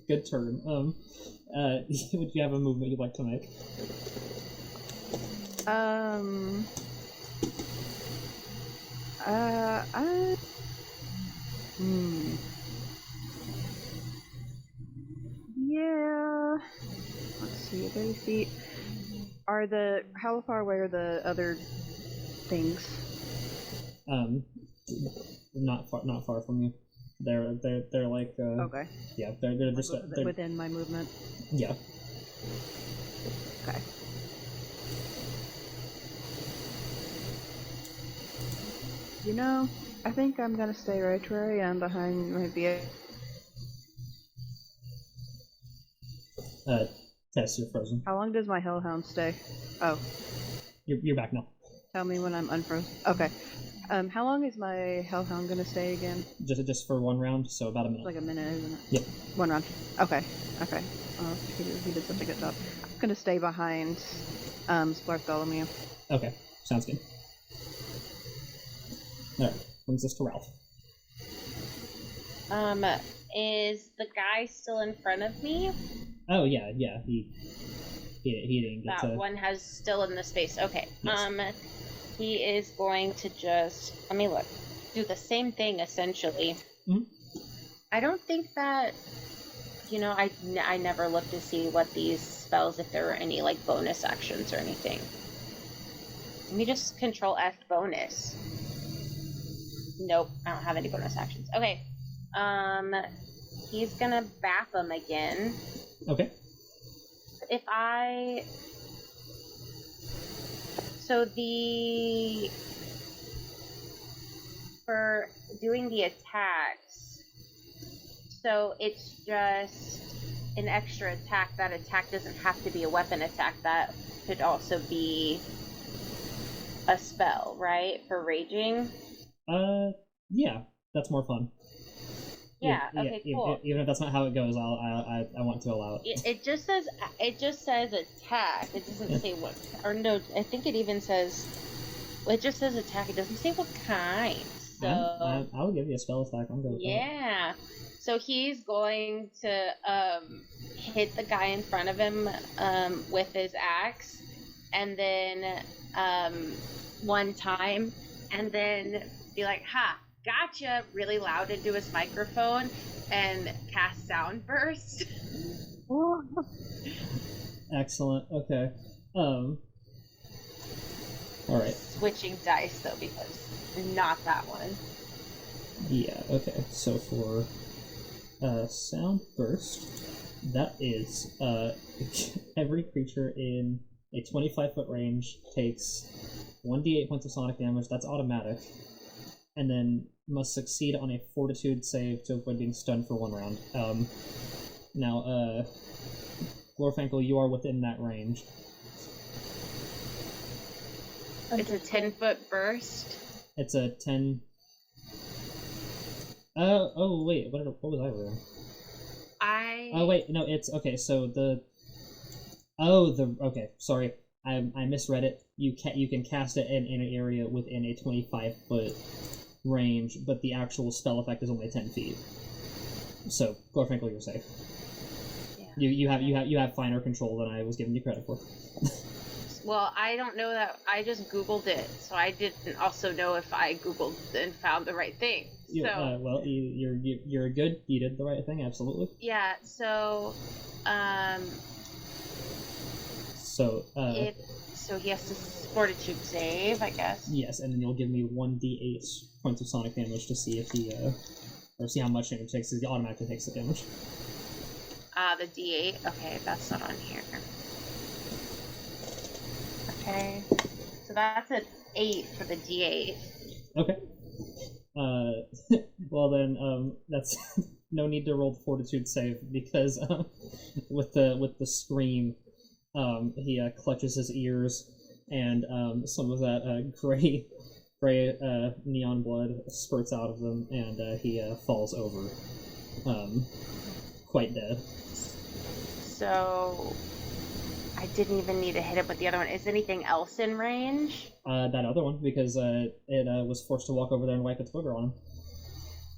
Good turn. Would you have a movement you'd like to make? Yeah. Let's see, 30 feet. How far away are the other things? Not far from you. They're like okay. Yeah, they're just they're, within my movement. Yeah. Okay. You know, I think I'm gonna stay right where I am behind my vehicle. Tess, you're frozen. How long does my hellhound stay? Oh. You're back now. Tell me when I'm unfrozen. Okay. How long is my hellhound gonna stay again? Just for one round, so about a minute. Like a minute, isn't it? Yep. 1 round. Okay. Okay. Oh, he did such a good job. I'm gonna stay behind Bartholomew. Okay, sounds good. Alright, brings us to Ralph. Is the guy still in front of me? Oh, yeah, he didn't get That one has still in the space. Okay. Yes. He is going to just, let me look, do the same thing, essentially. Mm-hmm. I don't think that, I never looked to see what these spells, if there were any, like, bonus actions or anything. Let me just Control F bonus. Nope, I don't have any bonus actions. Okay. He's gonna bap him again. Okay. For doing the attacks, so it's just an extra attack. That attack doesn't have to be a weapon attack. That could also be a spell, right? For raging? Yeah, that's more fun. Yeah, okay, cool. Even if that's not how it goes, I want to allow it. It just says attack. It doesn't say what, or no, I think it even says, it just says attack. It doesn't say what kind. So I'll give you a spell attack. I'm good with that. Yeah. So he's going to hit the guy in front of him with his axe, and then one time, and then be like, "Ha! Gotcha!" really loud into his microphone, and cast sound burst. Excellent. Okay. All right. Switching dice though, because not that one. Yeah. Okay. So for sound burst, that is every creature in a 25-foot range takes 1d8 points of sonic damage. That's automatic, and then must succeed on a Fortitude save to avoid being stunned for 1 round. Now, Glorfinkel, you are within that range. It's a 10-foot burst. It's a 10. Oh wait, what was I reading? Oh wait, no, it's okay. So okay, sorry, I misread it. You can cast it in an area within a 25-foot range, but the actual spell effect is only 10 feet. So, Glorfinkel, you're safe. Yeah. You have finer control than I was giving you credit for. Well, I don't know that. I just Googled it, so I didn't also know if I Googled and found the right thing. Well, you're good. You did the right thing, absolutely. Yeah. So he has to Fortitude save, I guess. Yes, and then you'll give me 1d8 points of sonic damage to see if he or see how much damage it takes. He automatically takes the damage. The d8. Okay, that's not on here. Okay, so that's an 8 for the d8. Okay. Well then, that's no need to roll the Fortitude save because with the scream, he clutches his ears and some of that gray neon blood spurts out of them, and he falls over, quite dead. So I didn't even need to hit it with the other one. Is anything else in range? That other one, because it was forced to walk over there and wipe its booger on him.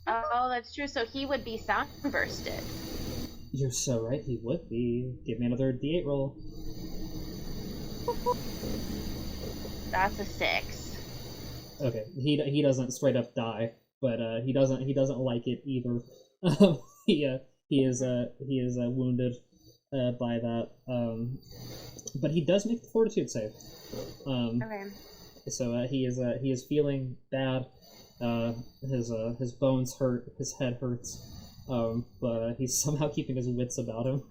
Oh, that's true. So he would be sound bursted. You're so right, he would be. Give me another d8 roll. That's a 6. Okay, he doesn't straight up die, but he doesn't like it either. He is wounded by that. But he does make the Fortitude save. Okay. So he is feeling bad. His bones hurt, his head hurts, but he's somehow keeping his wits about him.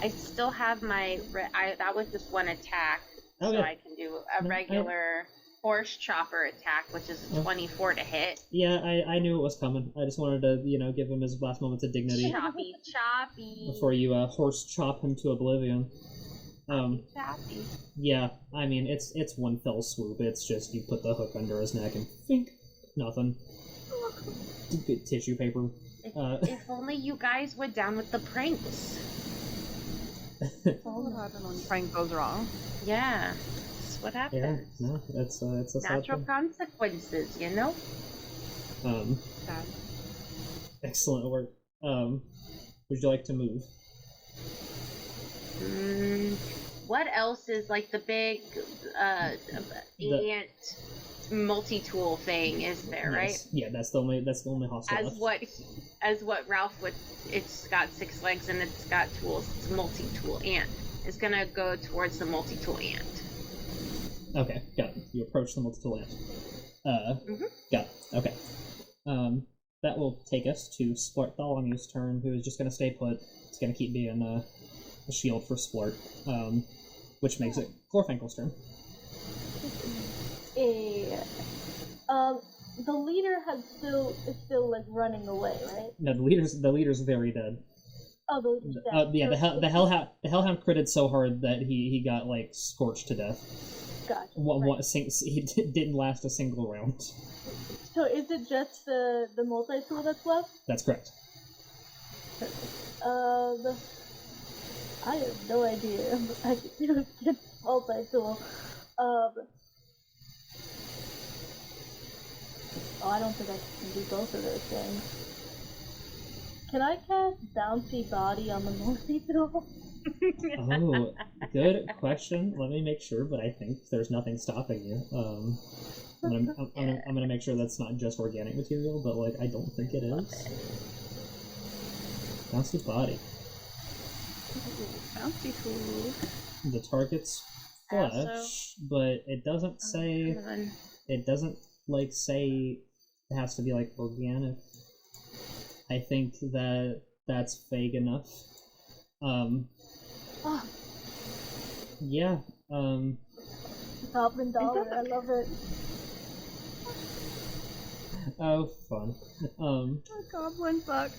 I still have my. That was just one attack, so I can do a regular horse chopper attack, which is a 24 to hit. Yeah, I knew it was coming. I just wanted to give him his last moments of dignity. Choppy. Before you horse chop him to oblivion. Choppy. Yeah, I mean it's one fell swoop. It's just you put the hook under his neck and think nothing. Good tissue paper. If only you guys went down with the pranks. All what happens when prank goes wrong. Yeah, that's what happens. Yeah, no, it's a sad Natural thing. consequences, you know? Sad. Excellent work. Would you like to move? What else is like the big ant multi-tool thing? Is there Yes. right? Yeah, that's the only hostile left. As what Ralph would. It's got 6 legs and it's got tools. It's a multi-tool ant. It's gonna go towards the multi-tool ant. Okay, got it. You approach the multi-tool ant. Got it. Okay. That will take us to Splart-Tholomew's turn, who is just going to stay put. It's going to keep being a shield for Splart, which makes it Glorfinkel's turn. The leader is still like running away, right? No, the leader's very dead. Oh, the leader's dead. Yeah, the Hellhound critted so hard that he got like scorched to death. Gotcha. He didn't last a single round. So is it just the multi-tool that's left? That's correct. I have no idea. I could do a multi-tool. I don't think I can do both of those things. Can I cast Bouncy Body on the multi-tool? Oh, good question. Let me make sure, but I think there's nothing stopping you. I'm gonna make sure that's not just organic material, but like I don't think it is. Bouncy Body. Bouncy tool. The target's flesh, but it doesn't say. It doesn't like say it has to be like organic. I think that's vague enough. Yeah. Goblin dollar, I love it. Oh, fun. A goblin buck.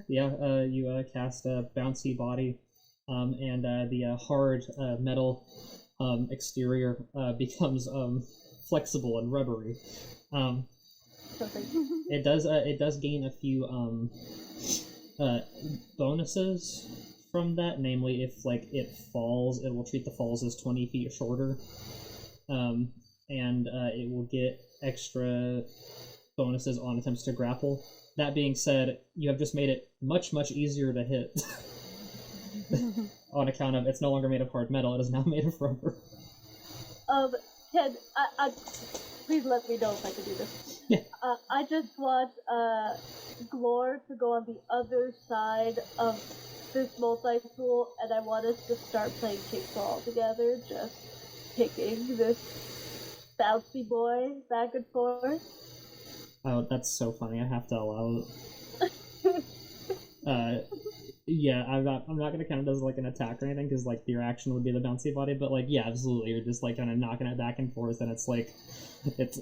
Yeah. You cast a bouncy body, and the hard metal exterior becomes flexible and rubbery. It does gain a few bonuses from that, namely if like it falls, it will treat the falls as 20 feet shorter, and it will get extra bonuses on attempts to grapple. That being said, you have just made it much easier to hit on account of it's no longer made of hard metal, it is now made of rubber. Ted, I please let me know if I can do this. Yeah. I just want Glor to go on the other side of this multi-tool, and I want us to start playing kickball together, just kicking this bouncy boy back and forth. Oh, that's so funny. I have to allow it. Yeah, I'm not gonna count it as like an attack or anything, because like your action would be the bouncy body, but like yeah, absolutely, you're just like kind of knocking it back and forth, and it's like it's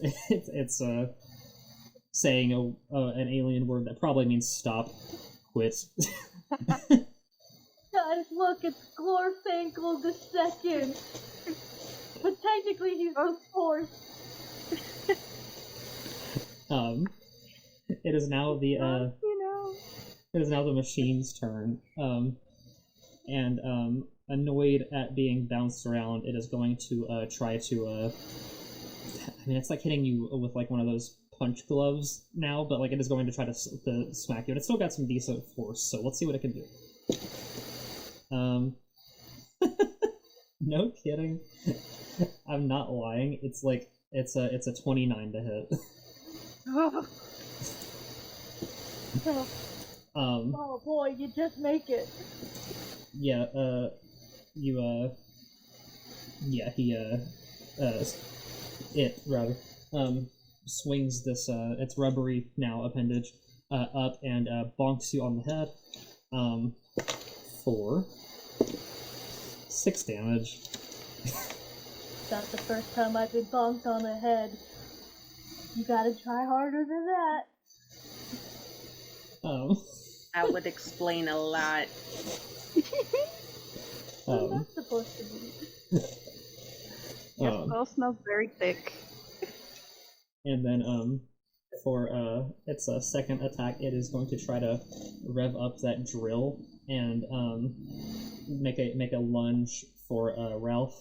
saying an alien word that probably means stop, quit. Guys, look, it's Glorfinkel the second. But technically he's the fourth. It is now the it is now the machine's turn. And annoyed at being bounced around, it is going to try to I mean, it's like hitting you with like one of those punch gloves now, but like it is going to try to smack you, and it's still got some decent force, so let's see what it can do. No kidding. I'm not lying. It's like it's a 29 to hit. Oh boy, you just make it. Yeah, it rather swings this its rubbery now appendage up and bonks you on the head for 6 damage. That's the first time I've been bonked on the head. You gotta try harder than that. That would explain a lot. What's that supposed to be? Your spell smells very thick. And then for its second attack, it is going to try to rev up that drill and make a lunge for Ralph,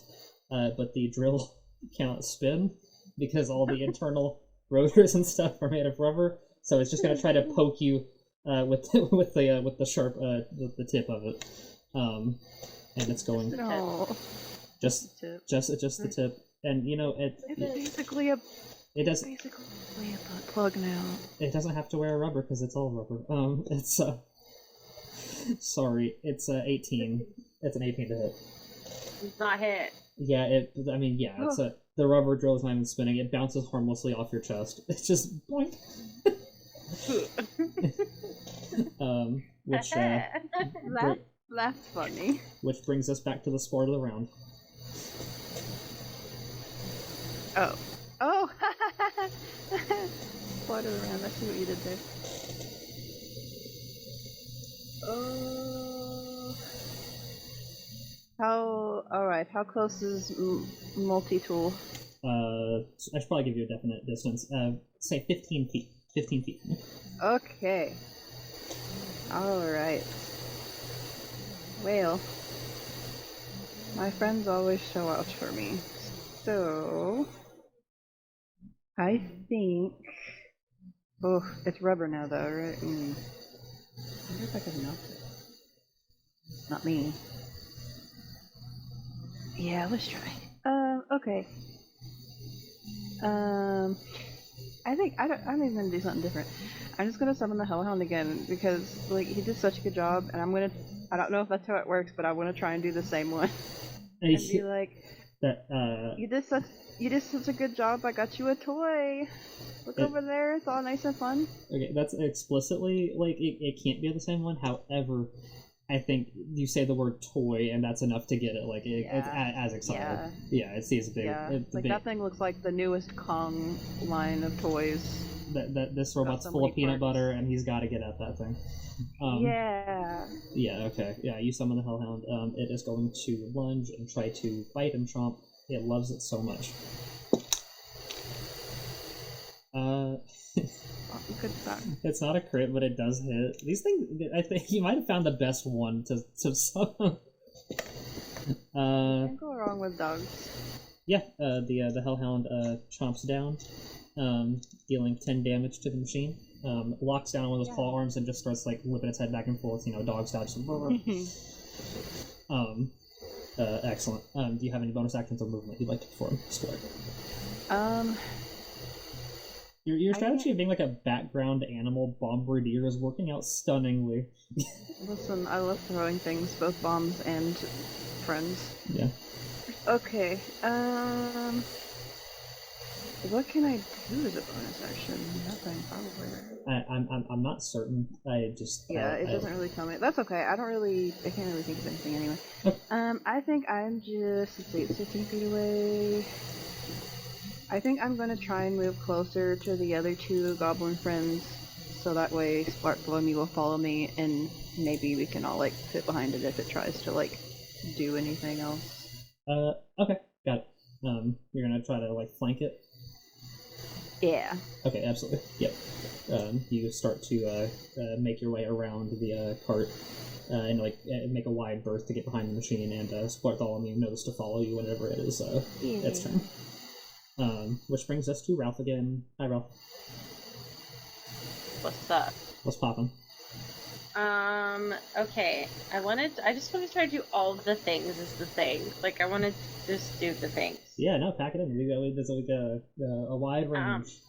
but the drill cannot spin because all the internal rotors and stuff are made of rubber. So it's just gonna try to poke you with the sharp the tip of it, and it's going just the tip, and It's basically a butt plug now. It doesn't have to wear rubber because it's all rubber. It's sorry, it's 18. It's an 18 to hit. It's not hit. Yeah, it's the rubber drill is not even spinning. It bounces harmlessly off your chest. It's just boink. Which That's funny. Which brings us back to the sport of the round. Oh, sport of the round. I see what you did there. How close is multi-tool? I should probably give you a definite distance. Say 15 feet. 15 feet. Okay. Alright. Well, my friends always show out for me. So, I think... Oh, it's rubber now though, right? I wonder if I can melt it. Not me. Yeah, let's try. Okay. I think I'm even gonna do something different. I'm just gonna summon the Hellhound again because like he did such a good job, and I don't know if that's how it works, but I want to try and do the same one and be like, you did such a good job. I got you a toy. Look over there. It's all nice and fun. Okay, that's explicitly like it can't be the same one. However, I think you say the word toy, and that's enough to get it. Like it's as excited. Yeah, it sees big. Yeah, that thing looks like the newest Kong line of toys. That this robot's full of peanut butter, and he's got to get at that thing. Yeah. Yeah. Okay. Yeah. You summon the Hellhound. It is going to lunge and try to bite and chomp. It loves it so much. Good start. It's not a crit, but it does hit. These things, I think you might have found the best one to summon. Can't go wrong with dogs. Yeah, the Hellhound chomps down, dealing 10 damage to the machine. Locks down on one of those claw arms and just starts like whipping its head back and forth. Dog style. Excellent. Do you have any bonus actions or movement you'd like to perform? Square. Your strategy of being like a background animal bombardier is working out stunningly. Listen, I love throwing things, both bombs and friends. Yeah. Okay, what can I do as a bonus action? Nothing, probably. I'm not certain. I just it doesn't really tell me. That's okay. I can't really think of anything anyway. Okay. I think I'm just, let's see, it's 15 feet away. I think I'm gonna try and move closer to the other two goblin friends, so that way Spark Below Me will follow me, and maybe we can all like fit behind it if it tries to like do anything else. Okay, got it. You're gonna try to like flank it. Yeah. Okay, absolutely. Yep. You start to make your way around the cart and like make a wide berth to get behind the machine, and Bartholomew knows to follow you whenever it is its turn. Which brings us to Ralph again. Hi, Ralph. What's up? What's poppin'? Okay. I just want to try to do all of the things is the thing. Like, I want to just do the things. Yeah, no, pack it in. There's like a wide range.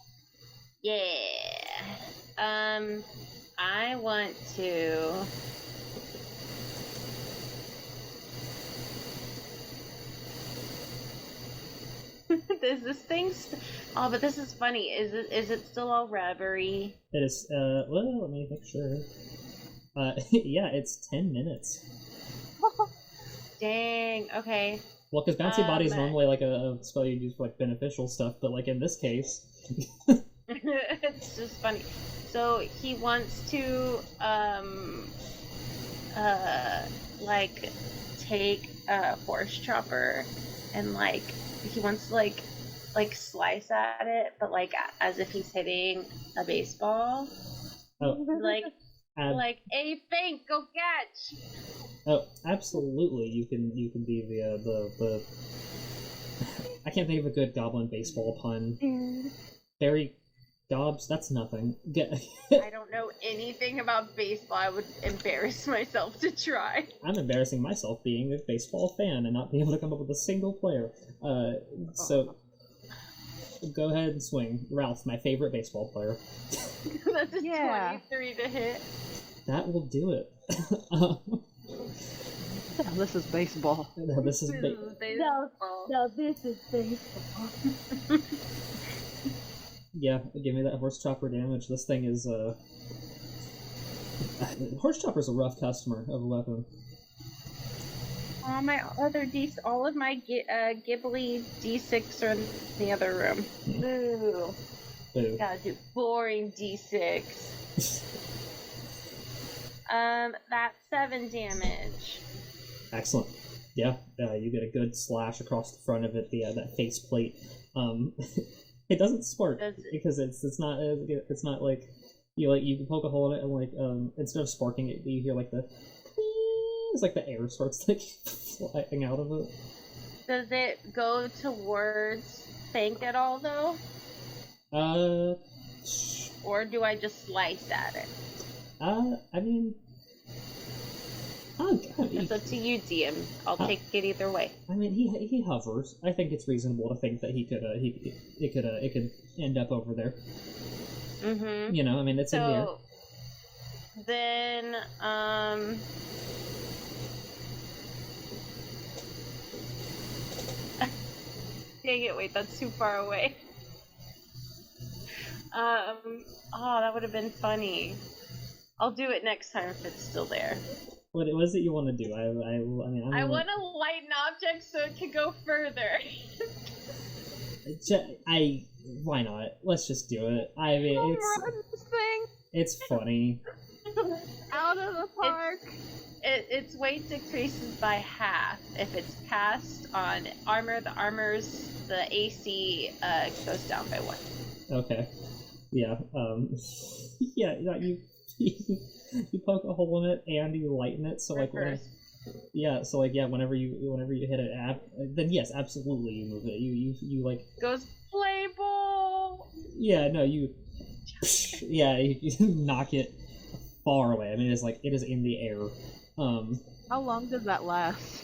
Yeah. I want to... Is this thing... Oh, but this is funny. Is it still all rubbery? It is, well, let me make sure. Yeah, it's 10 minutes. Dang, okay. Well, because Bouncy Body is normally like a spell you use for like beneficial stuff, but like in this case... It's just funny. So he wants to, like, take a force chopper and like, he wants to like slice at it, but like as if he's hitting a baseball. Oh. Like, hey, Fink, go catch! Oh, absolutely. You can be the I can't think of a good goblin baseball pun. Barry Dobbs, that's nothing. I don't know anything about baseball. I would embarrass myself to try. I'm embarrassing myself being a baseball fan and not being able to come up with a single player. So go ahead and swing. Ralph, my favorite baseball player. That's a 23 to hit. That will do it. This is baseball. No, this is baseball. No, this is baseball. Yeah, give me that horse chopper damage. This thing is horse chopper's a rough customer of a weapon. All my other all of my Ghibli D6 are in the other room. Boo. Boo. Gotta do boring D6. That's 7 damage. Excellent. Yeah, you get a good slash across the front of it. That face plate. It doesn't spark because it's not like you can poke a hole in it and like instead of sparking it, you hear like the it's like the air starts like flying out of it. Does it go towards Fank at all though? Or do I just slice at it? I mean, it's up to you, DM. I'll take it either way. I mean, he hovers. I think it's reasonable to think that it could end up over there. Mm-hmm. You know, I mean, it's in the air. Then, dang it! Wait, that's too far away. Oh, that would have been funny. I'll do it next time if it's still there. What is it you want to do? I mean, I want to light an object so it can go further. Why not? Let's just do it. I mean, it's funny. Out of the park. Its weight decreases by half if it's cast on armor. The AC goes down by 1. Okay. Yeah. Yeah. You poke a hole in it and you lighten it. So like, whenever you hit it, then yes, absolutely, you move it. You like goes play ball. Yeah. No. You knock it far away. I mean, it is in the air. How long does that last?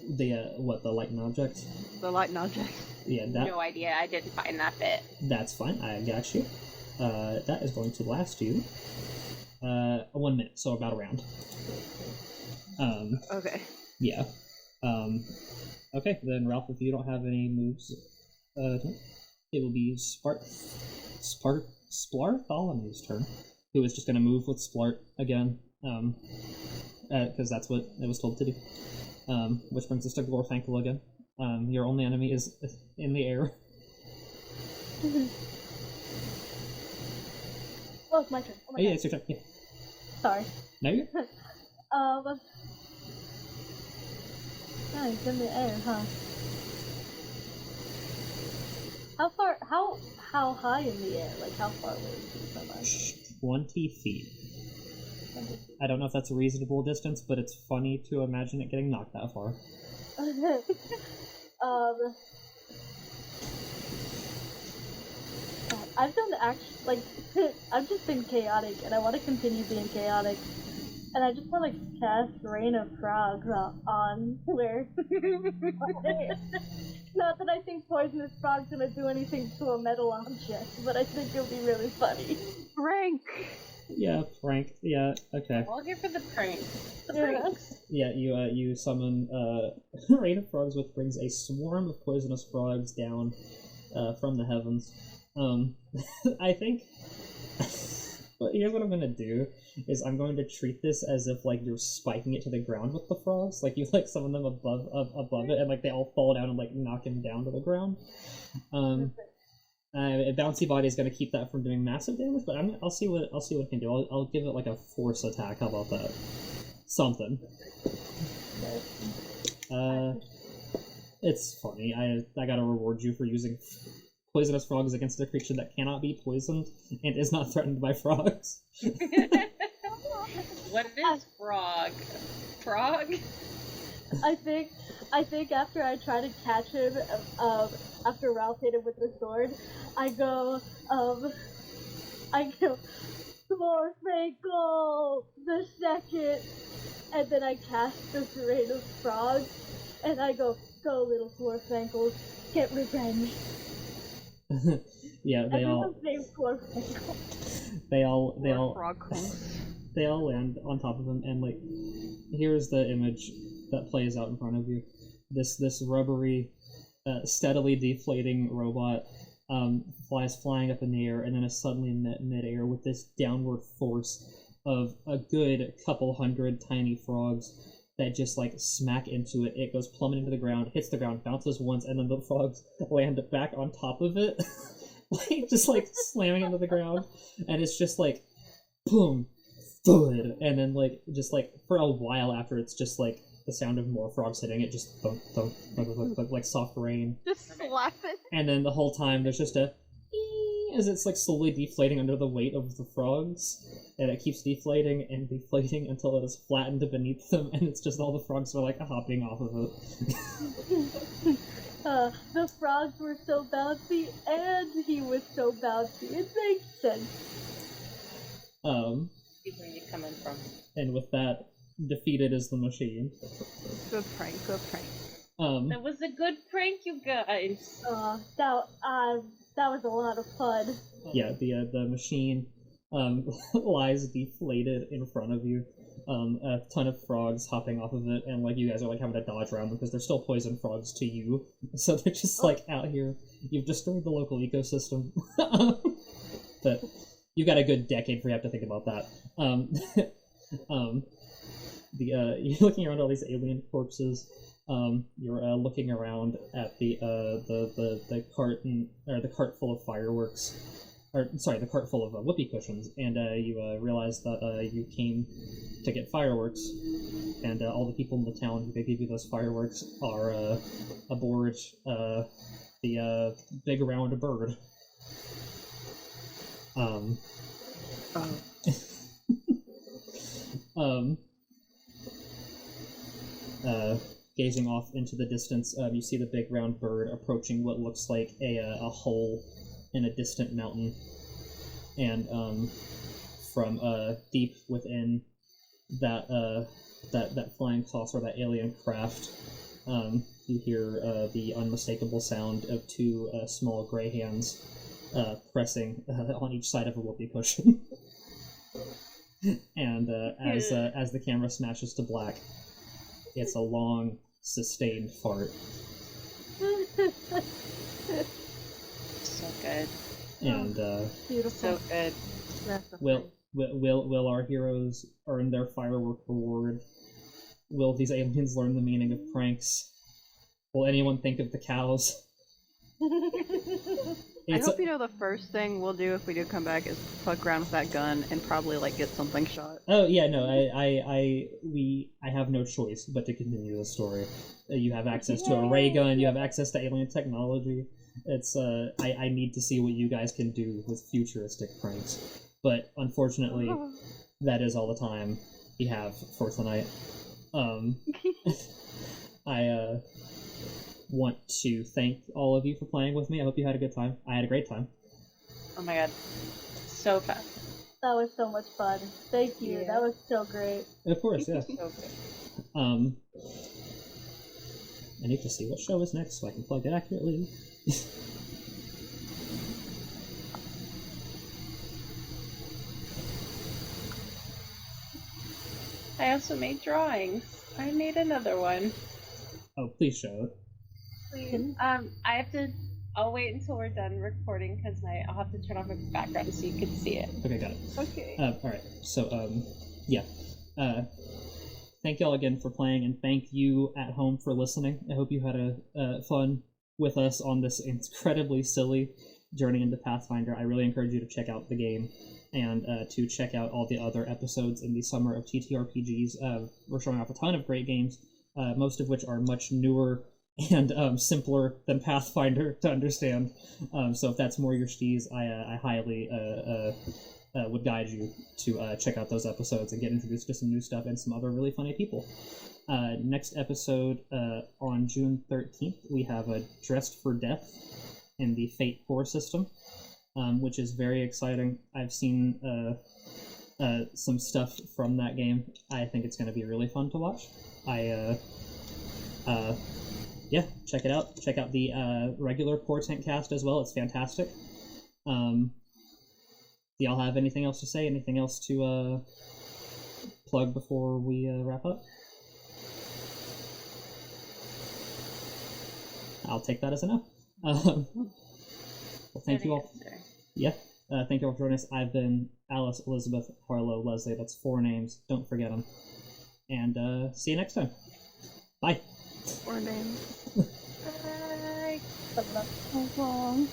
The lighten object? The lighten object. Yeah, no idea. I didn't find that bit. That's fine. I got you. That is going to last you 1 minute, so about a round. Okay. Yeah. Okay, then Ralph, if you don't have any moves, it will be Splartholomew's turn, who is just going to move with Splart again, because that's what it was told to do. Which brings us to Glorthankle again. Your only enemy is in the air. Oh, it's my turn. Oh my God. It's your turn. Yeah. Sorry. No, you're... It's in the air, huh? How high in the air? Like, how far away is it from us? 20 feet. I don't know if that's a reasonable distance, but it's funny to imagine it getting knocked that far. I've just been chaotic, and I want to continue being chaotic. And I just want to cast Rain of Frogs on where. Not that I think poisonous frog's gonna do anything to a metal object, but I think it'll be really funny. Frank! Yeah, Frank. Yeah, okay. I'll go for the prank. The pranks. Yeah, you summon Rain of Frogs, which brings a swarm of poisonous frogs down from the heavens. I think. But here's what I'm gonna do: is I'm going to treat this as if like you're spiking it to the ground with the frogs, like you like summon them above it, and like they all fall down and like knock him down to the ground. Bouncy Body is going to keep that from doing massive damage, but I'll see what it can do. I'll give it like a force attack. How about that? Something. It's funny. I gotta reward you for using poisonous frogs against a creature that cannot be poisoned and is not threatened by frogs. What is frog? Frog? I think after I try to catch him, after Ralph hit him with the sword, I go, Smorefankle the second, and then I cast this rain of frogs, and I go little Smorefankles, get revenge. Yeah, they all Everyone's named Smorefankle. they all they all land on top of him, and like, here's the image that plays out in front of you. This rubbery, steadily deflating robot flies flying up in the air, and then is suddenly met mid-air with this downward force of a good couple hundred tiny frogs that just like smack into it. It goes plummeting to the ground, hits the ground, bounces once, and then the frogs land back on top of it, like just like slamming into the ground, and it's just like boom, thud, and then like just like for a while after, it's just like the sound of more frogs hitting it, just thunk, thunk, thunk, thunk, thunk, like soft rain. Just slap it. And then the whole time there's just a as it's like slowly deflating under the weight of the frogs, and it keeps deflating and deflating until it is flattened beneath them, and it's just all the frogs are like hopping off of it. The frogs were so bouncy, and he was so bouncy. It makes sense. Where you coming from? And with that, defeated is the machine. Good prank, good prank. That was a good prank, you guys. That was a lot of fun. Yeah, the machine lies deflated in front of you. A ton of frogs hopping off of it, and like you guys are like having to dodge around them because they're still poison frogs to you. So they're just like out here. You've destroyed the local ecosystem. But you've got a good decade before you have to think about that. You're looking around all these alien corpses. You're looking around at the cart full of fireworks, or sorry, the cart full of whoopee cushions, and you realize that you came to get fireworks, and all the people in the town who could give you those fireworks are aboard the big round bird. Gazing off into the distance, you see the big round bird approaching what looks like a hole in a distant mountain, and from deep within that flying saucer, that alien craft, you hear the unmistakable sound of two small gray hands pressing on each side of a whoopee cushion. And as the camera smashes to black, it's a long, sustained fart. So good. And Beautiful. So good. will our heroes earn their firework reward? Will these aliens learn the meaning of pranks? Will anyone think of the cows? I hope you know the first thing we'll do if we do come back is fuck around with that gun and probably like get something shot. Oh yeah, no, I have no choice but to continue the story. You have access to a ray gun. You have access to alien technology. It's I need to see what you guys can do with futuristic pranks, but unfortunately, that is all the time we have for tonight. I want to thank all of you for playing with me. I hope you had a good time. I had a great time. Oh my god. So fun. That was so much fun. Thank you. Yeah. That was so great. Of course, yeah. So good. I need to see what show is next so I can plug it accurately. I also made drawings. I made another one. Oh, please show it. Please. I'll wait until we're done recording because I'll have to turn off my background so you can see it. Okay, got it. Okay. Alright, so, yeah. Thank y'all again for playing, and thank you at home for listening. I hope you had a fun with us on this incredibly silly journey into Pathfinder. I really encourage you to check out the game and to check out all the other episodes in the Summer of TTRPGs. We're showing off a ton of great games, most of which are much newer and simpler than Pathfinder to understand. So if that's more your steez, I highly would guide you to check out those episodes and get introduced to some new stuff and some other really funny people. Next episode on June 13th, we have a Dressed for Death in the Fate 4 system, which is very exciting. I've seen some stuff from that game. I think it's going to be really fun to watch. Yeah, check it out. Check out the regular Portent Kast as well. It's fantastic. Do y'all have anything else to say? Anything else to plug before we wrap up? I'll take that as a no. Well, thank you all. Yeah, thank you all for joining us. I've been Alice, Elizabeth, Harlow, Leslie. That's 4 names. Don't forget them. And see you next time. Bye. 4 names. Bye. So long.